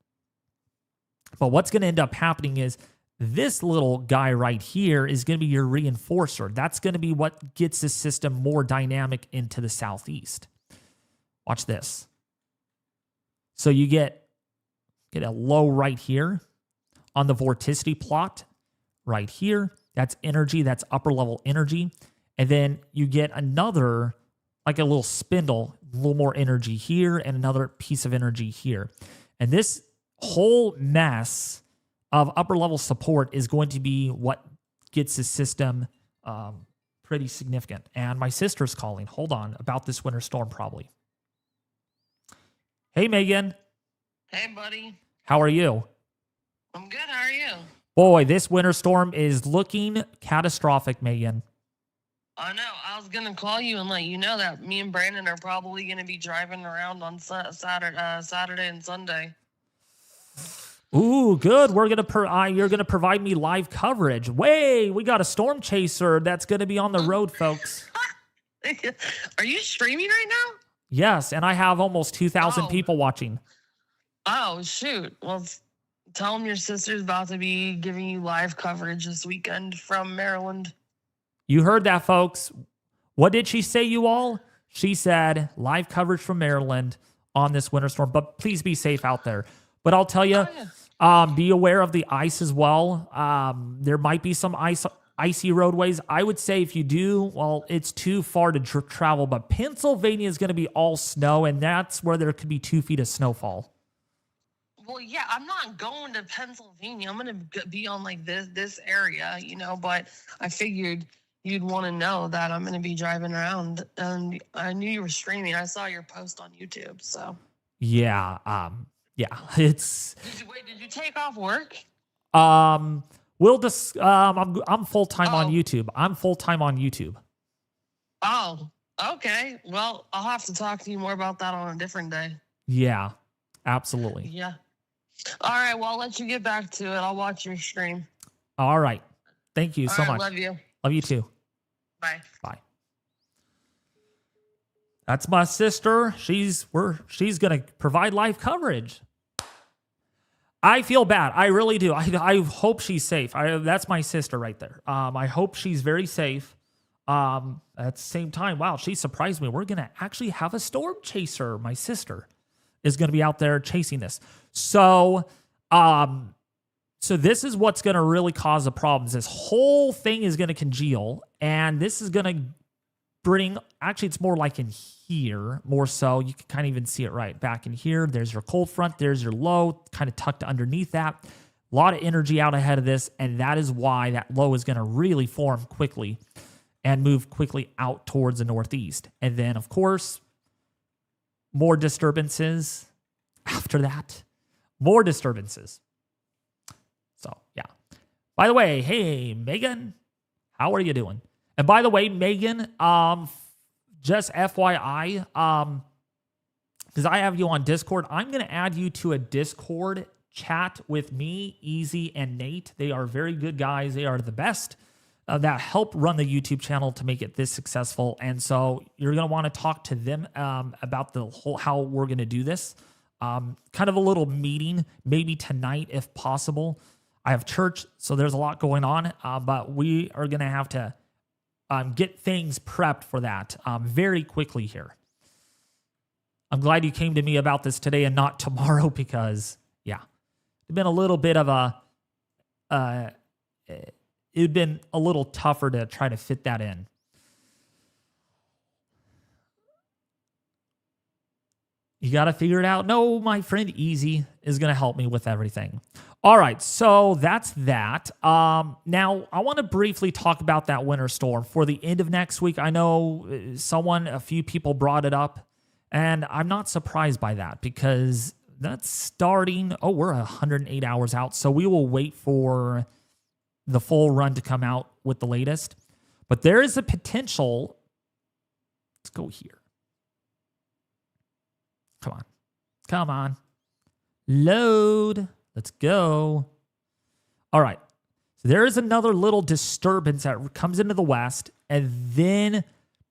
But what's going to end up happening is this little guy right here is going to be your reinforcer. That's going to be what gets the system more dynamic into the southeast. Watch this. So you get a low right here on the vorticity plot right here. That's energy. That's upper level energy. And then you get another, like a little spindle, a little more energy here and another piece of energy here. And this whole mess of upper level support is going to be what gets the system pretty significant. And my sister's calling. Hold on, about this winter storm probably. Hey, Megan. Hey, buddy. How are you? I'm good. How are you? Boy, this winter storm is looking catastrophic, Megan. I know. I was going to call you and let you know that me and Brandon are probably going to be driving around on Saturday and Sunday. Ooh, good. We're gonna you're gonna provide me live coverage. We got a storm chaser that's gonna be on the road, folks. Are you streaming right now? Yes, and I have almost 2,000 people watching. Oh, shoot. Well, tell them your sister's about to be giving you live coverage this weekend from Maryland. You heard that, folks. What did she say, you all? She said live coverage from Maryland on this winter storm, but please be safe out there. But I'll tell you, be aware of the ice as well. There might be some icy roadways. I would say if you do, well, it's too far to travel. But Pennsylvania is going to be all snow, and that's where there could be 2 feet of snowfall. Well, yeah, I'm not going to Pennsylvania. I'm going to be on like this area, but I figured you'd want to know that I'm going to be driving around. And I knew you were streaming. I saw your post on YouTube, so. Yeah, it's. Did you take off work? We'll just. I'm full time on YouTube. I'm full time on YouTube. Oh, okay. Well, I'll have to talk to you more about that on a different day. Yeah, absolutely. Yeah. All right. Well, I'll let you get back to it. I'll watch your stream. All right. Thank you so much. Love you. Love you too. Bye. Bye. That's my sister. She's gonna provide live coverage. I feel bad. I really do. I hope she's safe. That's my sister right there. I hope she's very safe. At the same time, wow, she surprised me. We're gonna actually have a storm chaser. My sister is gonna be out there chasing this. So this is what's gonna really cause the problems. This whole thing is gonna congeal, and this is gonna bring. Actually, it's more like in here, more so. You can kind of even see it right back in here. There's your cold front. There's your low, kind of tucked underneath that. A lot of energy out ahead of this, and that is why that low is going to really form quickly. and move quickly out towards the northeast. And then, of course, more disturbances after that. More disturbances. So, yeah. By the way, hey, Megan, how are you doing? And by the way, Megan, just FYI, because I have you on Discord, I'm going to add you to a Discord chat with me, Easy, and Nate. They are very good guys. They are the best that help run the YouTube channel to make it this successful. And so you're going to want to talk to them about the whole how we're going to do this. Kind of a little meeting, maybe tonight if possible. I have church, so there's a lot going on, but we are going to have to get things prepped for that very quickly here. I'm glad you came to me about this today and not tomorrow because, yeah, it's been a little bit of a, it'd been a little tougher to try to fit that in. You got to figure it out. No, my friend Easy is going to help me with everything. All right, so that's that. Now, I want to briefly talk about that winter storm for the end of next week. I know a few people brought it up, and I'm not surprised by that because that's starting. Oh, we're 108 hours out, so we will wait for the full run to come out with the latest. But there is a potential. Let's go here. Come on. Load. Let's go. All right. So there is another little disturbance that comes into the west and then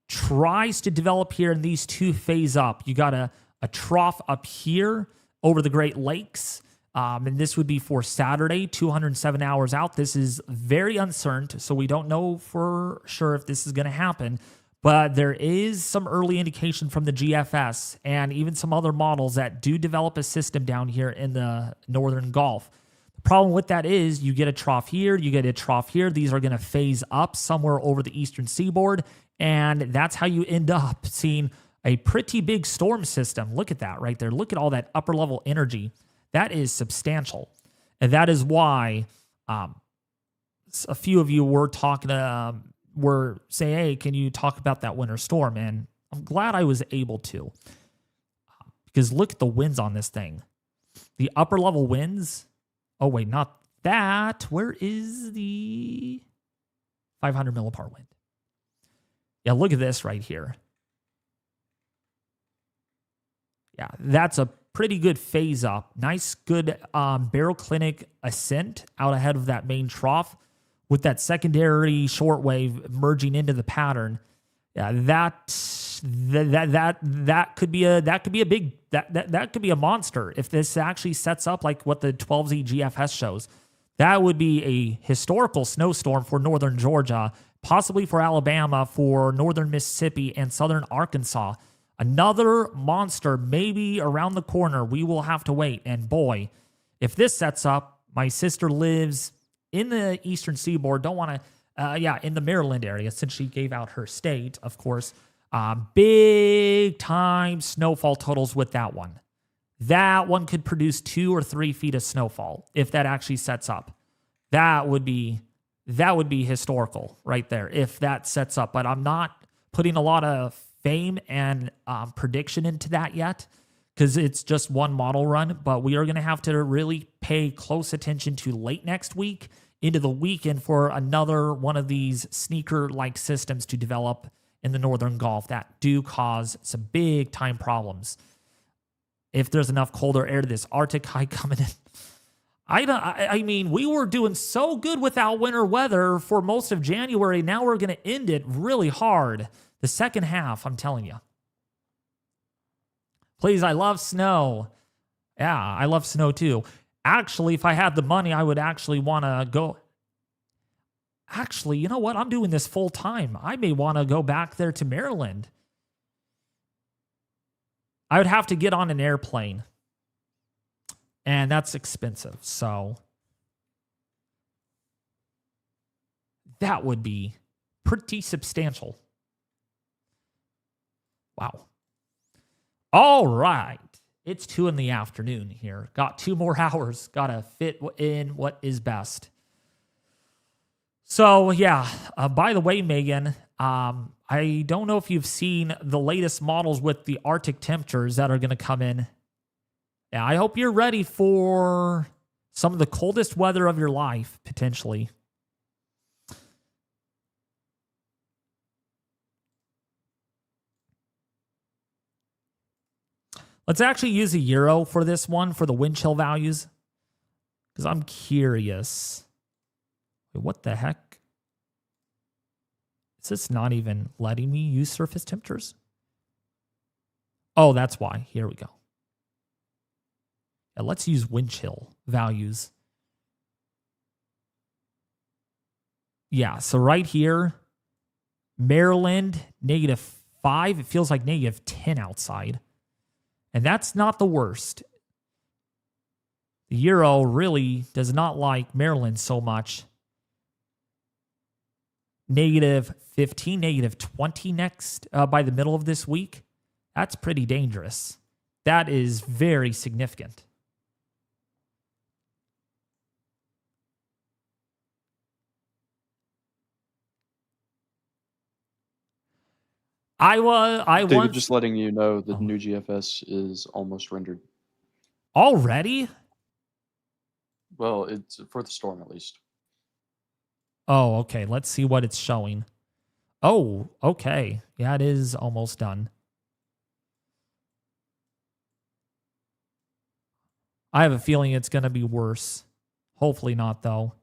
tries to develop here, and these two phase up. You got a trough up here over the Great Lakes, and this would be for Saturday, 207 hours out. This is very uncertain, so we don't know for sure if this is going to happen. But there is some early indication from the GFS and even some other models that do develop a system down here in the northern Gulf. The problem with that is you get a trough here, you get a trough here. These are going to phase up somewhere over the eastern seaboard, and that's how you end up seeing a pretty big storm system. Look at that right there. Look at all that upper level energy. That is substantial. And that is why a few of you were talking were saying, hey, can you talk about that winter storm? And I'm glad I was able to. Because look at the winds on this thing. The upper level winds. Oh, wait, not that. Where is the 500 millipar wind? Yeah, look at this right here. Yeah, that's a pretty good phase up. Nice, good Baroclinic ascent out ahead of that main trough. With that secondary shortwave merging into the pattern, yeah, that could be a monster if this actually sets up like what the 12Z GFS shows. That would be a historical snowstorm for northern Georgia, possibly for Alabama, for northern Mississippi, and southern Arkansas. Another monster maybe around the corner. We will have to wait. And boy, if this sets up, my sister lives in the eastern seaboard, don't want to, in the Maryland area, since she gave out her state, of course. Big time snowfall totals with that one. That one could produce 2 or 3 feet of snowfall if that actually sets up. That would be historical right there if that sets up. But I'm not putting a lot of fame and prediction into that yet, because it's just one model run, but we are going to have to really pay close attention to late next week into the weekend for another one of these sneaker-like systems to develop in the northern Gulf that do cause some big-time problems. If there's enough colder air to this Arctic high coming in. I mean, we were doing so good without winter weather for most of January. Now we're going to end it really hard. The second half, I'm telling you. Please, I love snow. Yeah, I love snow too. Actually, if I had the money, I would actually want to go. Actually, you know what? I'm doing this full time. I may want to go back there to Maryland. I would have to get on an airplane. And that's expensive. So that would be pretty substantial. Wow. All right. It's 2 p.m. here. Got 2 more hours. Got to fit in what is best. So yeah, by the way, Megan, I don't know if you've seen the latest models with the Arctic temperatures that are going to come in. Yeah, I hope you're ready for some of the coldest weather of your life, potentially. Let's actually use a euro for this one for the wind chill values, because I'm curious. Wait, what the heck? Is this not even letting me use surface temperatures? Oh, that's why. Here we go. Yeah, let's use wind chill values. Yeah, so right here, Maryland, -5. It feels like -10 outside. And that's not the worst. The euro really does not like Maryland so much. -15, -20 next by the middle of this week. That's pretty dangerous. That is very significant. David, just letting you know the new GFS is almost rendered. Already? Well, it's for the storm at least. Oh, okay. Let's see what it's showing. Oh, okay. Yeah, it is almost done. I have a feeling it's going to be worse. Hopefully not, though.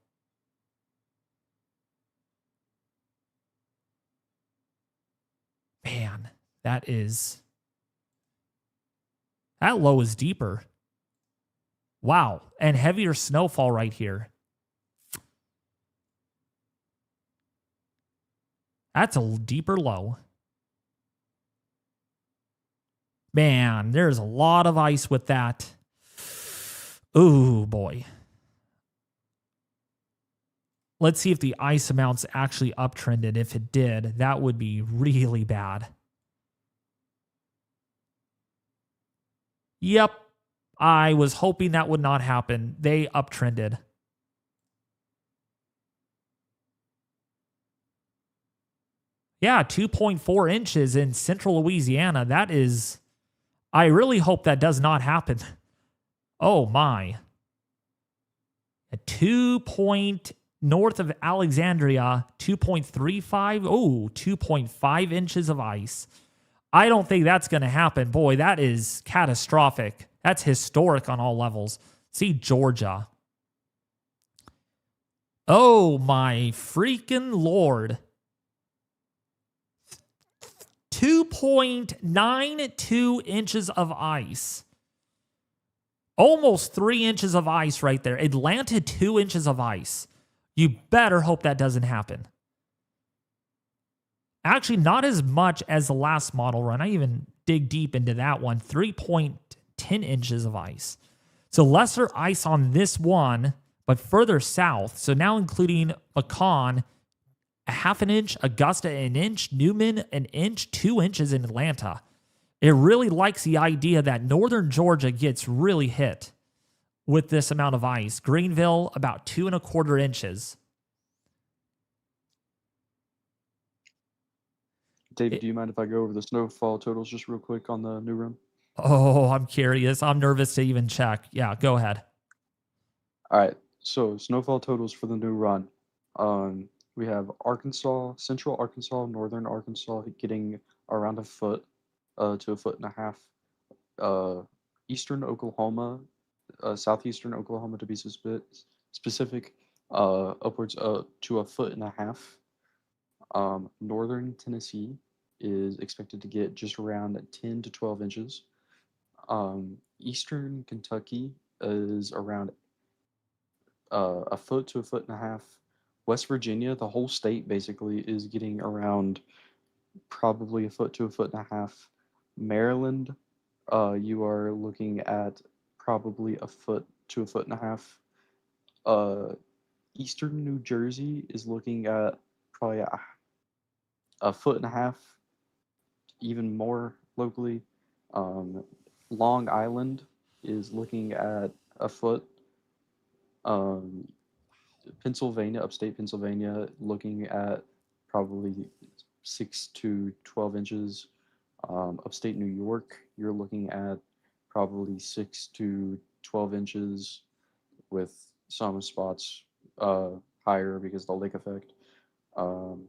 Man, that low is deeper. Wow. And heavier snowfall right here. That's a deeper low. Man, there's a lot of ice with that. Ooh, boy. Let's see if the ice amount's actually uptrended. If it did, that would be really bad. Yep. I was hoping that would not happen. They uptrended. Yeah, 2.4 inches in central Louisiana. That is... I really hope that does not happen. Oh, my. North of Alexandria, 2.35. Oh, 2.5 inches of ice. I don't think that's going to happen. Boy, that is catastrophic. That's historic on all levels. See Georgia. Oh, my freaking Lord. 2.92 inches of ice. Almost 3 inches of ice right there. Atlanta, 2 inches of ice. You better hope that doesn't happen. Actually, not as much as the last model run. I even dig deep into that one. 3.10 inches of ice. So lesser ice on this one, but further south. So now including Macon, a half an inch, Augusta an inch, Newman an inch, 2 inches in Atlanta. It really likes the idea that northern Georgia gets really hit with this amount of ice. Greenville, about 2.25 inches. David, do you mind if I go over the snowfall totals just real quick on the new run? Oh, I'm curious. I'm nervous to even check. Yeah, go ahead. All right. So snowfall totals for the new run. We have Arkansas, central Arkansas, northern Arkansas getting around a foot to a foot and a half. Eastern Oklahoma, southeastern Oklahoma to be specific, upwards to a foot and a half. Northern Tennessee is expected to get just around 10 to 12 inches. Eastern Kentucky is around a foot to a foot and a half. West Virginia, the whole state basically, is getting around probably a foot to a foot and a half. Maryland, you are looking at probably a foot to a foot and a half. Eastern New Jersey is looking at probably a foot and a half, even more locally. Long Island is looking at a foot. Pennsylvania, upstate Pennsylvania, looking at probably 6 to 12 inches. Upstate New York, you're looking at probably 6 to 12 inches, with some spots higher because of the lake effect. Um,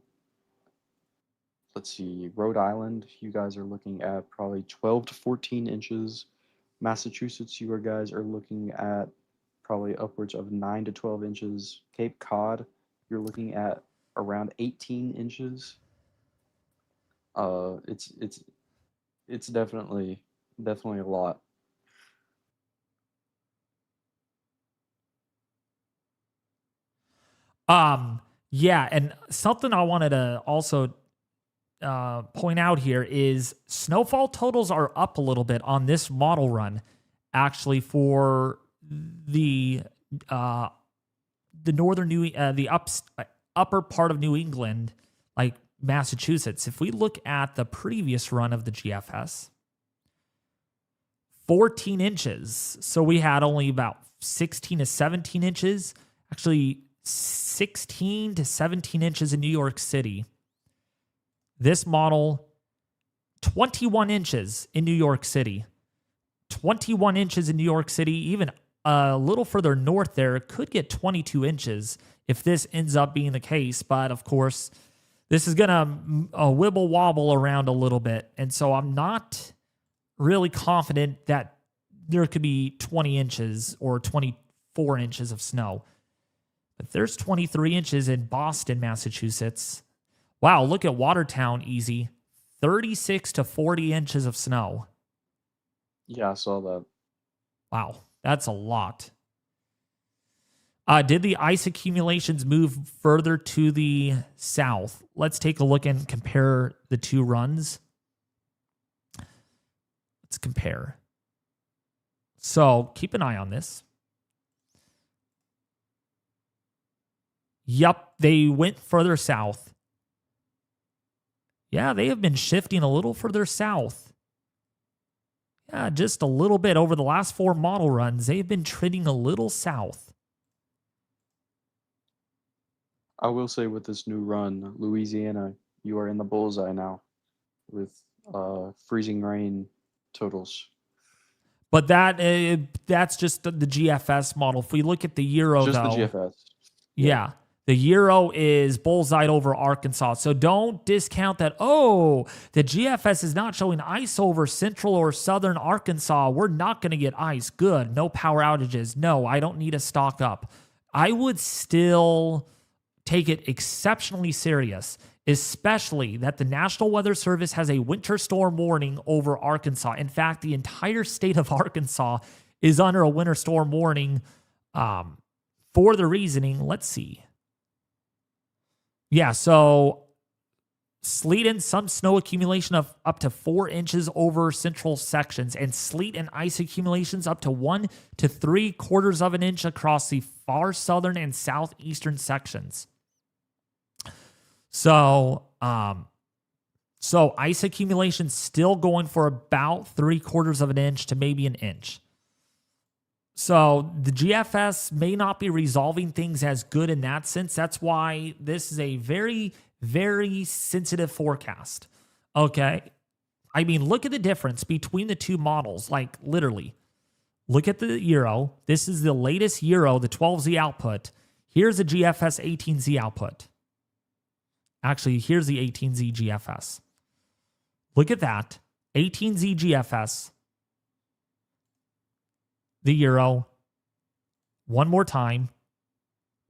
let's see, Rhode Island, you guys are looking at probably 12 to 14 inches. Massachusetts, you guys are looking at probably upwards of 9 to 12 inches. Cape Cod, you're looking at around 18 inches. It's definitely a lot. Yeah, and something I wanted to also point out here is snowfall totals are up a little bit on this model run, actually, for the northern upper part of New England, like Massachusetts. If we look at the previous run of the GFS, 14 inches. So we had only about 16 to 17 inches, actually 16 to 17 inches in New York City. This model, 21 inches in New York City. 21 inches in New York City, even a little further north there, could get 22 inches if this ends up being the case. But of course, this is going to wibble wobble around a little bit. And so I'm not really confident that there could be 20 inches or 24 inches of snow. But there's 23 inches in Boston, Massachusetts. Wow, look at Watertown, easy. 36 to 40 inches of snow. Yeah, I saw that. Wow, that's a lot. Did the ice accumulations move further to the south? Let's take a look and compare the two runs. Let's compare. So keep an eye on this. Yup, they went further south. Yeah, they have been shifting a little further south. Yeah, just a little bit over the last 4 model runs. They've been trending a little south. I will say with this new run, Louisiana, you are in the bullseye now with freezing rain totals. But that's just the GFS model. If we look at the Euro, Just though, the GFS. yeah, the Euro is bullseye over Arkansas. So don't discount that. Oh, the GFS is not showing ice over central or southern Arkansas. We're not going to get ice. Good. No power outages. No, I don't need to stock up. I would still take it exceptionally serious, especially that the National Weather Service has a winter storm warning over Arkansas. In fact, the entire state of Arkansas is under a winter storm warning. For the reasoning, let's see. Yeah, so sleet and some snow accumulation of up to 4 inches over central sections, and sleet and ice accumulations up to 1 to 3/4 of an inch across the far southern and southeastern sections. So ice accumulation still going for about 3/4 of an inch to maybe an inch. So the GFS may not be resolving things as good in that sense. That's why this is a very, very sensitive forecast. Okay. I mean, look at the difference between the two models. Like literally, look at the Euro. This is the latest Euro, the 12Z output. Here's the GFS 18Z output. Actually, here's the 18Z GFS. Look at that. 18Z GFS. The Euro. One more time.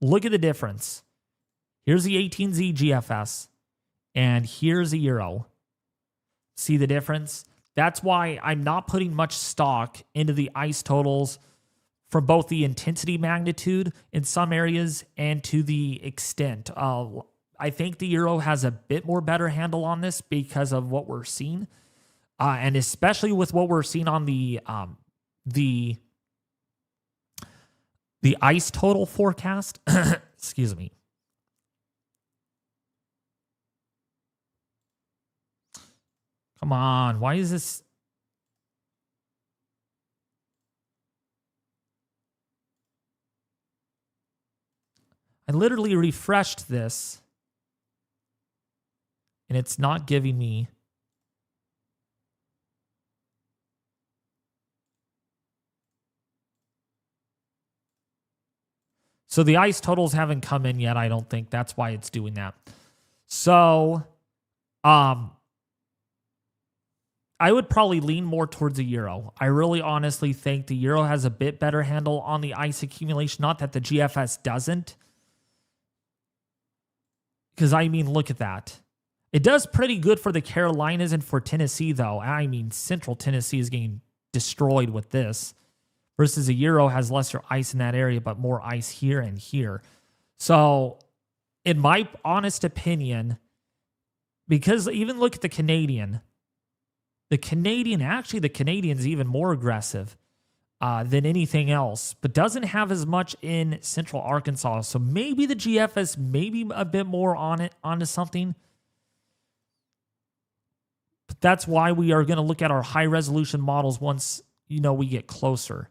Look at the difference. Here's the 18Z GFS. And here's the Euro. See the difference? That's why I'm not putting much stock into the ice totals for both the intensity magnitude in some areas and to the extent. I think the Euro has a bit more better handle on this because of what we're seeing. And especially with what we're seeing on the ice total forecast. Excuse me. Come on. Why is this? I literally refreshed this, and it's not giving me. So the ice totals haven't come in yet, I don't think. That's why it's doing that. So, I would probably lean more towards the Euro. I really honestly think the Euro has a bit better handle on the ice accumulation. Not that the GFS doesn't. Because, I mean, look at that. It does pretty good for the Carolinas and for Tennessee, though. I mean, Central Tennessee is getting destroyed with this. Versus a Euro has lesser ice in that area, but more ice here and here. So, in my honest opinion, because even look at the Canadian. The Canadian's even more aggressive than anything else, but doesn't have as much in Central Arkansas. So maybe the GFS maybe a bit more onto something. But that's why we are going to look at our high resolution models once we get closer.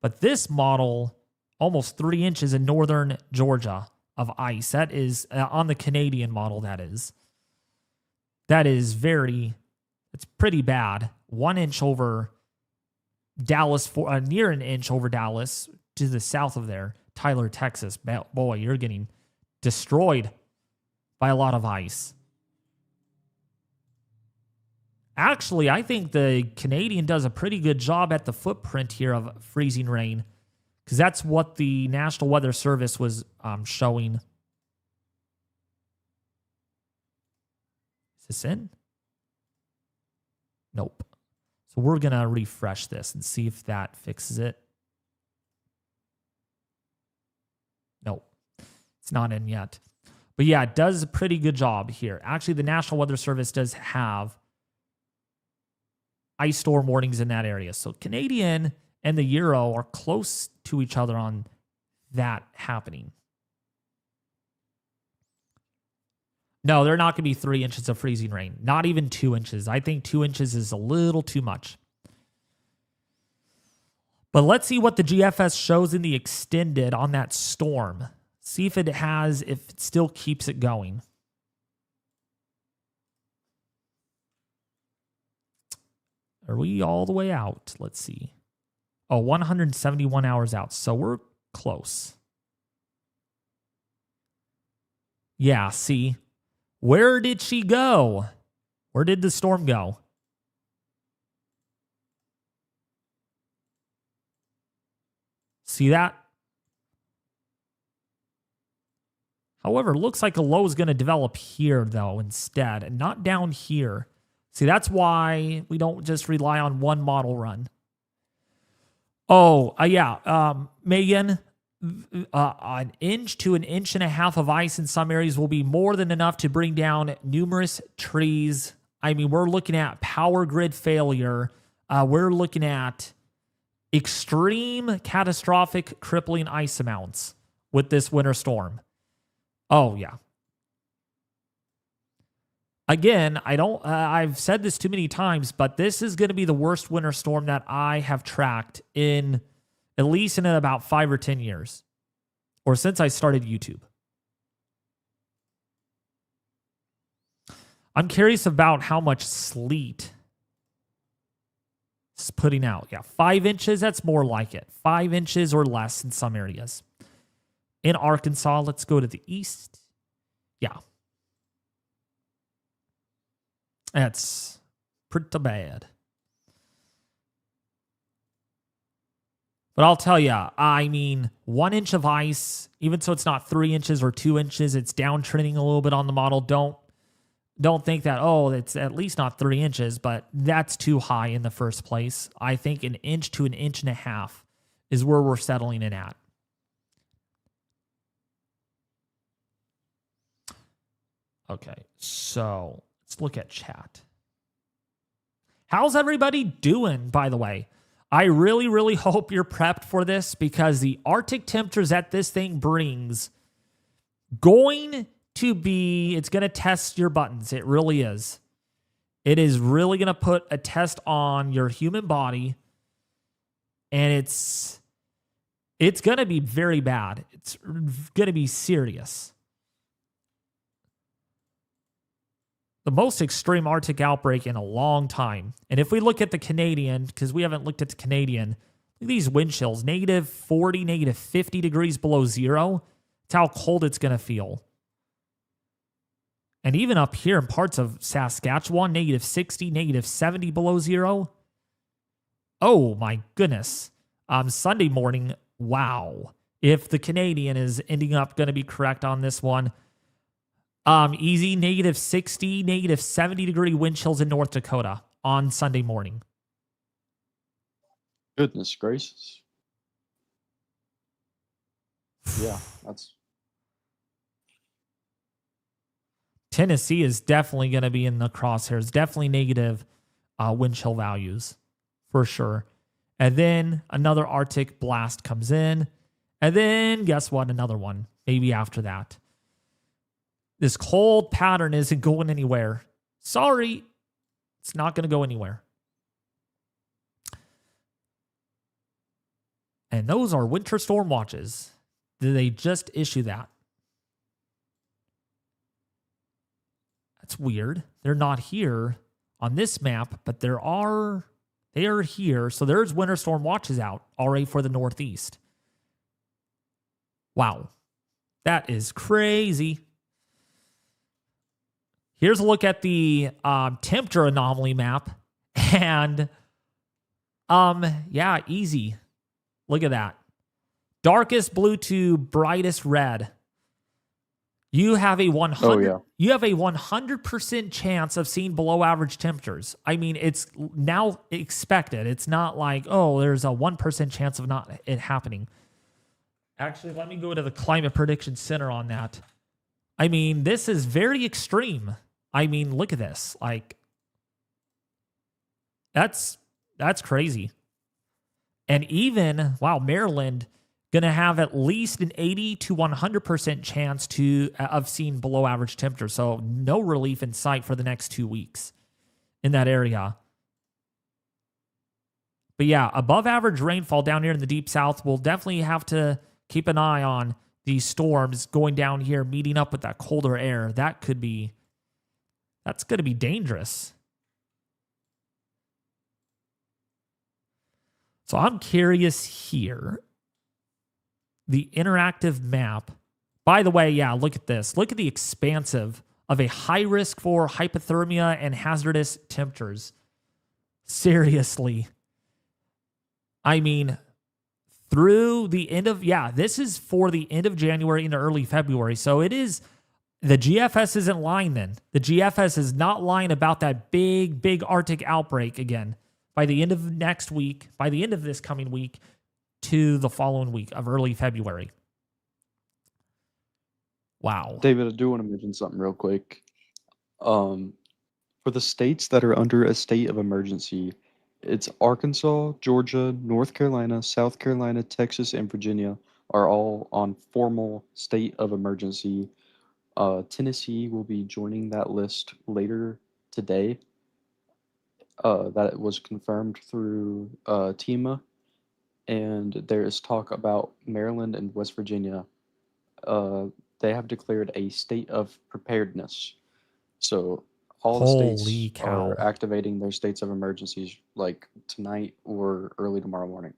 But this model, almost 3 inches in northern Georgia of ice. That is on the Canadian model. That is it's pretty bad. 1 inch over Dallas, near an inch over Dallas to the south of there, Tyler, Texas. Boy, you're getting destroyed by a lot of ice. Actually, I think the Canadian does a pretty good job at the footprint here of freezing rain, because that's what the National Weather Service was showing. Is this in? Nope. So we're going to refresh this and see if that fixes it. Nope. It's not in yet. But yeah, it does a pretty good job here. Actually, the National Weather Service does have ice storm warnings in that area. So Canadian and the Euro are close to each other on that happening. No, they're not going to be 3 inches of freezing rain. Not even 2 inches. I think 2 inches is a little too much. But let's see what the GFS shows in the extended on that storm. See if it still keeps it going. Are we all the way out? Let's see. Oh, 171 hours out. So we're close. Yeah, see. Where did she go? Where did the storm go? See that? However, looks like a low is going to develop here, though, instead, and not down here. See, that's why we don't just rely on one model run. Oh, yeah. Megan, an inch to an inch and a half of ice in some areas will be more than enough to bring down numerous trees. I mean, we're looking at power grid failure. We're looking at extreme, catastrophic, crippling ice amounts with this winter storm. Oh, yeah. Again, I've said this too many times, but this is going to be the worst winter storm that I have tracked in at least in about 5 or 10 years, or since I started YouTube. I'm curious about how much sleet it's putting out. Yeah, 5 inches, that's more like it. 5 inches or less in some areas. In Arkansas, let's go to the east. Yeah. That's pretty bad. But I'll tell you, I mean, 1 inch of ice, even so it's not 3 inches or 2 inches, it's downtrending a little bit on the model. Don't think that, it's at least not 3 inches, but that's too high in the first place. I think an inch to an inch and a half is where we're settling it at. Okay, so let's look at chat. How's everybody doing, by the way? I really, really hope you're prepped for this, because the Arctic temperatures that this thing brings it's going to test your buttons. It really is. It is really going to put a test on your human body. And It's going to be very bad. It's going to be serious. The most extreme Arctic outbreak in a long time. And if we look at the Canadian, because we haven't looked at the Canadian, look at these wind chills, negative 40, negative 50 degrees below zero. It's how cold it's going to feel. And even up here in parts of Saskatchewan, negative 60, negative 70 below zero. Oh my goodness. Sunday morning, wow. If the Canadian is ending up going to be correct on this one, easy negative 60, negative 70 degree wind chills in North Dakota on Sunday morning. Goodness gracious. Yeah, that's... Tennessee is definitely going to be in the crosshairs. Definitely negative wind chill values for sure. And then another Arctic blast comes in. And then guess what? Another one maybe after that. This cold pattern isn't going anywhere. Sorry. It's not going to go anywhere. And those are winter storm watches. Did they just issue that? That's weird. They're not here on this map, but they are here. So there's winter storm watches out already for the Northeast. Wow. That is crazy. Here's a look at the temperature anomaly map. And yeah, easy. Look at that. Darkest blue to brightest red. You have a 100% chance of seeing below average temperatures. I mean, it's now expected. It's not like, oh, there's a 1% chance of not it happening. Actually, let me go to the Climate Prediction Center on that. I mean, this is very extreme. I mean, look at this. Like, that's crazy. And even, wow, Maryland going to have at least an 80 to 100% chance of seeing below average temperature. So no relief in sight for the next 2 weeks in that area. But yeah, above average rainfall down here in the deep south. We'll definitely have to keep an eye on these storms going down here, meeting up with that colder air. That's going to be dangerous. So I'm curious here. The interactive map. By the way, yeah, look at this. Look at the expansive of a high risk for hypothermia and hazardous temperatures. Seriously. I mean, through the end of, this is for the end of January into early February. So it is, the GFS isn't lying then. The GFS is not lying about that big Arctic outbreak again. By the end of next week, by the end of this coming week, to the following week of early February. Wow. David, I do want to mention something real quick. For the states that are under a state of emergency, it's Arkansas, Georgia, North Carolina, South Carolina, Texas, and Virginia are all on formal state of emergency. Tennessee will be joining that list later today. That it was confirmed through TEMA. And there is talk about Maryland and West Virginia. They have declared a state of preparedness. So all the states are activating their states of emergencies like tonight or early tomorrow morning.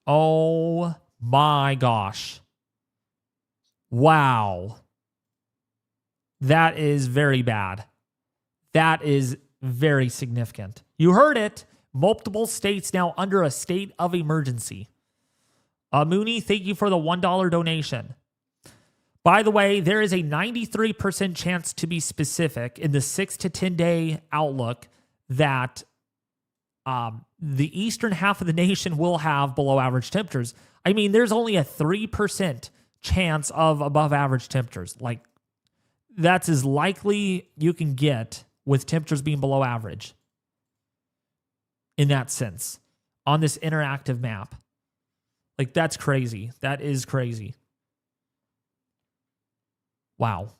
Oh my gosh. Wow. That is very bad. That is very significant. You heard it. Multiple states now under a state of emergency. Mooney, thank you for the $1 donation. By the way, there is a 93% chance, to be specific, in the 6 to 10 day outlook that the eastern half of the nation will have below average temperatures. I mean, there's only a 3% chance of above average temperatures. Like, that's as likely you can get with temperatures being below average. In that sense, on this interactive map. Like, that's crazy. That is crazy. Wow.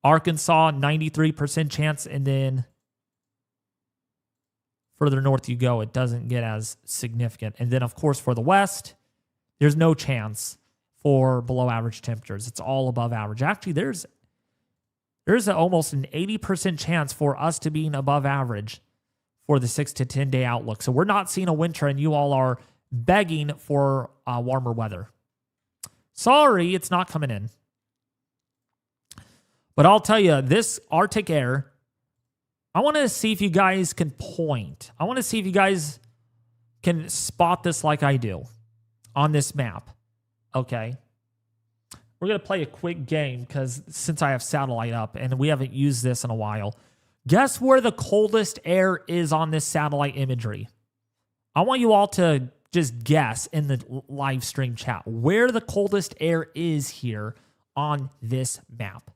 Arkansas, 93% chance, and then further north you go, it doesn't get as significant. And then, of course, for the West, There's no chance for below average temperatures. It's all above average. Actually, there's almost an 80% chance for us to being above average for the 6 to 10 day outlook. So we're not seeing a winter, and you all are begging for warmer weather. Sorry, it's not coming in. But I'll tell you, this Arctic air, I want to see if you guys can point. I want to see if you guys can spot this like I do on this map. Okay. We're going to play a quick game because since I have satellite up and we haven't used this in a while, guess where the coldest air is on this satellite imagery? I want you all to just guess in the live stream chat where the coldest air is here on this map.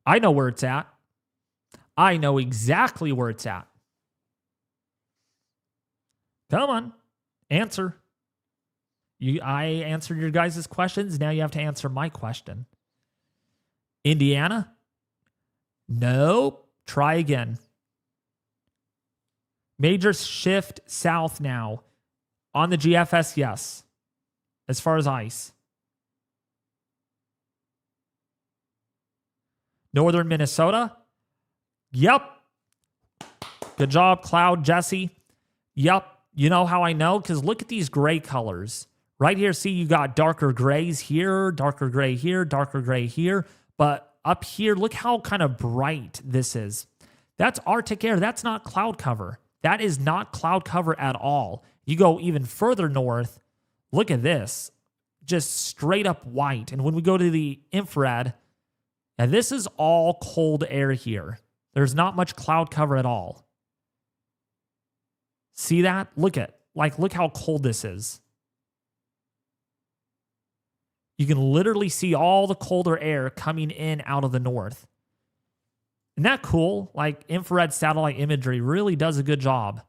I know where it's at. I know exactly where it's at. Come on, answer. I answered your guys' questions. Now you have to answer my question. Indiana? Nope. Try again. Major shift south now. On the GFS, yes. As far as ice. Northern Minnesota? Yep. Good job, Cloud Jesse. Yep. You know how I know? Because look at these gray colors. Right here, see, you got darker grays here, darker gray here, darker gray here. But up here, look how kind of bright this is. That's Arctic air. That's not cloud cover. That is not cloud cover at all. You go even further north, look at this. Just straight up white. And when we go to the infrared, and this is all cold air here. There's not much cloud cover at all. See that? Look how cold this is. You can literally see all the colder air coming in out of the north. Isn't that cool? Like infrared satellite imagery really does a good job.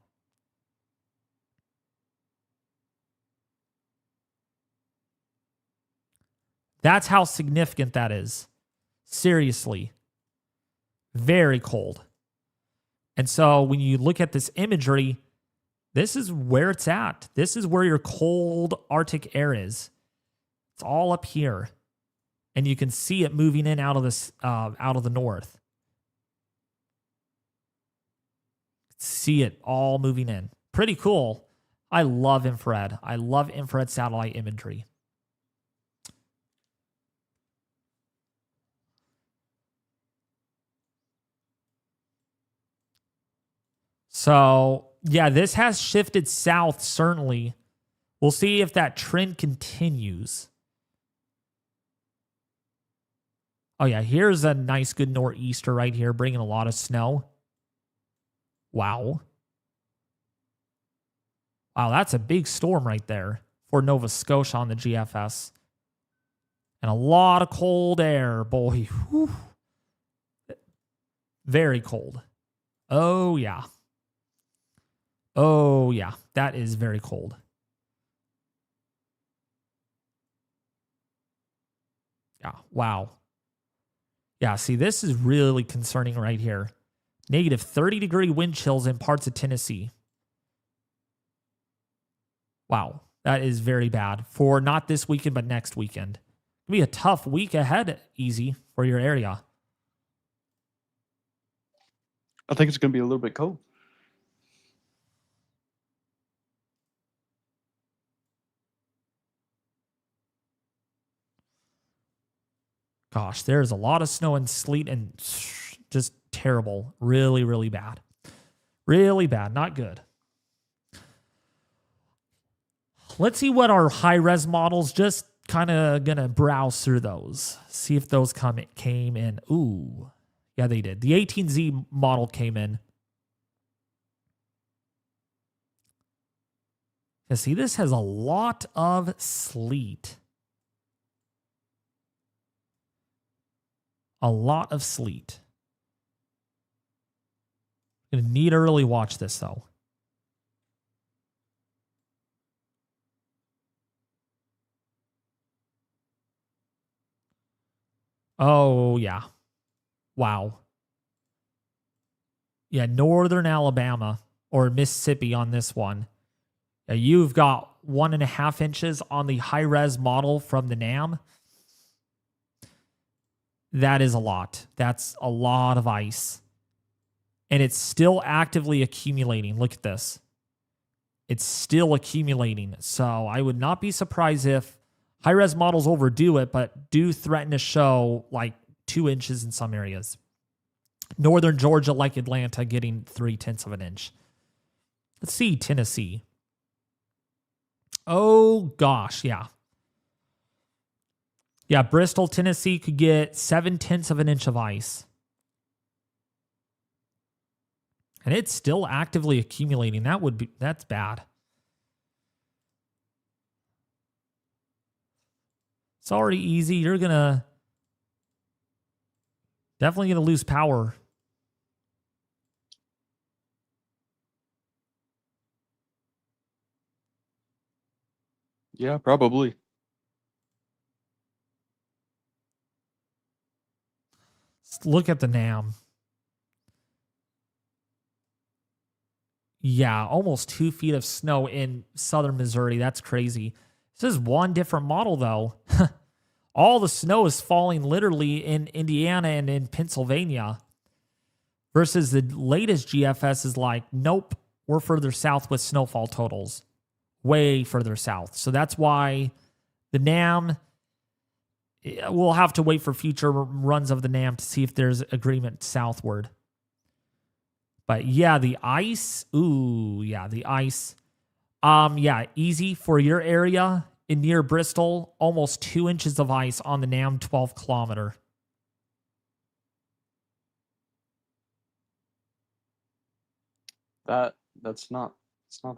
That's how significant that is. Seriously. Very cold. And so when you look at this imagery, this is where it's at. This is where your cold Arctic air is. It's all up here. And you can see it moving in out of the north. See it all moving in. Pretty cool. I love infrared. I love infrared satellite imagery. So, yeah, this has shifted south, certainly. We'll see if that trend continues. Oh, yeah, here's a nice, good nor'easter right here, bringing a lot of snow. Wow. Wow, that's a big storm right there for Nova Scotia on the GFS. And a lot of cold air, boy. Whew. Very cold. Oh, yeah. Oh, yeah. That is very cold. Yeah. Wow. Yeah, see, this is really concerning right here. Negative 30-degree wind chills in parts of Tennessee. Wow. That is very bad for not this weekend, but next weekend. It'll be a tough week ahead, easy, for your area. I think it's going to be a little bit cold. Gosh, there's a lot of snow and sleet and just terrible. Really, really bad. Really bad. Not good. Let's see what our high-res models, just kind of going to browse through those. See if those came in. Ooh. Yeah, they did. The 18Z model came in. You see, this has a lot of sleet. A lot of sleet. Gonna need to really watch this though. Oh yeah. Wow. Yeah, northern Alabama or Mississippi on this one. You've got 1.5 inches on the high-res model from the NAM. That is a lot. That's a lot of ice. And it's still actively accumulating. Look at this. It's still accumulating. So I would not be surprised if high-res models overdo it, but do threaten to show like 2 inches in some areas. Northern Georgia, like Atlanta, getting 0.3 of an inch. Let's see, Tennessee. Oh, gosh, yeah. Yeah, Bristol, Tennessee could get 0.7 of an inch of ice. And it's still actively accumulating. That's bad. It's already easy. You're definitely gonna lose power. Yeah, probably. Let's look at the NAM. Yeah, almost 2 feet of snow in southern Missouri. That's crazy. This is one different model, though. All the snow is falling literally in Indiana and in Pennsylvania. Versus the latest GFS is like, nope, we're further south with snowfall totals. Way further south. So that's why the NAM, we'll have to wait for future runs of the NAM to see if there's agreement southward. But yeah, the ice. Ooh, yeah, the ice. Yeah, easy for your area in near Bristol. Almost 2 inches of ice on the NAM 12 kilometer. It's not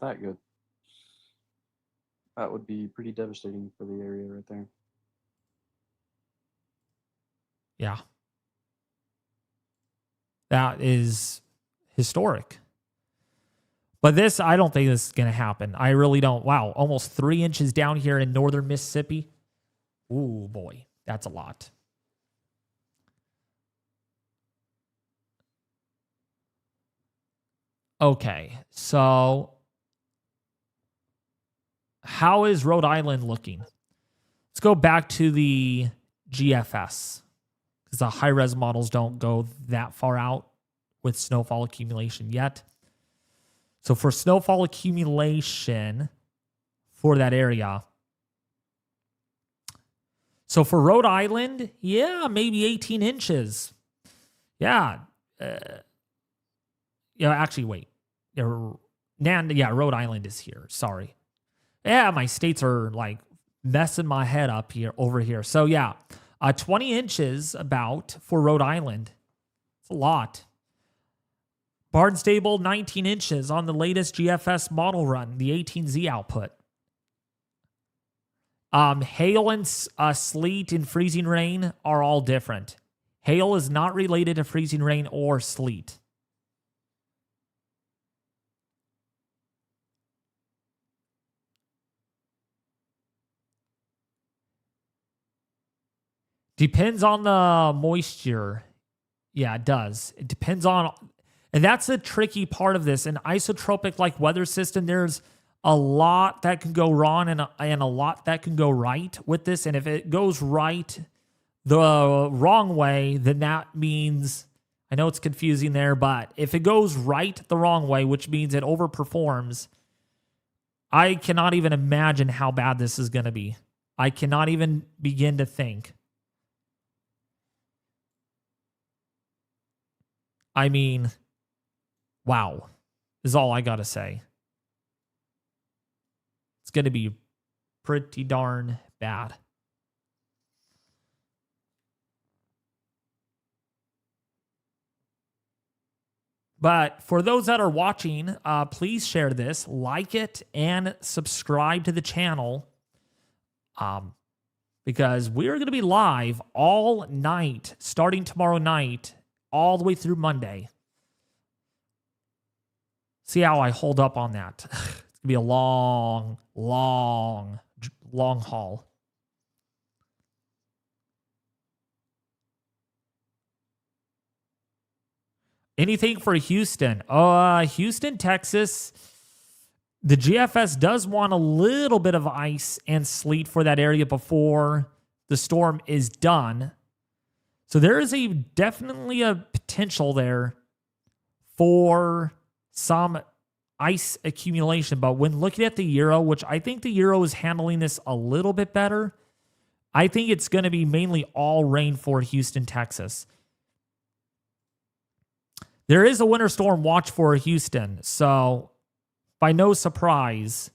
that good. That would be pretty devastating for the area right there. Yeah. That is historic. But this, I don't think this is going to happen. I really don't. Wow, almost 3 inches down here in northern Mississippi. Ooh, boy, that's a lot. Okay, so how is Rhode Island looking? Let's go back to the GFS because the high-res models don't go that far out with snowfall accumulation yet. So for snowfall accumulation for that area. So for Rhode Island, yeah, maybe 18 inches. Yeah. Actually, wait. Yeah, Rhode Island is here. Sorry. Yeah, my states are like messing my head up here over here. So yeah, 20 inches about for Rhode Island. It's a lot. Barnstable, 19 inches on the latest GFS model run, the 18Z output. Hail and sleet and freezing rain are all different. Hail is not related to freezing rain or sleet. Depends on the moisture. Yeah, it does. It depends on, and that's the tricky part of this. An isotropic like weather system, there's a lot that can go wrong and a lot that can go right with this. And if it goes right the wrong way, then that means, I know it's confusing there, but if it goes right the wrong way, which means it overperforms, I cannot even imagine how bad this is going to be. I cannot even begin to think. I mean, wow, is all I got to say. It's going to be pretty darn bad. But for those that are watching, please share this, like it, and subscribe to the channel. Because we're going to be live all night, starting tomorrow night, all the way through Monday. See how I hold up on that. It's going to be a long haul. Anything for Houston? Houston, Texas. The GFS does want a little bit of ice and sleet for that area before the storm is done. So there is definitely a potential there for some ice accumulation. But when looking at the Euro, which I think the Euro is handling this a little bit better, I think it's going to be mainly all rain for Houston, Texas. There is a winter storm watch for Houston, so by no surprise,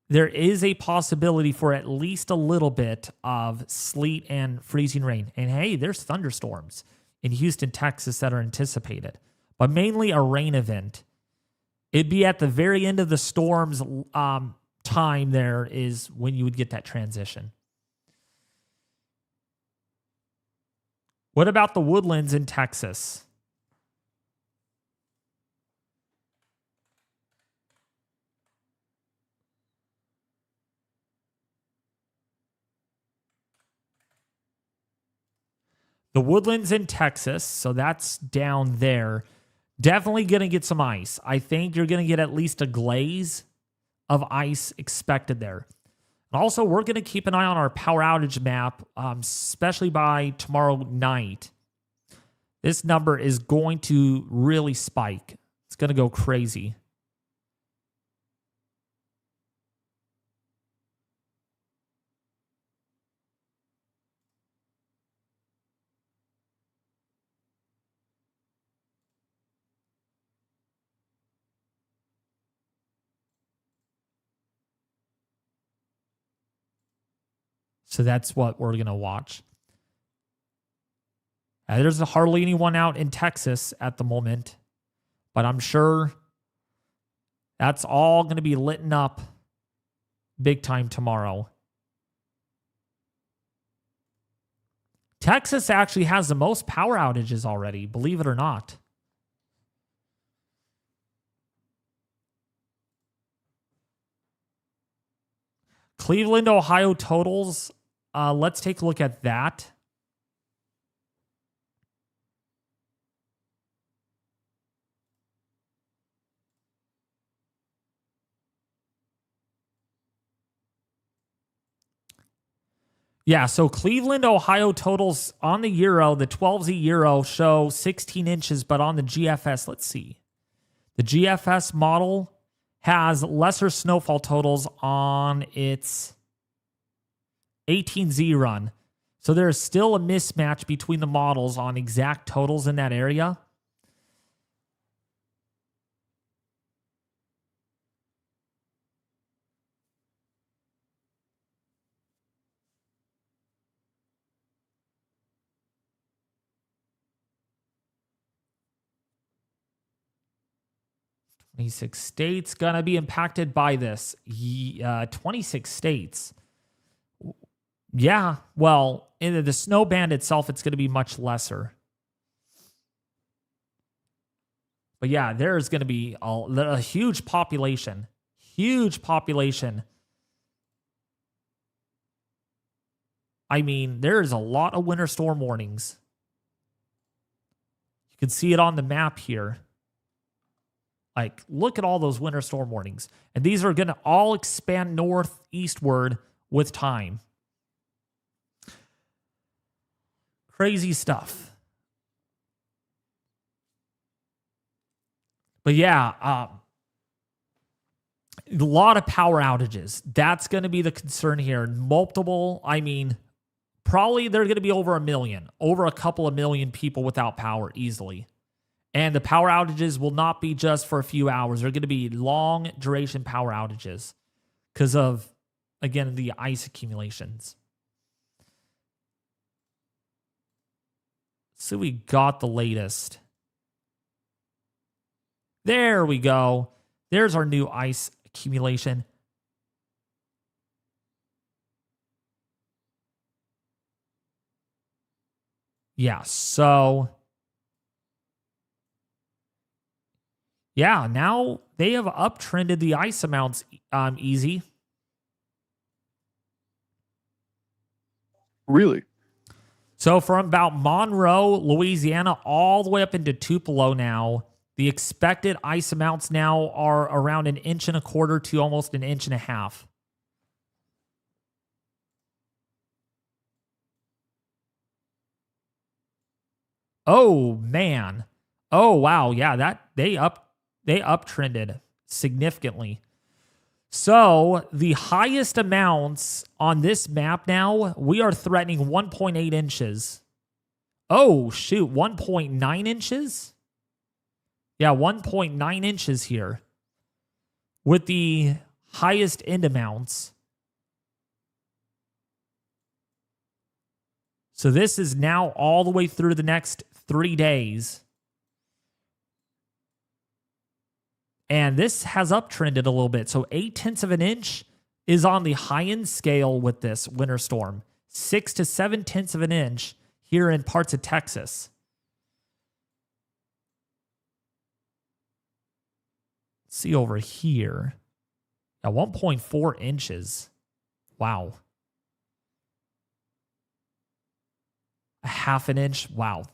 there is a possibility for at least a little bit of sleet and freezing rain. And hey, there's thunderstorms in Houston, Texas that are anticipated, but mainly a rain event. It'd be at the very end of the storm's time there is when you would get that transition. What about the woodlands in Texas? The woodlands in Texas, so that's down there. Definitely going to get some ice. I think you're going to get at least a glaze of ice expected there. And also, we're going to keep an eye on our power outage map, especially by tomorrow night. This number is going to really spike. It's going to go crazy. So that's what we're going to watch. There's hardly anyone out in Texas at the moment, but I'm sure that's all going to be lit up big time tomorrow. Texas actually has the most power outages already, believe it or not. Cleveland, Ohio totals. Let's take a look at that. Yeah, so Cleveland, Ohio totals on the Euro, the 12Z Euro show 16 inches, but on the GFS, let's see. The GFS model has lesser snowfall totals on its 18Z run. So there is still a mismatch between the models on exact totals in that area. Twenty-six states gonna be impacted by this. 26 states. Yeah, well, in the snow band itself, it's going to be much lesser. But yeah, there's going to be a huge population. Huge population. I mean, there's a lot of winter storm warnings. You can see it on the map here. Like, look at all those winter storm warnings. And these are going to all expand northeastward with time. Crazy stuff. But yeah, a lot of power outages. That's going to be the concern here. Multiple, I mean, probably they're going to be over 1 million, over a couple of million people without power easily. And the power outages will not be just for a few hours. They're going to be long duration power outages because of, again, the ice accumulations. So we got the latest. There we go. There's our new ice accumulation. Yeah, so yeah, now they have uptrended the ice amounts easy. Really? So from about Monroe, Louisiana, all the way up into Tupelo now, the expected ice amounts now are around 1.25 inches to almost 1.5 inches. Oh man. Oh wow. Yeah, that they uptrended significantly. So the highest amounts on this map now, we are threatening 1.8 inches. Oh shoot, 1.9 inches? Yeah, 1.9 inches here with the highest end amounts. So this is now all the way through the next 3 days. And this has uptrended a little bit. So 0.8 of an inch is on the high end scale with this winter storm. 6 to 7/10 of an inch here in parts of Texas. Let's see over here. At 1.4 inches. Wow. 1/2 inch. Wow.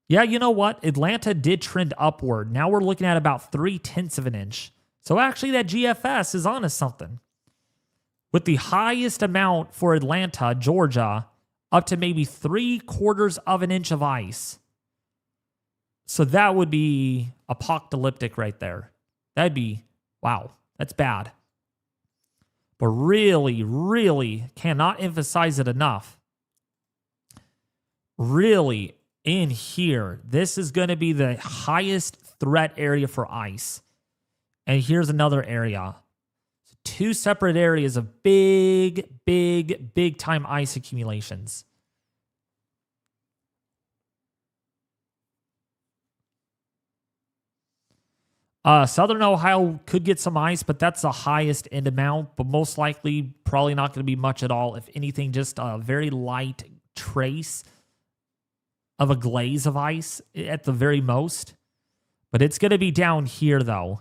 Yeah, you know what? Atlanta did trend upward. Now we're looking at about 0.3 of an inch. So actually that GFS is onto something. With the highest amount for Atlanta, Georgia, up to maybe 3/4 of an inch of ice. So that would be apocalyptic right there. That'd be, wow, that's bad. But really, really cannot emphasize it enough. Really, in here, this is going to be the highest threat area for ice. And here's another area. 2 separate areas of big, big, big time ice accumulations. Southern Ohio could get some ice, but that's the highest end amount, but most likely probably not going to be much at all. If anything, just a very light trace of a glaze of ice at the very most. But it's going to be down here, though.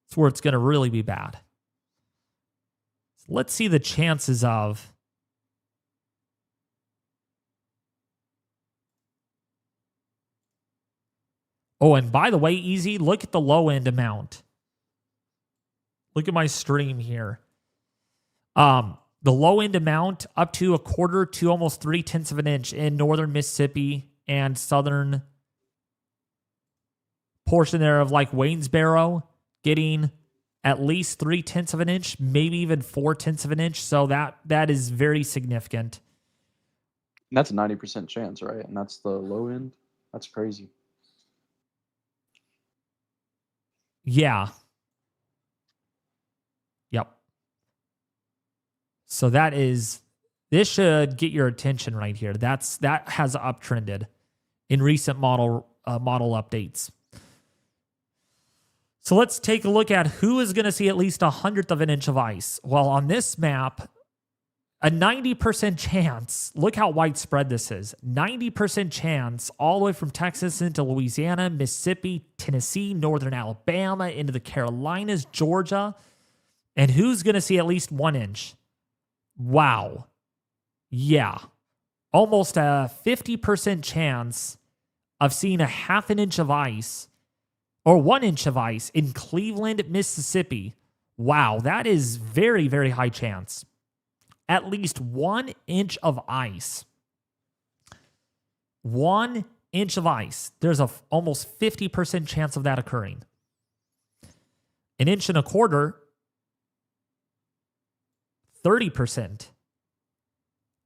That's where it's going to really be bad. So let's see the chances of... Oh, and by the way, Easy, look at the low end amount. Look at my stream here. The low end amount up to 1/4 to almost 0.3 of an inch in northern Mississippi and southern portion there of like Waynesboro, getting at least 0.3 of an inch, maybe even 0.4 of an inch. So that is very significant. And that's a 90% chance, right? And that's the low end. That's crazy. Yeah. Yep. So this should get your attention right here. That has uptrended in recent model updates. So let's take a look at who is going to see at least 1/100th of an inch of ice. Well, on this map, a 90% chance. Look how widespread this is. 90% chance all the way from Texas into Louisiana, Mississippi, Tennessee, northern Alabama, into the Carolinas, Georgia. And who's going to see at least 1 inch? Wow. Yeah. Almost a 50% chance of seeing 1/2 inch of ice or 1 inch of ice in Cleveland, Mississippi. Wow. That is very, very high chance. At least 1 inch of ice. 1 inch of ice. There's a almost 50% chance of that occurring. 1.25 inches, 30%.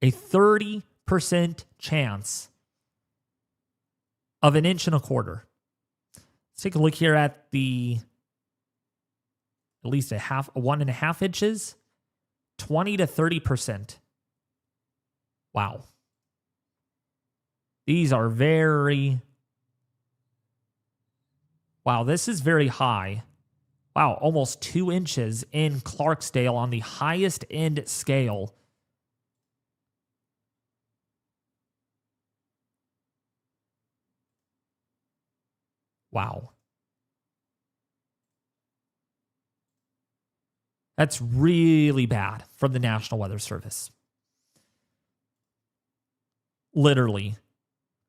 A 30% chance of 1.25 inches. Let's take a look here at the at least 1.5 inches. 20 to 30%. Wow. These are very... Wow, this is very high. Wow, almost 2 inches in Clarksdale on the highest end scale. Wow. That's really bad from the National Weather Service. literally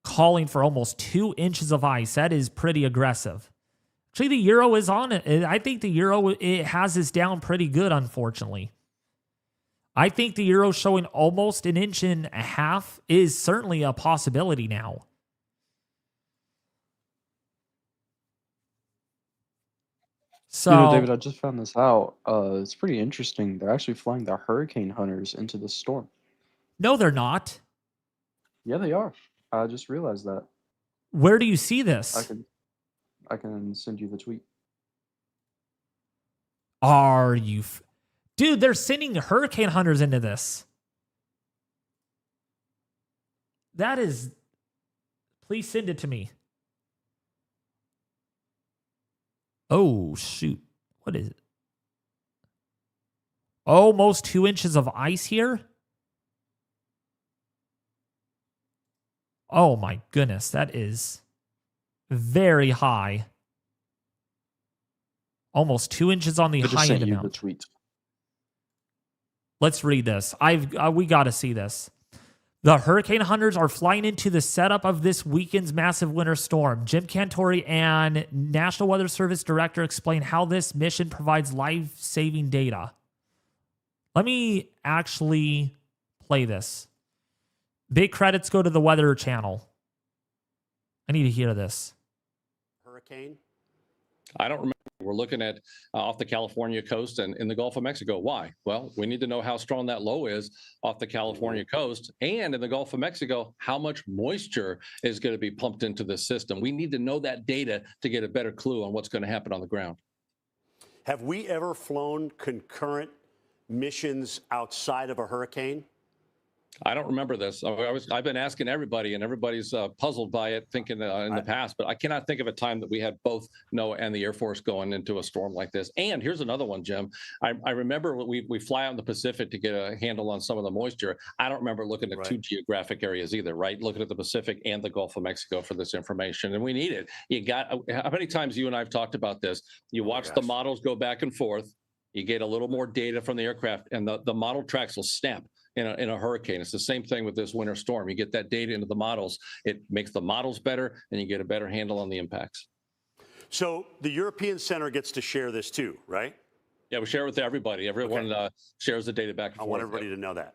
calling for almost 2 inches of ice. That is pretty aggressive. Actually, the Euro is on it. I think the Euro, it has this down pretty good, unfortunately. I think the Euro showing almost 1.5 inches is certainly a possibility now. So, You know, David, I just found this out. It's pretty interesting. They're actually flying the hurricane hunters into the storm. no, they're not. Yeah, they are. I just realized that. Where do you see I this? can send you the tweet. Are you... Dude, they're sending hurricane hunters into this. That is... Please send it to me. Oh, shoot. What is it? Almost 2 inches of ice here? Oh my goodness, that is very high. Almost 2 inches on the I just high sent end you the amount. tweet. Let's read this. We got to see this. The hurricane hunters are flying into the setup of this weekend's massive winter storm. Jim Cantori and National Weather Service Director explain how this mission provides life-saving data. Let me actually play this. Big credits go to the Weather Channel. I need to hear this. Hurricane? I don't remember. We're looking at off the California coast and in the Gulf of Mexico. Why? Well, we need to know how strong that low is off the California coast and in the Gulf of Mexico, how much moisture is going to be pumped into the system. We need to know that data to get a better clue on what's going to happen on the ground. Have we ever flown concurrent missions outside of a hurricane? I don't remember this. I've been asking everybody, and everybody's puzzled by it, thinking in the past. But I cannot think of a time that we had both NOAA and the Air Force going into a storm like this. And here's another one, Jim. I remember we fly out in the Pacific to get a handle on some of the moisture. I don't remember looking at two geographic areas either, right? Looking at the Pacific and the Gulf of Mexico for this information, and we need it. How many times you and I have talked about this? You watch the models go back and forth. You get a little more data from the aircraft, and the model tracks will snap. In a hurricane. It's the same thing with this winter storm. You get that data into the models, it makes the models better, and you get a better handle on the impacts. So the European Center gets to share this too, right? Yeah, we share it with everybody. Everyone shares the data back and forth. I want everybody to know that.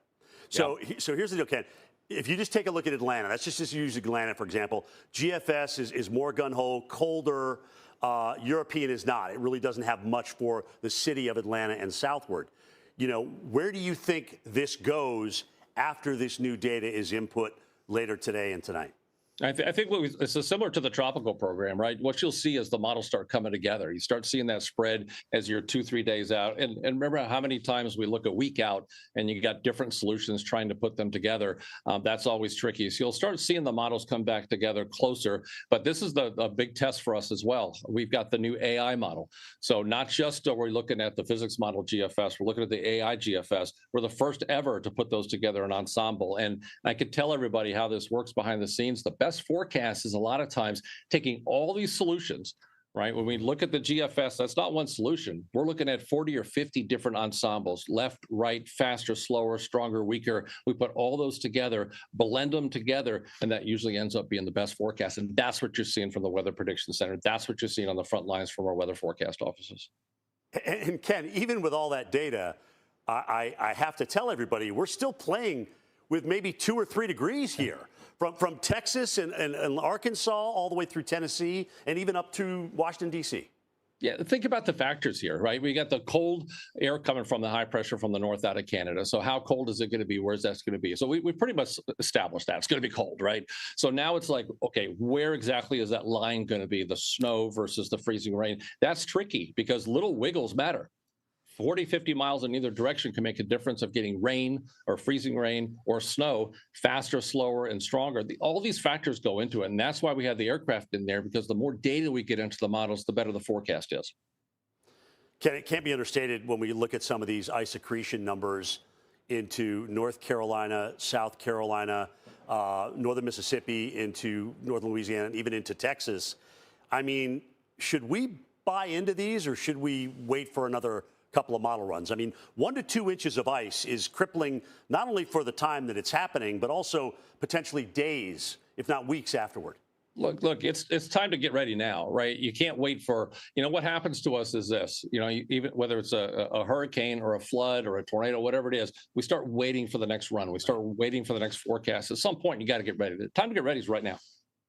So, so here's the deal, Ken. If you just take a look at Atlanta, let's just use Atlanta, for example. GFS is more gun-ho, colder. European is not. It really doesn't have much for the city of Atlanta and southward. You know, where do you think this goes after this new data is input later today and tonight? I think it's similar to the tropical program, right? What you'll see as the models start coming together, you start seeing that spread as you're 2-3 days out. And remember how many times we look a week out and you got different solutions trying to put them together. That's always tricky. So you'll start seeing the models come back together closer. But this is the big test for us as well. We've got the new AI model. So not just we're looking at the physics model GFS, we're looking at the AI GFS. We're the first ever to put those together in ensemble. And I could tell everybody how this works behind the scenes. The best forecast is a lot of times taking all these solutions, right? When we look at the GFS, that's not one solution. We're looking at 40 or 50 different ensembles, left, right, faster, slower, stronger, weaker. We put all those together, blend them together, and that usually ends up being the best forecast. And that's what you're seeing from the Weather Prediction Center. That's what you're seeing on the front lines from our weather forecast offices. And Ken, even with all that data, I have to tell everybody, we're still playing with maybe 2 or 3 degrees here. From Texas and Arkansas all the way through Tennessee and even up to Washington, D.C. Yeah, think about the factors here, right? We got the cold air coming from the high pressure from the north out of Canada. So how cold is it going to be? Where's that going to be? So we pretty much established that. It's going to be cold, right? So now it's like, okay, where exactly is that line going to be? The snow versus the freezing rain? That's tricky because little wiggles matter. 40, 50 miles in either direction can make a difference of getting rain or freezing rain or snow faster, slower, and stronger. All these factors go into it, and that's why we have the aircraft in there, because the more data we get into the models, the better the forecast is. It can't be understated when we look at some of these ice accretion numbers into North Carolina, South Carolina, northern Mississippi, into northern Louisiana, and even into Texas. I mean, should we buy into these, or should we wait for another couple of model runs. I mean, 1 to 2 inches of ice is crippling not only for the time that it's happening, but also potentially days, if not weeks afterward. Look, it's time to get ready now, right? You can't wait for, what happens to us is this, even whether it's a hurricane or a flood or a tornado, whatever it is, we start waiting for the next run. We start waiting for the next forecast. At some point, you got to get ready. The time to get ready is right now.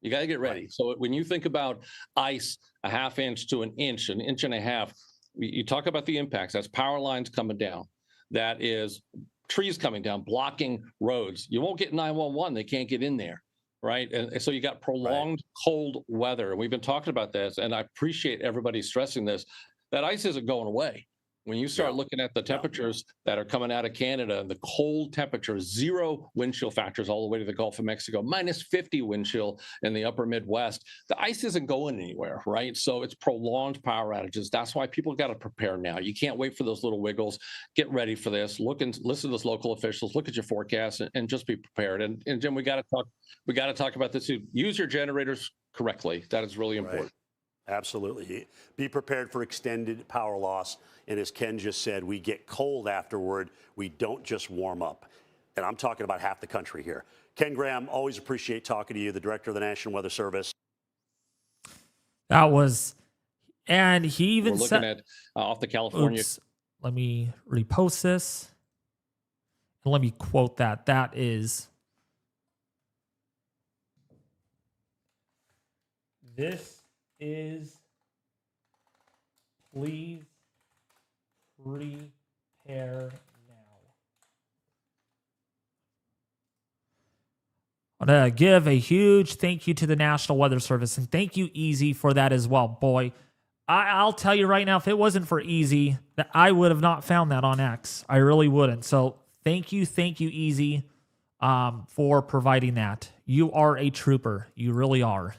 You got to get ready. Right. So when you think about ice, a half inch to an inch and a half, you talk about the impacts. That's power lines coming down. That is trees coming down, blocking roads. You won't get 911. They can't get in there. Right. And so you got prolonged cold weather. And we've been talking about this, and I appreciate everybody stressing this. That ice isn't going away. When you start looking at the temperatures that are coming out of Canada, and the cold temperatures, 0 wind chill factors all the way to the Gulf of Mexico, minus 50 wind chill in the upper Midwest, the ice isn't going anywhere, right? So it's prolonged power outages. That's why people got to prepare now. You can't wait for those little wiggles. Get ready for this. Look and listen to those local officials. Look at your forecasts and just be prepared. And Jim, we got to talk about this too. Use your generators correctly. That is really important. Absolutely. Be prepared for extended power loss. And as Ken just said, we get cold afterward. We don't just warm up. And I'm talking about half the country here. Ken Graham, always appreciate talking to you, the director of the National Weather Service. That was, and he even We're looking at off the California. Oops, let me repost this. And let me quote that. That is, this is, please prepare now. I want to give a huge thank you to the National Weather Service, and thank you, Easy, for that as well. Boy, I'll tell you right now, if it wasn't for Easy, that I would have not found that on X. I really wouldn't. So thank you, Easy, for providing that. You are a trooper. You really are.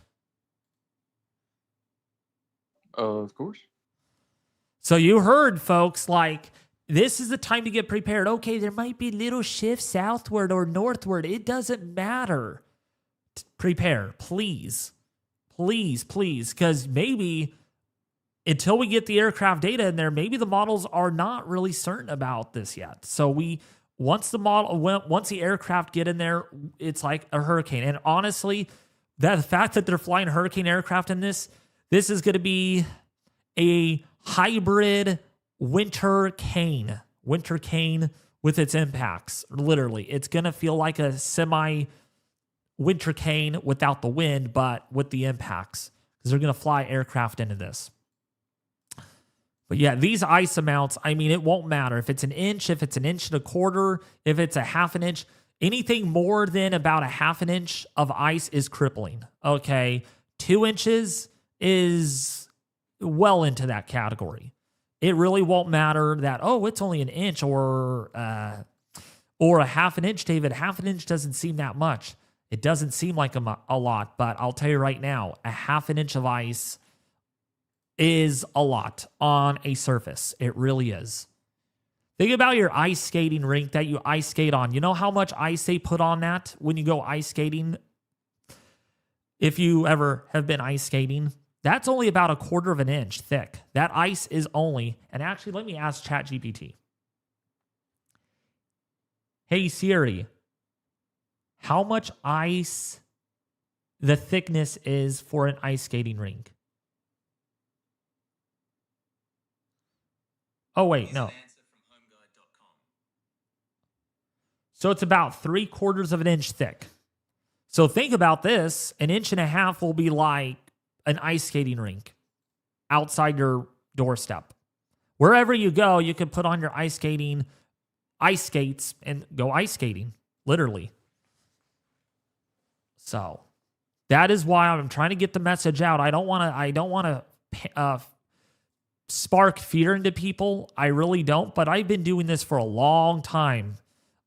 Of course. So you heard, folks, like, this is the time to get prepared. Okay, there might be little shifts southward or northward. It doesn't matter. Prepare, please. Please, because maybe until we get the aircraft data in there, maybe the models are not really certain about this yet. So once the aircraft get in there, it's like a hurricane. And honestly, the fact that they're flying hurricane aircraft in this is going to be a hybrid winter cane with its impacts. Literally, it's going to feel like a semi winter cane without the wind, but with the impacts, because they're going to fly aircraft into this. But yeah, these ice amounts, I mean, it won't matter if it's an inch, if it's an inch and a quarter, if it's a half an inch. Anything more than about a half an inch of ice is crippling. Okay, 2 inches is well into that category. It really won't matter that, oh, it's only an inch or a half an inch, David. Half an inch doesn't seem that much. It doesn't seem like a lot, but I'll tell you right now, a half an inch of ice is a lot on a surface. It really is. Think about your ice skating rink that you ice skate on. You know how much ice they put on that when you go ice skating? If you ever have been ice skating, that's only about a quarter of an inch thick. That ice is only, and actually let me ask ChatGPT. Hey Siri, how much ice the thickness is for an ice skating rink? Oh wait, no. So it's about 3/4 of an inch thick. So think about this. 1.5 inches will be like an ice skating rink outside your doorstep. Wherever you go, you can put on your ice skates and go ice skating, literally. So that is why I'm trying to get the message out. I don't want to spark fear into people. I really don't, but I've been doing this for a long time.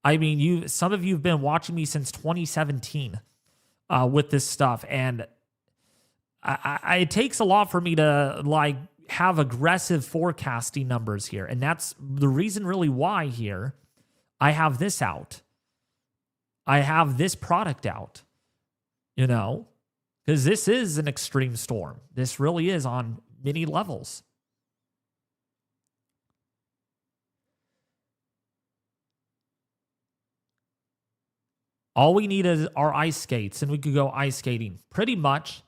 I mean, some of you have been watching me since 2017 with this stuff, and it takes a lot for me to like have aggressive forecasting numbers here, and that's the reason really why here I have this out. I have this product out, because this is an extreme storm. This really is on many levels. All we need is our ice skates, and we could go ice skating. Pretty much.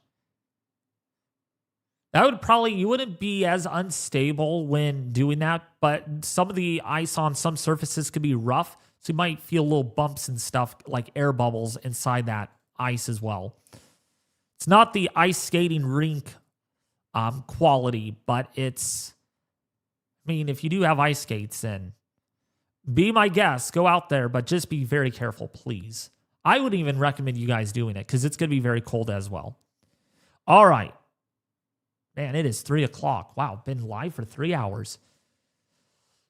That would probably, you wouldn't be as unstable when doing that, but some of the ice on some surfaces could be rough, so you might feel little bumps and stuff like air bubbles inside that ice as well. It's not the ice skating rink quality, but it's, I mean, if you do have ice skates, then be my guest. Go out there, but just be very careful, please. I would even recommend you guys doing it because it's going to be very cold as well. All right. Man, it is 3 o'clock. Wow, been live for 3 hours.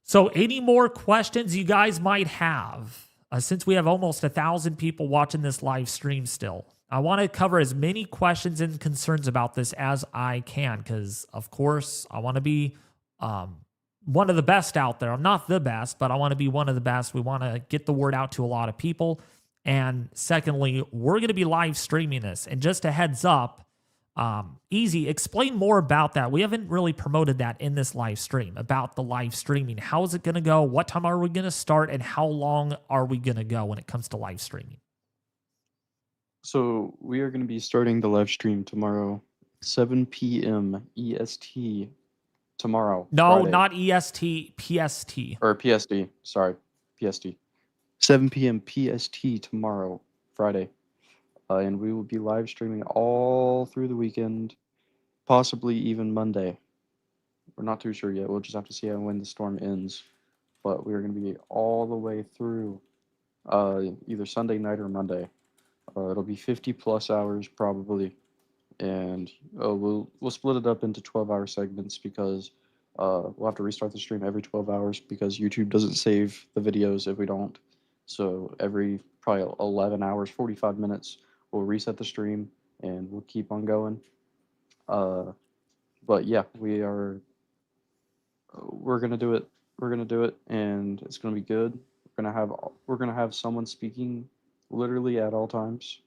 So any more questions you guys might have? Since we have almost 1,000 people watching this live stream still, I want to cover as many questions and concerns about this as I can because, of course, I want to be one of the best out there. I'm not the best, but I want to be one of the best. We want to get the word out to a lot of people. And secondly, we're going to be live streaming this. And just a heads up, Easy, explain more about that. We haven't really promoted that in this live stream, about the live streaming. How is it going to go? What time are we going to start? And how long are we going to go when it comes to live streaming? So we are going to be starting the live stream tomorrow, 7 p.m. EST tomorrow. No, Friday. not EST, PST. Or PST, sorry, PST. 7 p.m. PST tomorrow, Friday. And we will be live streaming all through the weekend, possibly even Monday. We're not too sure yet. We'll just have to see how when the storm ends. But we're going to be all the way through either Sunday night or Monday. It'll be 50 plus hours probably. And we'll split it up into 12-hour segments because we'll have to restart the stream every 12 hours because YouTube doesn't save the videos if we don't. So every probably 11 hours, 45 minutes, we'll reset the stream and we'll keep on going. But yeah, we're gonna do it. We're gonna do it, and it's gonna be good. We're gonna have someone speaking literally at all times,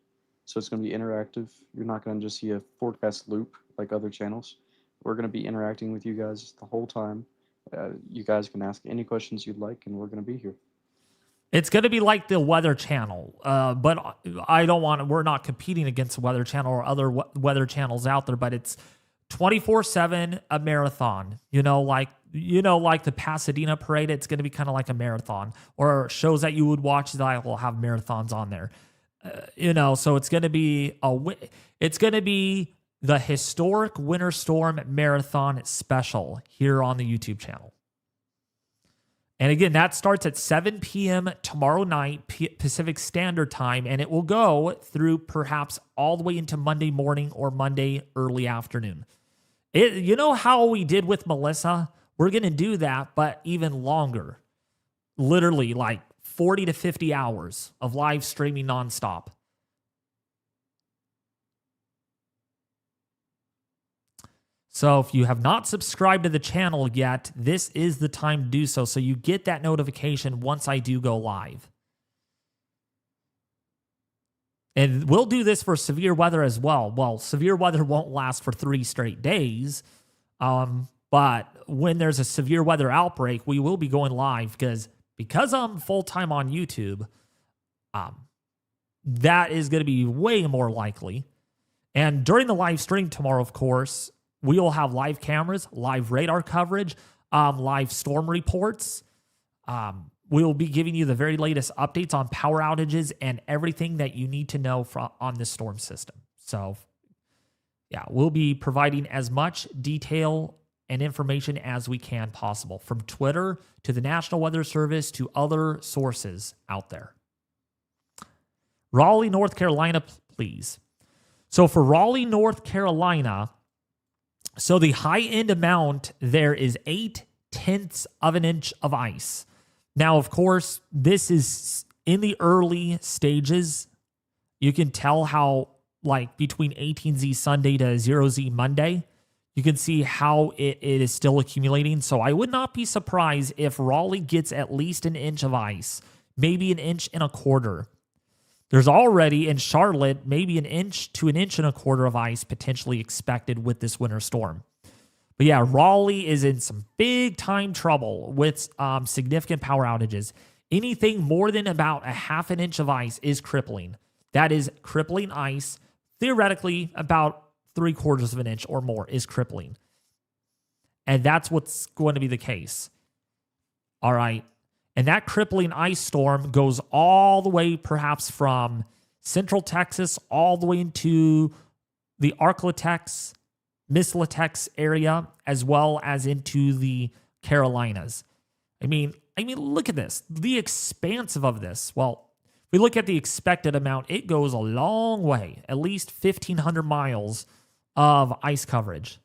so it's gonna be interactive. You're not gonna just see a forecast loop like other channels. We're gonna be interacting with you guys the whole time. You guys can ask any questions you'd like, and we're gonna be here. It's going to be like the Weather Channel, but we're not competing against the Weather Channel or other weather channels out there, but it's 24/7 a marathon. Like the Pasadena parade, it's going to be kind of like a marathon, or shows that you would watch that will have marathons on there. So it's going to be the historic Winter Storm Marathon special here on the YouTube channel. And again, that starts at 7 p.m. tomorrow night, Pacific Standard Time, and it will go through perhaps all the way into Monday morning or Monday early afternoon. You know how we did with Melissa? We're going to do that, but even longer. Literally like 40 to 50 hours of live streaming nonstop. So if you have not subscribed to the channel yet, this is the time to do so you get that notification once I do go live. And we'll do this for severe weather as well. Well, severe weather won't last for 3 straight days, but when there's a severe weather outbreak, we will be going live because I'm full-time on YouTube, that is going to be way more likely. And during the live stream tomorrow, of course, we will have live cameras, live radar coverage, live storm reports. We will be giving you the very latest updates on power outages and everything that you need to know on this storm system. So, yeah, we'll be providing as much detail and information as we can possible, from Twitter to the National Weather Service to other sources out there. Raleigh, North Carolina, please. So for Raleigh, North Carolina, so the high end amount there is 0.8 of an inch of ice. Now, of course, this is in the early stages. You can tell how, like, between 18Z Sunday to 0Z Monday, you can see how it is still accumulating. So I would not be surprised if Raleigh gets at least an inch of ice, maybe 1.25 inches. There's already in Charlotte maybe 1 inch to 1.25 inches of ice potentially expected with this winter storm. But yeah, Raleigh is in some big time trouble with significant power outages. Anything more than about a half an inch of ice is crippling. That is crippling ice. Theoretically, about 3/4 of an inch or more is crippling. And that's what's going to be the case. All right. And that crippling ice storm goes all the way perhaps from central Texas all the way into the Arklatex, Mislatex area, as well as into the Carolinas. I mean, look at this. The expansive of this. Well, if we look at the expected amount, it goes a long way, at least 1,500 miles of ice coverage.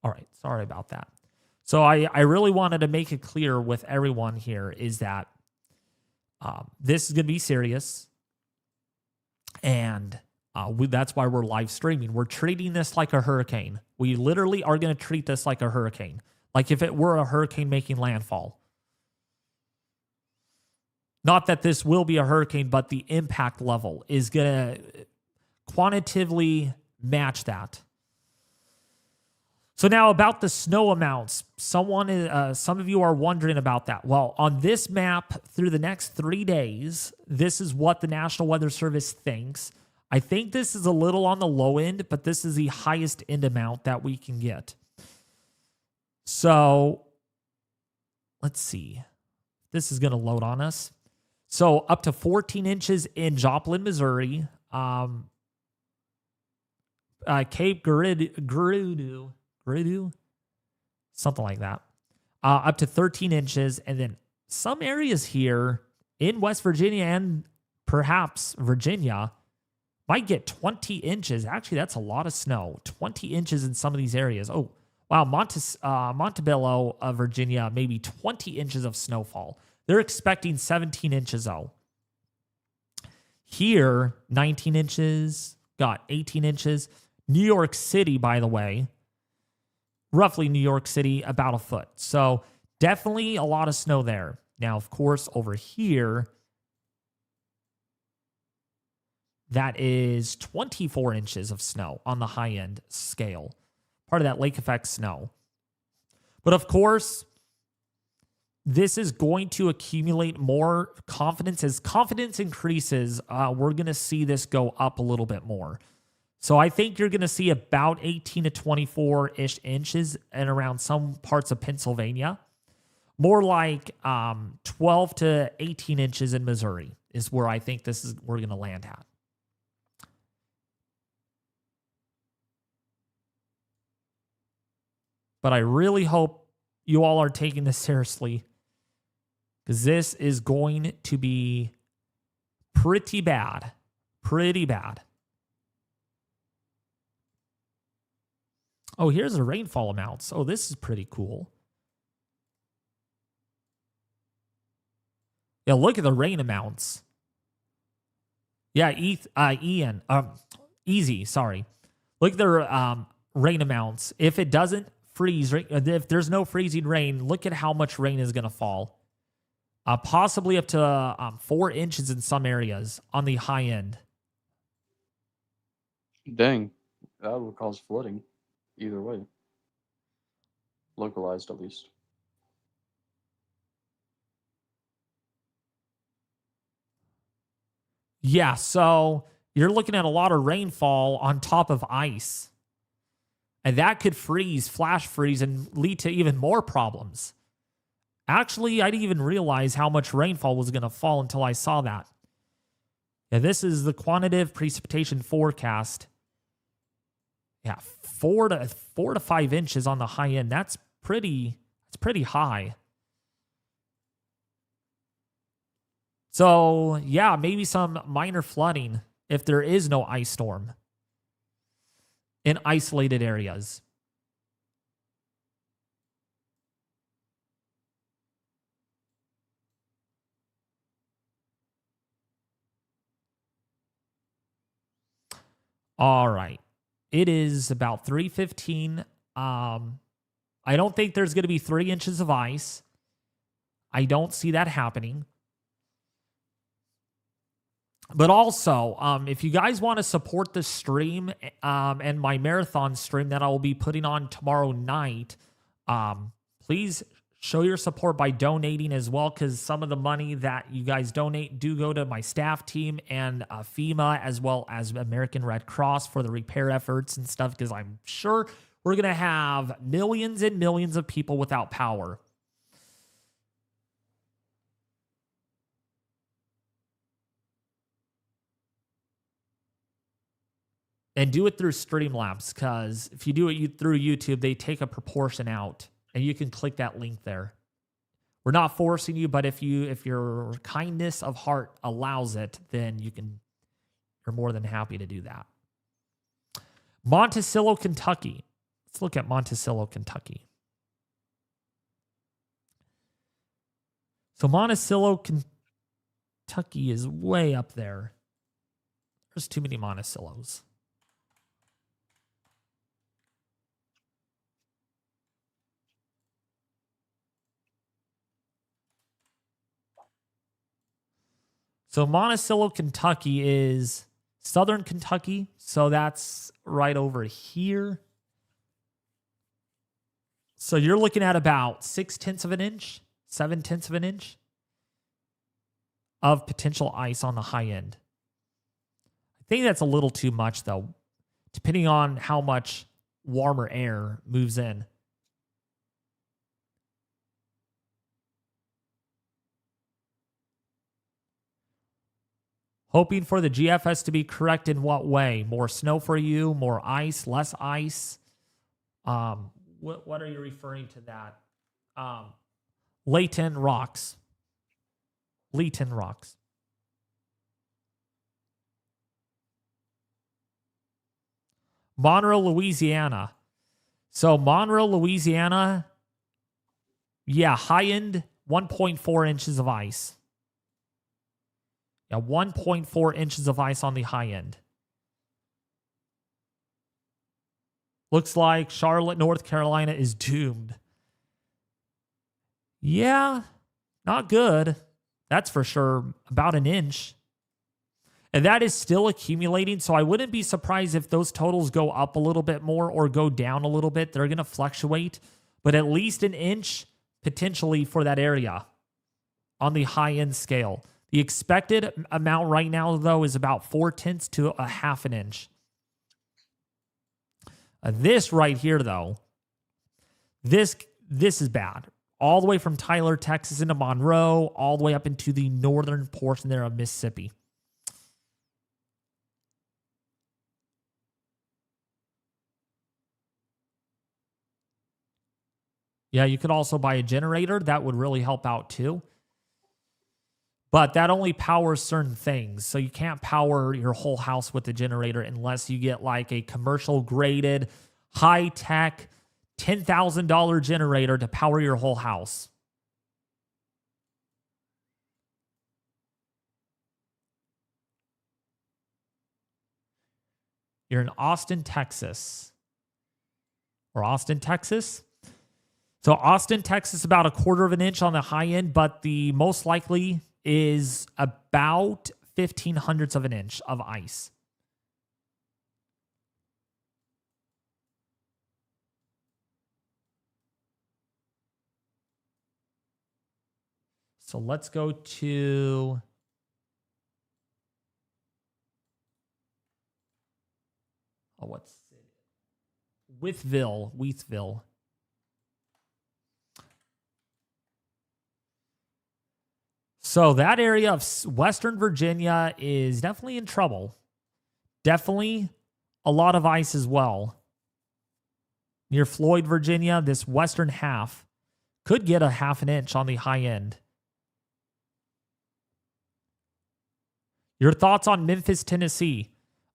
All right, sorry about that. So I really wanted to make it clear with everyone here is that this is going to be serious. And that's why we're live streaming. We're treating this like a hurricane. We literally are going to treat this like a hurricane, like if it were a hurricane making landfall. Not that this will be a hurricane, but the impact level is going to quantitatively match that. So now about the snow amounts. Some of you are wondering about that. Well, on this map through the next 3 days, this is what the National Weather Service thinks. I think this is a little on the low end, but this is the highest end amount that we can get. So let's see. This is going to load on us. So up to 14 inches in Joplin, Missouri. Cape Girardeau, something like that. Up to 13 inches. And then some areas here in West Virginia and perhaps Virginia might get 20 inches. Actually, that's a lot of snow. 20 inches in some of these areas. Oh, wow. Montebello, Virginia, maybe 20 inches of snowfall. They're expecting 17 inches, though. Here, 19 inches, got 18 inches. New York City, by the way, roughly New York City, about a foot. So definitely a lot of snow there. Now, of course, over here, that is 24 inches of snow on the high-end scale. Part of that lake effect snow. But of course, this is going to accumulate more confidence. As confidence increases, we're going to see this go up a little bit more. So I think you're going to see about 18 to 24-ish inches and around some parts of Pennsylvania. More like 12 to 18 inches in Missouri is where I think we're going to land at. But I really hope you all are taking this seriously, because this is going to be pretty bad. Pretty bad. Oh, here's the rainfall amounts. Oh, this is pretty cool. Yeah, look at the rain amounts. Yeah, Ian. Easy, sorry. Look at the rain amounts. If it doesn't freeze, if there's no freezing rain, look at how much rain is going to fall. Possibly up to 4 inches in some areas on the high end. Dang, that would cause flooding either way. Localized, at least. Yeah, so you're looking at a lot of rainfall on top of ice. And that could freeze, flash freeze, and lead to even more problems. Actually, I didn't even realize how much rainfall was going to fall until I saw that. Yeah, this is the quantitative precipitation forecast. Yeah, 4 to 5 inches on the high end. That's pretty high. So, yeah, maybe some minor flooding if there is no ice storm in isolated areas. All right. It is about 3:15. I don't think there's going to be 3 inches of ice. I don't see that happening. But also, if you guys want to support the stream and my marathon stream that I will be putting on tomorrow night, please show your support by donating as well, because some of the money that you guys donate do go to my staff team and FEMA, as well as American Red Cross for the repair efforts and stuff, because I'm sure we're going to have millions and millions of people without power. And do it through Streamlabs, because if you do it through YouTube, they take a proportion out, and you can click that link there. We're not forcing you, but if your kindness of heart allows it, then you're more than happy to do that. Monticello, Kentucky. Let's look at Monticello, Kentucky. So Monticello, Kentucky is way up there. There's too many Monticellos. So Monticello, Kentucky is southern Kentucky. So that's right over here. So you're looking at about 0.6 of an inch, 0.7 of an inch of potential ice on the high end. I think that's a little too much, though, depending on how much warmer air moves in. Hoping for the GFS to be correct in what way? More snow for you, more ice, less ice? What are you referring to that? Latent rocks. Latent rocks. Monroe, Louisiana. So Monroe, Louisiana, yeah, high end, 1.4 inches of ice. Yeah, 1.4 inches of ice on the high end. Looks like Charlotte, North Carolina is doomed. Yeah, not good. That's for sure. About an inch. And that is still accumulating, so I wouldn't be surprised if those totals go up a little bit more or go down a little bit. They're going to fluctuate, but at least an inch potentially for that area on the high-end scale. The expected amount right now, though, is about 0.4 to 0.5 inch. This right here, though, this is bad. All the way from Tyler, Texas into Monroe, all the way up into the northern portion there of Mississippi. Yeah, you could also buy a generator. That would really help out too. But that only powers certain things. So you can't power your whole house with the generator unless you get like a commercial graded, high-tech, $10,000 generator to power your whole house. You're in Austin, Texas. Or Austin, Texas. So Austin, Texas, about 1/4 of an inch on the high end, but the most likely is about 0.15 of an inch of ice. So let's go to what's it? Wheatsville. So that area of Western Virginia is definitely in trouble. Definitely a lot of ice as well. Near Floyd, Virginia, this western half could get 0.5 inch on the high end. Your thoughts on Memphis, Tennessee?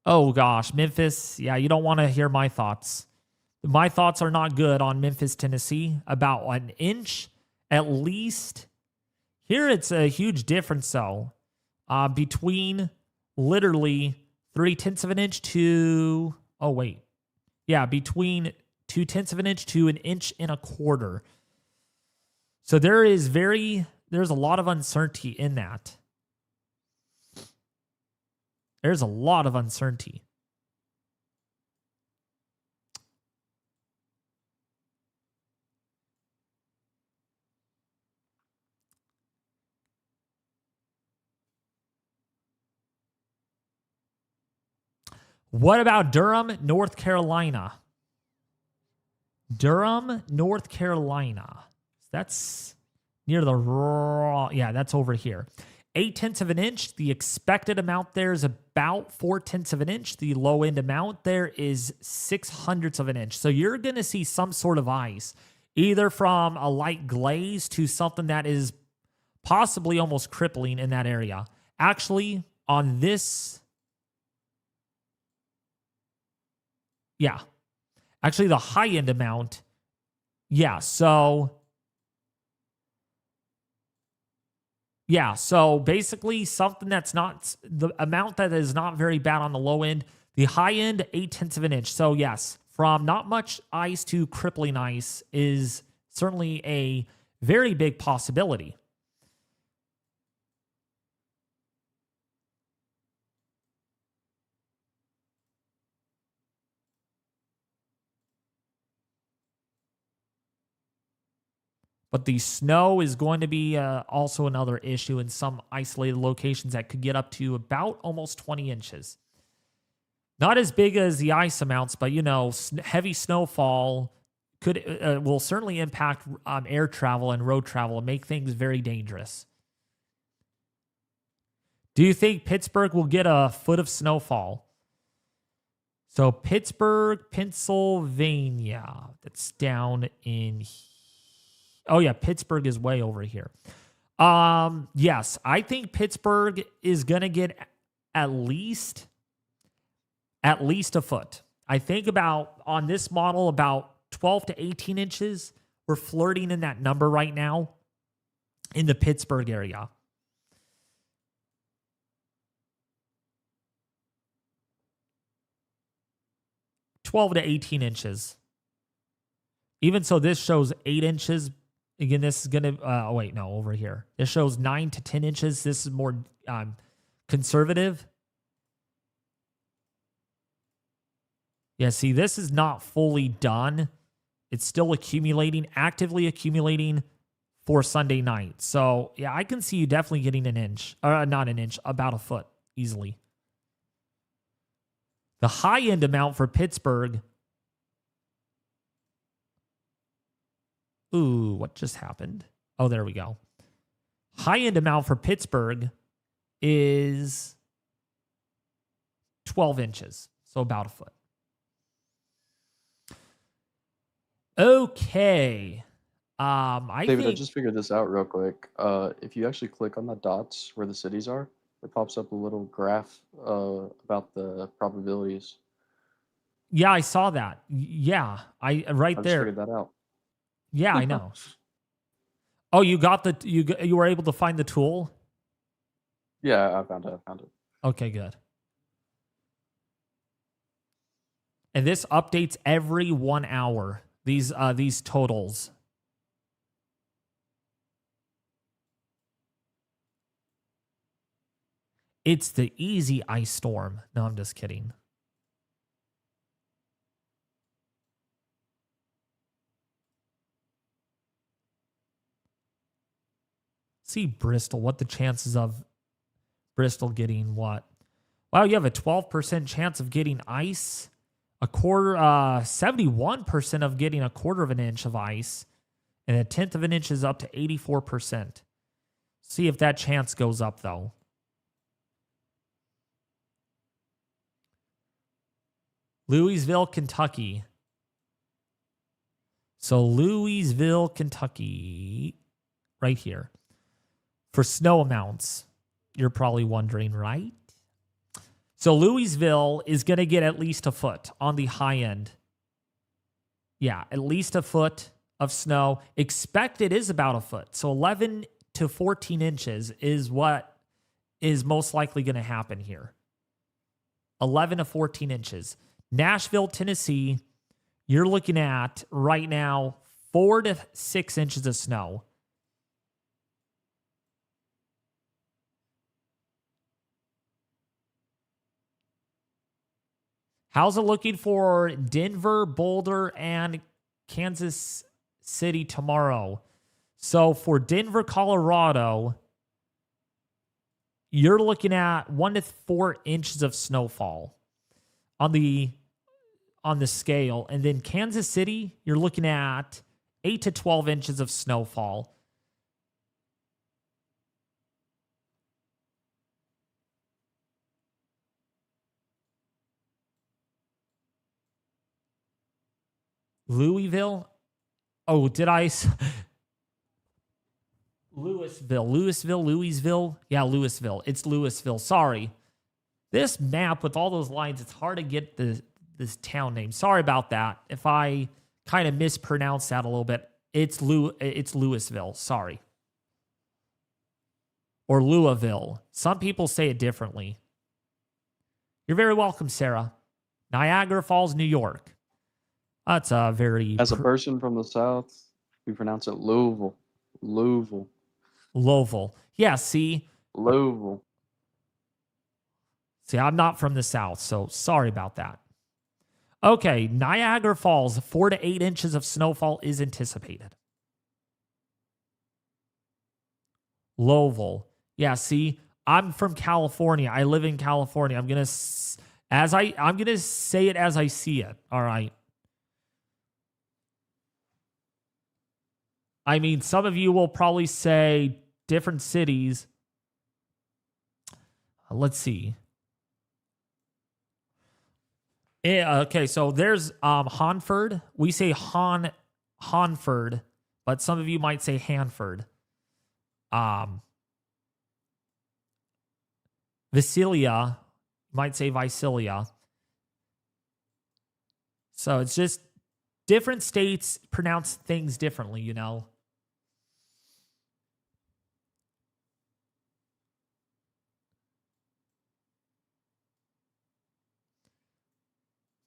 Oh gosh, Memphis. Yeah, you don't want to hear my thoughts. My thoughts are not good on Memphis, Tennessee. About 1 inch at least. Here it's a huge difference, though, between literally 0.3 of an inch to, between 0.2 of an inch to 1.25 inches. So there's a lot of uncertainty in that. There's a lot of uncertainty. What about Durham, North Carolina? Durham, North Carolina. That's near the raw. Yeah, that's over here. 0.8 of an inch. The expected amount there is about 0.4 of an inch. The low end amount there is 0.06 of an inch. So you're going to see some sort of ice, either from a light glaze to something that is possibly almost crippling in that area. Actually, on this, yeah. Actually, the high end amount, yeah. So basically something that's not the amount that is not very bad on the low end. The high end, 0.8 of an inch. So yes, from not much ice to crippling ice is certainly a very big possibility. But the snow is going to be also another issue in some isolated locations that could get up to about almost 20 inches. Not as big as the ice amounts, but, you know, heavy snowfall will certainly impact air travel and road travel and make things very dangerous. Do you think Pittsburgh will get a foot of snowfall? So Pittsburgh, Pennsylvania, that's down in here. Oh, yeah, Pittsburgh is way over here. Yes, I think Pittsburgh is going to get at least a foot. I think about, on this model, about 12 to 18 inches. We're flirting in that number right now in the Pittsburgh area. $12 to 18 inches. Even so, this shows 8 inches. Again, this is going to, oh, wait, no, over here. This shows 9 to 10 inches. This is more conservative. Yeah, see, this is not fully done. It's still accumulating, actively accumulating for Sunday night. So, yeah, I can see you definitely getting an inch, or not an inch, about a foot easily. The high end amount for Pittsburgh. Ooh, what just happened? Oh, there we go. High end amount for Pittsburgh is 12 inches, so about a foot. Okay. David, I just figured this out real quick. If you actually click on the dots where the cities are, it pops up a little graph about the probabilities. Yeah, I saw that. Yeah, I I just there. figured that out. Yeah, I know. Oh, you got you were able to find the tool? Yeah, I found it. Okay, good. And this updates every 1 hour. These totals. It's the easy ice storm. No, I'm just kidding. See Bristol, what the chances of Bristol getting what? Wow, you have a 12% chance of getting ice, a quarter, 71% of getting a quarter of an inch of ice, and a tenth of an inch is up to 84%. See if that chance goes up, though. Louisville, Kentucky. So Louisville, Kentucky, right here. For snow amounts, you're probably wondering, right? So Louisville is going to get at least a foot on the high end. Yeah, at least a foot of snow. Expected is about a foot. So 11 to 14 inches is what is most likely going to happen here. 11 to 14 inches. Nashville, Tennessee, you're looking at right now 4 to 6 inches of snow. How's it looking for Denver, Boulder, and Kansas City tomorrow? So for Denver, Colorado, you're looking at 1 to 4 inches of snowfall on the scale. And then Kansas City, you're looking at 8 to 12 inches of snowfall. Louisville? Oh, did I? Louisville. Yeah, Louisville. It's Louisville. Sorry. This map with all those lines, it's hard to get this town name. Sorry about that. If I kind of mispronounced that a little bit, it's Louisville. Sorry. Or Louisville. Some people say it differently. You're very welcome, Sarah. Niagara Falls, New York. That's a very... As a person from the South, we pronounce it Louisville. Louisville. Yeah, see? Louisville. See, I'm not from the South, so sorry about that. Okay, Niagara Falls, 4 to 8 inches of snowfall is anticipated. Louisville. Yeah, see, I'm from California. I live in California. I'm gonna say it as I see it. All right. I mean, some of you will probably say different cities. Let's see. Okay, so there's Hanford. We say Hanford, but some of you might say Hanford. Visalia, might say Visalia. So it's just different states pronounce things differently, you know.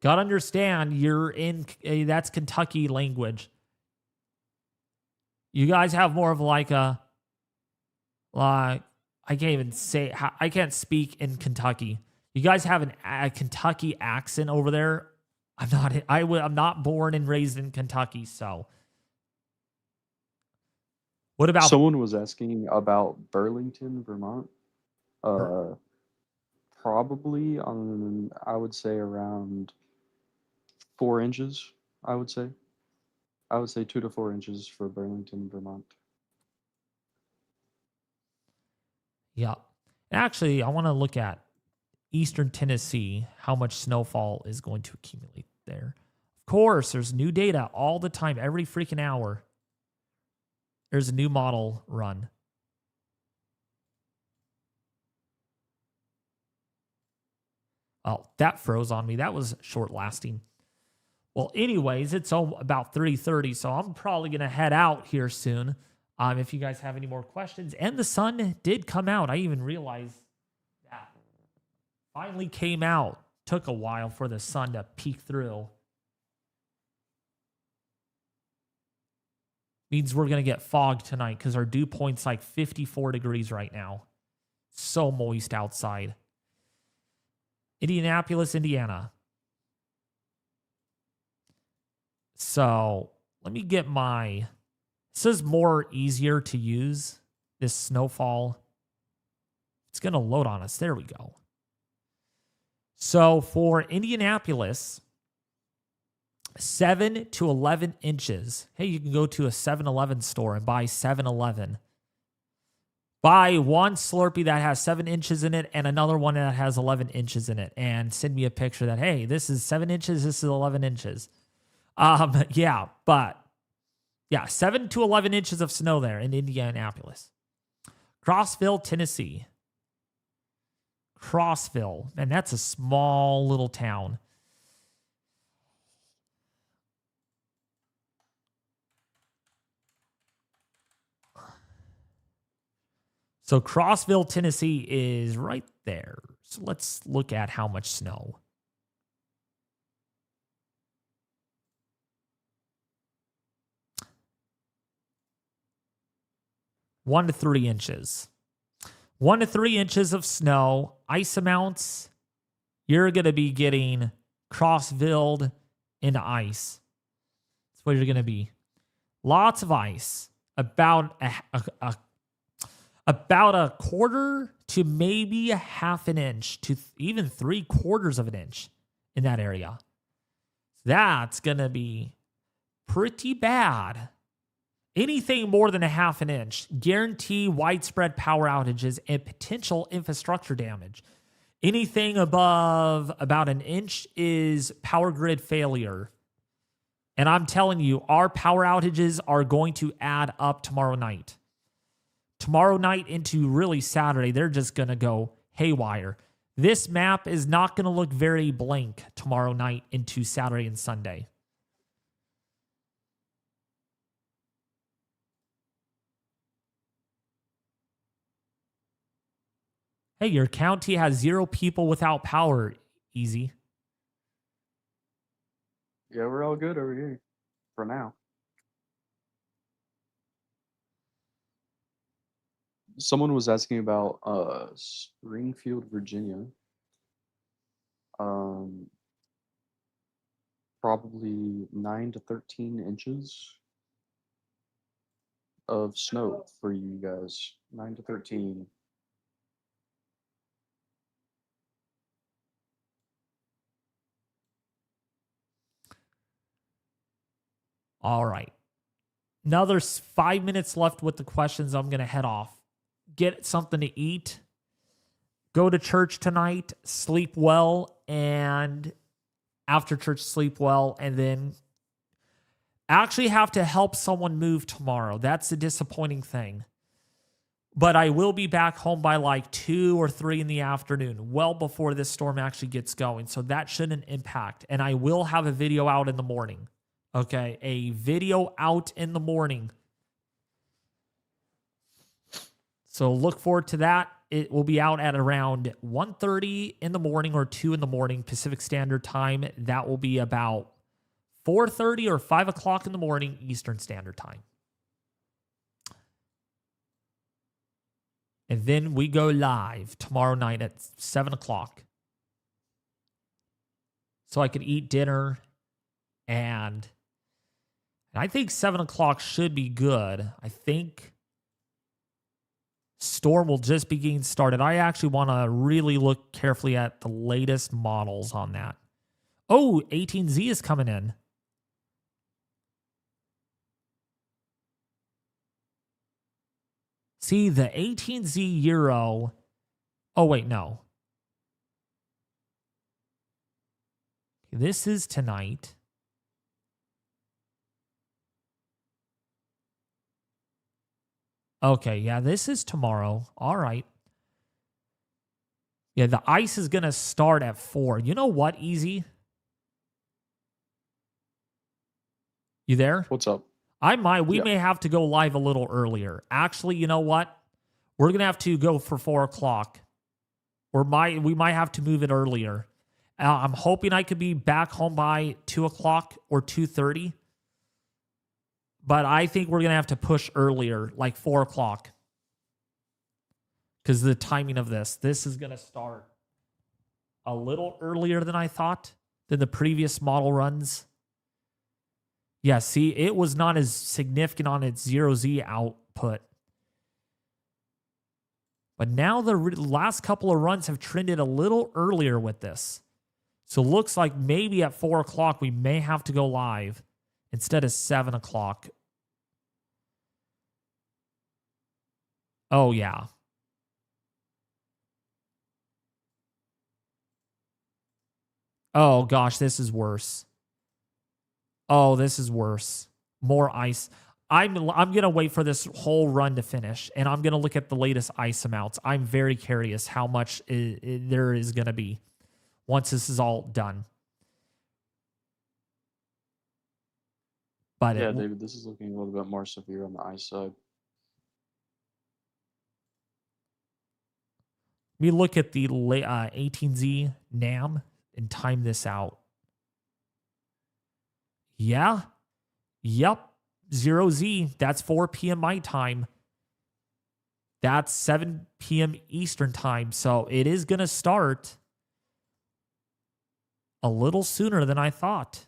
Gotta understand, you're in, that's Kentucky language. You guys have more of like I can't even say, I can't speak in Kentucky. You guys have a Kentucky accent over there. I'm not born and raised in Kentucky, so. What about? Someone was asking about Burlington, Vermont. Probably on, I would say around 4 inches, I would say. I would say 2 to 4 inches for Burlington, Vermont. Yeah. Actually, I want to look at Eastern Tennessee, how much snowfall is going to accumulate there. Of course, there's new data all the time, every freaking hour. There's a new model run. Oh, that froze on me. That was short lasting. Well, anyways, it's about 3:30, so I'm probably going to head out here soon. If you guys have any more questions. And the sun did come out. I even realized that. Finally came out. Took a while for the sun to peek through. Means we're going to get fog tonight because our dew point's like 54 degrees right now. So moist outside. Indianapolis, Indiana. So let me get my... This is more easier to use, this snowfall. It's going to load on us. There we go. So for Indianapolis, 7 to 11 inches. Hey, you can go to a 7-Eleven store and buy 7-Eleven. Buy one Slurpee that has 7 inches in it and another one that has 11 inches in it. And send me a picture that, hey, this is 7 inches, this is 11 inches. Yeah, but... Yeah, 7 to 11 inches of snow there in Indianapolis. Crossville, Tennessee. Crossville. And that's a small little town. So Crossville, Tennessee is right there. So let's look at how much snow. 1 to 3 inches. 1 to 3 inches of snow. Ice amounts, you're going to be getting cross-filled into ice. That's what you're going to be. Lots of ice. About a quarter to maybe a half an inch to even 3/4 of an inch in that area. That's going to be pretty bad. Anything more than a half an inch, guarantee widespread power outages and potential infrastructure damage. Anything above about an inch is power grid failure. And I'm telling you, our power outages are going to add up tomorrow night. Tomorrow night into really Saturday, they're just going to go haywire. This map is not going to look very blank tomorrow night into Saturday and Sunday. Hey, your county has 0 people without power. Easy. Yeah, we're all good over here for now. Someone was asking about Springfield, Virginia. Probably 9 to 13 inches of snow for you guys. 9 to 13. All right. Now there's 5 minutes left with the questions. I'm going to head off. Get something to eat. Go to church tonight. Sleep well. And after church, sleep well. And then actually have to help someone move tomorrow. That's a disappointing thing. But I will be back home by like 2 or 3 in the afternoon, well before this storm actually gets going. So that shouldn't impact. And I will have a video out in the morning. Okay, a video out in the morning. So look forward to that. It will be out at around 1:30 in the morning or 2 in the morning Pacific Standard Time. That will be about 4:30 or 5 o'clock in the morning Eastern Standard Time. And then we go live tomorrow night at 7 o'clock. So I could eat dinner and I think 7 o'clock should be good. I think storm will just be getting started. I actually want to really look carefully at the latest models on that. Oh, 18Z is coming in. See, the 18Z Euro. Oh, wait, no. This is tonight. Okay, yeah, this is tomorrow. All right. Yeah, the ice is going to start at 4. You know what, Easy? You there? What's up? We may have to go live a little earlier. Actually, you know what? We're going to have to go for 4 o'clock. We might have to move it earlier. I'm hoping I could be back home by 2 o'clock or 2:30. But I think we're going to have to push earlier, like 4 o'clock. Because the timing of this is going to start a little earlier than I thought, than the previous model runs. Yeah, see, it was not as significant on its 0Z output. But now the last couple of runs have trended a little earlier with this. So it looks like maybe at 4 o'clock we may have to go live instead of 7 o'clock. Oh, yeah. Oh, gosh, this is worse. Oh, this is worse. More ice. I'm going to wait for this whole run to finish, and I'm going to look at the latest ice amounts. I'm very curious how much there is going to be once this is all done. But yeah, David, this is looking a little bit more severe on the ice side. Let me look at the 18Z NAM and time this out. Yeah. Yep. 0Z. That's 4 p.m. my time. That's 7 p.m. Eastern time. So it is going to start A little sooner than I thought.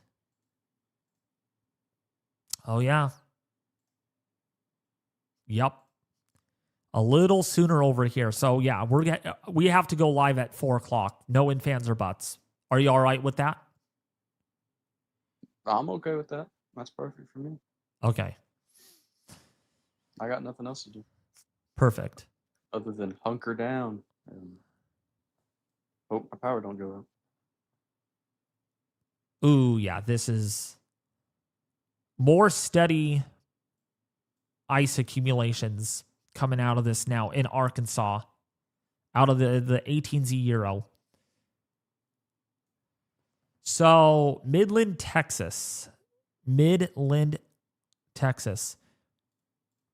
Oh, yeah. Yep. A little sooner over here. So, yeah, we have to go live at 4 o'clock. No in fans or buts. Are you all right with that? I'm okay with that. That's perfect for me. Okay. I got nothing else to do Perfect. other than hunker down and hope my power don't go out. Ooh, yeah, this is more steady ice accumulations coming out of this now in Arkansas, out of the 18Z Euro. So, Midland, Texas.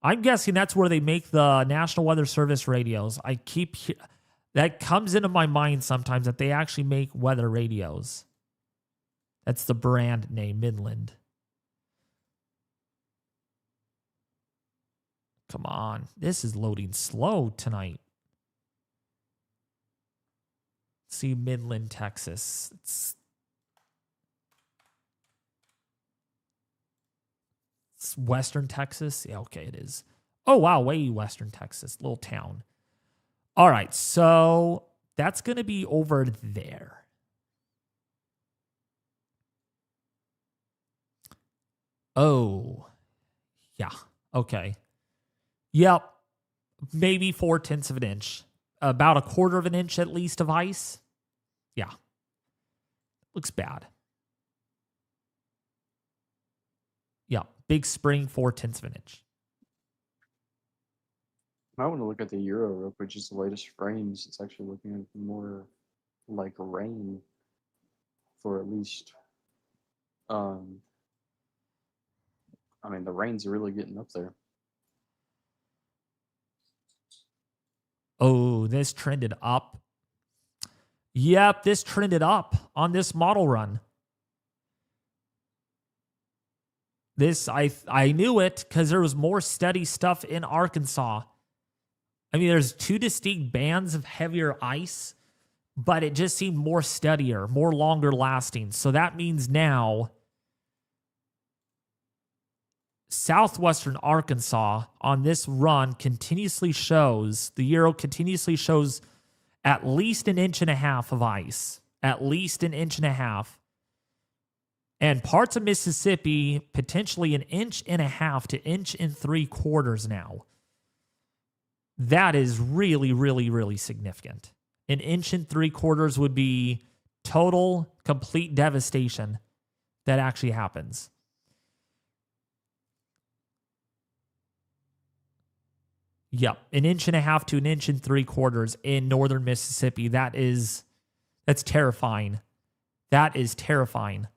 I'm guessing that's where they make the National Weather Service radios. That comes into my mind sometimes that they actually make weather radios. That's the brand name, Midland. Come on. This is loading slow tonight. Let's see, Midland, Texas. It's Western Texas. Yeah, okay, it is. Oh, wow, way Western Texas. Little town. All right, so that's going to be over there. Oh, yeah, okay. Yep, maybe 4/10 of an inch. About 1/4 of an inch at least of ice. Yeah, looks bad. Yeah, Big Spring, 4/10 of an inch. I want to look at the Euro, which is the latest frames. It's actually looking more like rain for at least. I mean, the rain's really getting up there. Oh, this trended up. Yep, this trended up on this model run. This, I knew it because there was more steady stuff in Arkansas. I mean, there's 2 distinct bands of heavier ice, but it just seemed more steadier, more longer lasting. So that means now southwestern Arkansas on this run continuously shows, the Euro continuously shows at least 1.5 inches of ice. At least 1.5 inches. And parts of Mississippi, potentially 1.5 inches to 1.75 inches now. That is really, really, really significant. 1.75 inches would be total, complete devastation that actually happens. Yep, 1.5 to 1.75 inches in northern Mississippi. That's terrifying. That is terrifying.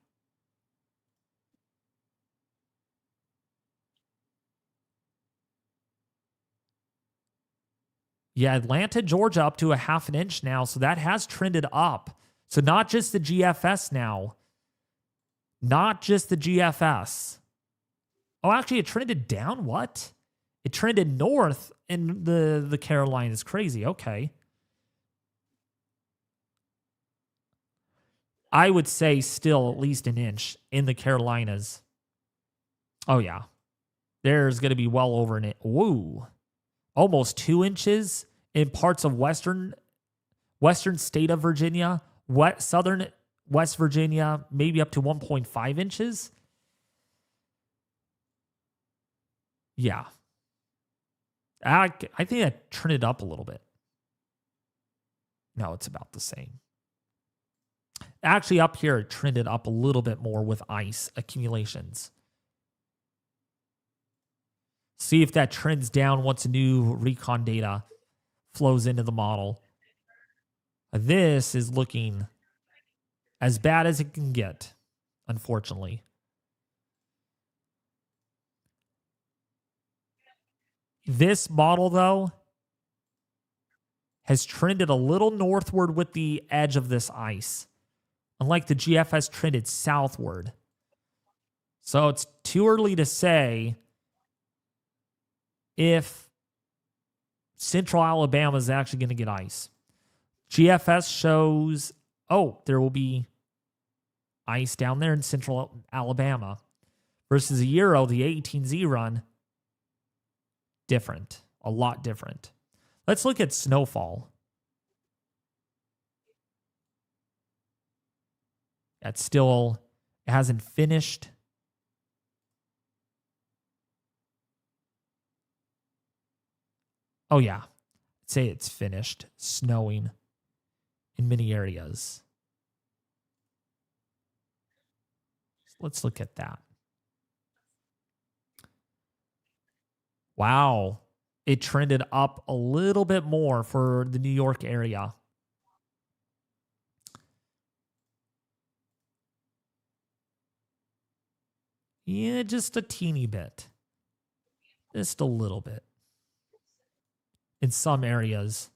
Yeah, Atlanta, Georgia up to 1/2 inch now. So that has trended up. So not just the GFS now. Not just the GFS. Oh, actually, it trended down. What? It trended north in the Carolinas. Crazy. Okay. I would say still at least 1 inch in the Carolinas. Oh, yeah. There's going to be well over an inch. Woo. Almost 2 inches in parts of western state of Virginia, southern West Virginia, maybe up to 1.5 inches. Yeah. I think that trended up a little bit. No, it's about the same. Actually, up here, it trended up a little bit more with ice accumulations. See if that trends down once new recon data flows into the model. This is looking as bad as it can get, unfortunately. This model, though, has trended a little northward with the edge of this ice, unlike the GFS trended southward. So it's too early to say if central Alabama is actually going to get ice. GFS shows, there will be ice down there in central Alabama. Versus a Euro, the 18Z run, different, a lot different. Let's look at snowfall. That's still, it hasn't finished. Oh yeah, say it's finished snowing in many areas. Let's look at that. Wow. It trended up a little bit more for the New York area. Yeah, just a teeny bit. Just a little bit. In some areas.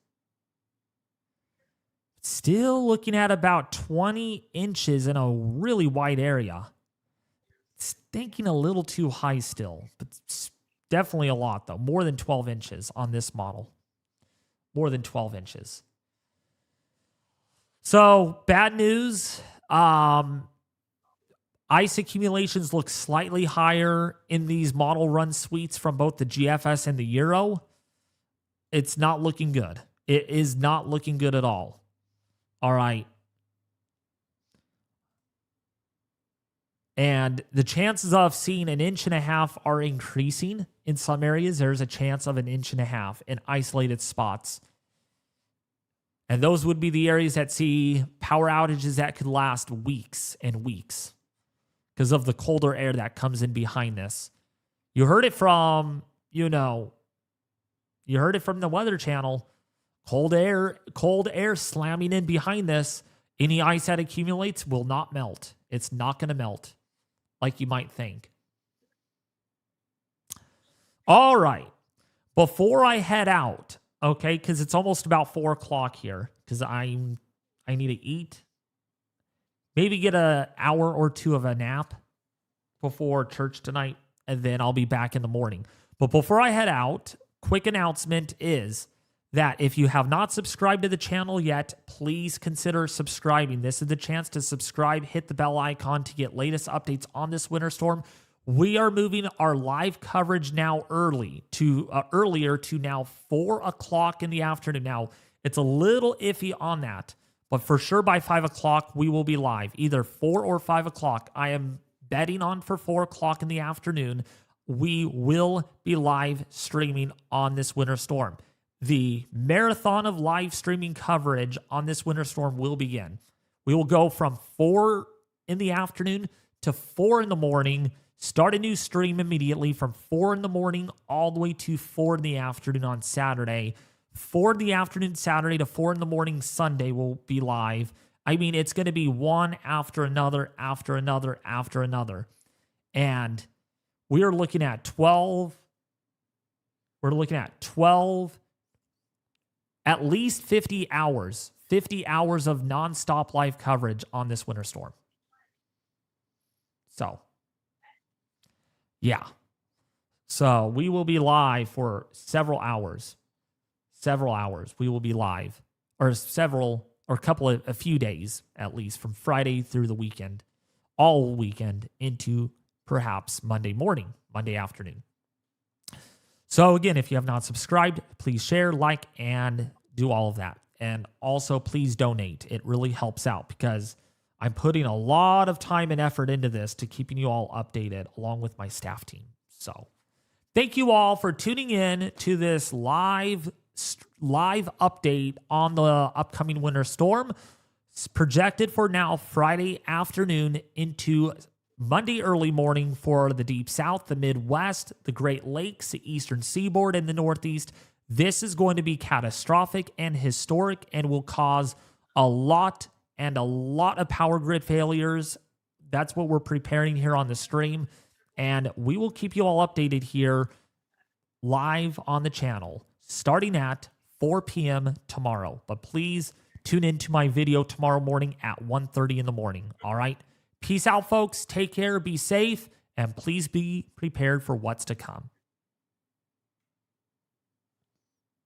Still looking at about 20 inches in a really wide area. It's thinking a little too high still, but definitely a lot, though. More than 12 inches on this model. More than 12 inches. So, bad news. Ice accumulations look slightly higher in these model run suites from both the GFS and the Euro. It's not looking good. It is not looking good at all. All right. And the chances of seeing 1.5 inches are increasing in some areas. There's a chance of 1.5 inches in isolated spots. And those would be the areas that see power outages that could last weeks and weeks because of the colder air that comes in behind this. You heard it from, you heard it from the Weather Channel. Cold air slamming in behind this. Any ice that accumulates will not melt. It's not going to melt like you might think. All right. Before I head out, okay, because it's almost about 4 o'clock here, because I need to eat. Maybe get an hour or two of a nap before church tonight, and then I'll be back in the morning. But before I head out, quick announcement is that if you have not subscribed to the channel yet, please consider subscribing. This is the chance to subscribe, hit the bell icon to get latest updates on this winter storm. We are moving our live coverage now earlier to now 4 o'clock in the afternoon. Now, it's a little iffy on that, but for sure by 5 o'clock, we will be live, either 4 or 5 o'clock. I am betting on for 4 o'clock in the afternoon. We will be live streaming on this winter storm. The marathon of live streaming coverage on this winter storm will begin. We will go from 4 in the afternoon to 4 in the morning, start a new stream immediately from 4 in the morning all the way to 4 in the afternoon on Saturday. 4 in the afternoon Saturday to 4 in the morning Sunday will be live. I mean, it's going to be one after another, after another, after another. And we are looking at 12. We're looking at 12, at least 50 hours of nonstop live coverage on this winter storm. So, yeah. So we will be live for several hours. We will be live, or a few days at least, from Friday through the weekend, all weekend into perhaps Monday morning, Monday afternoon. So again, if you have not subscribed, please share, like, and do all of that. And also, please donate. It really helps out because I'm putting a lot of time and effort into this to keeping you all updated along with my staff team. So thank you all for tuning in to this live update on the upcoming winter storm. It's projected for now Friday afternoon into Monday early morning for the Deep South, the Midwest, the Great Lakes, the Eastern Seaboard, and the Northeast. This is going to be catastrophic and historic and will cause a lot of power grid failures. That's what we're preparing here on the stream. And we will keep you all updated here live on the channel starting at 4 p.m. tomorrow. But please tune into my video tomorrow morning at 1:30 in the morning. All right. Peace out, folks. Take care. Be safe. And please be prepared for what's to come.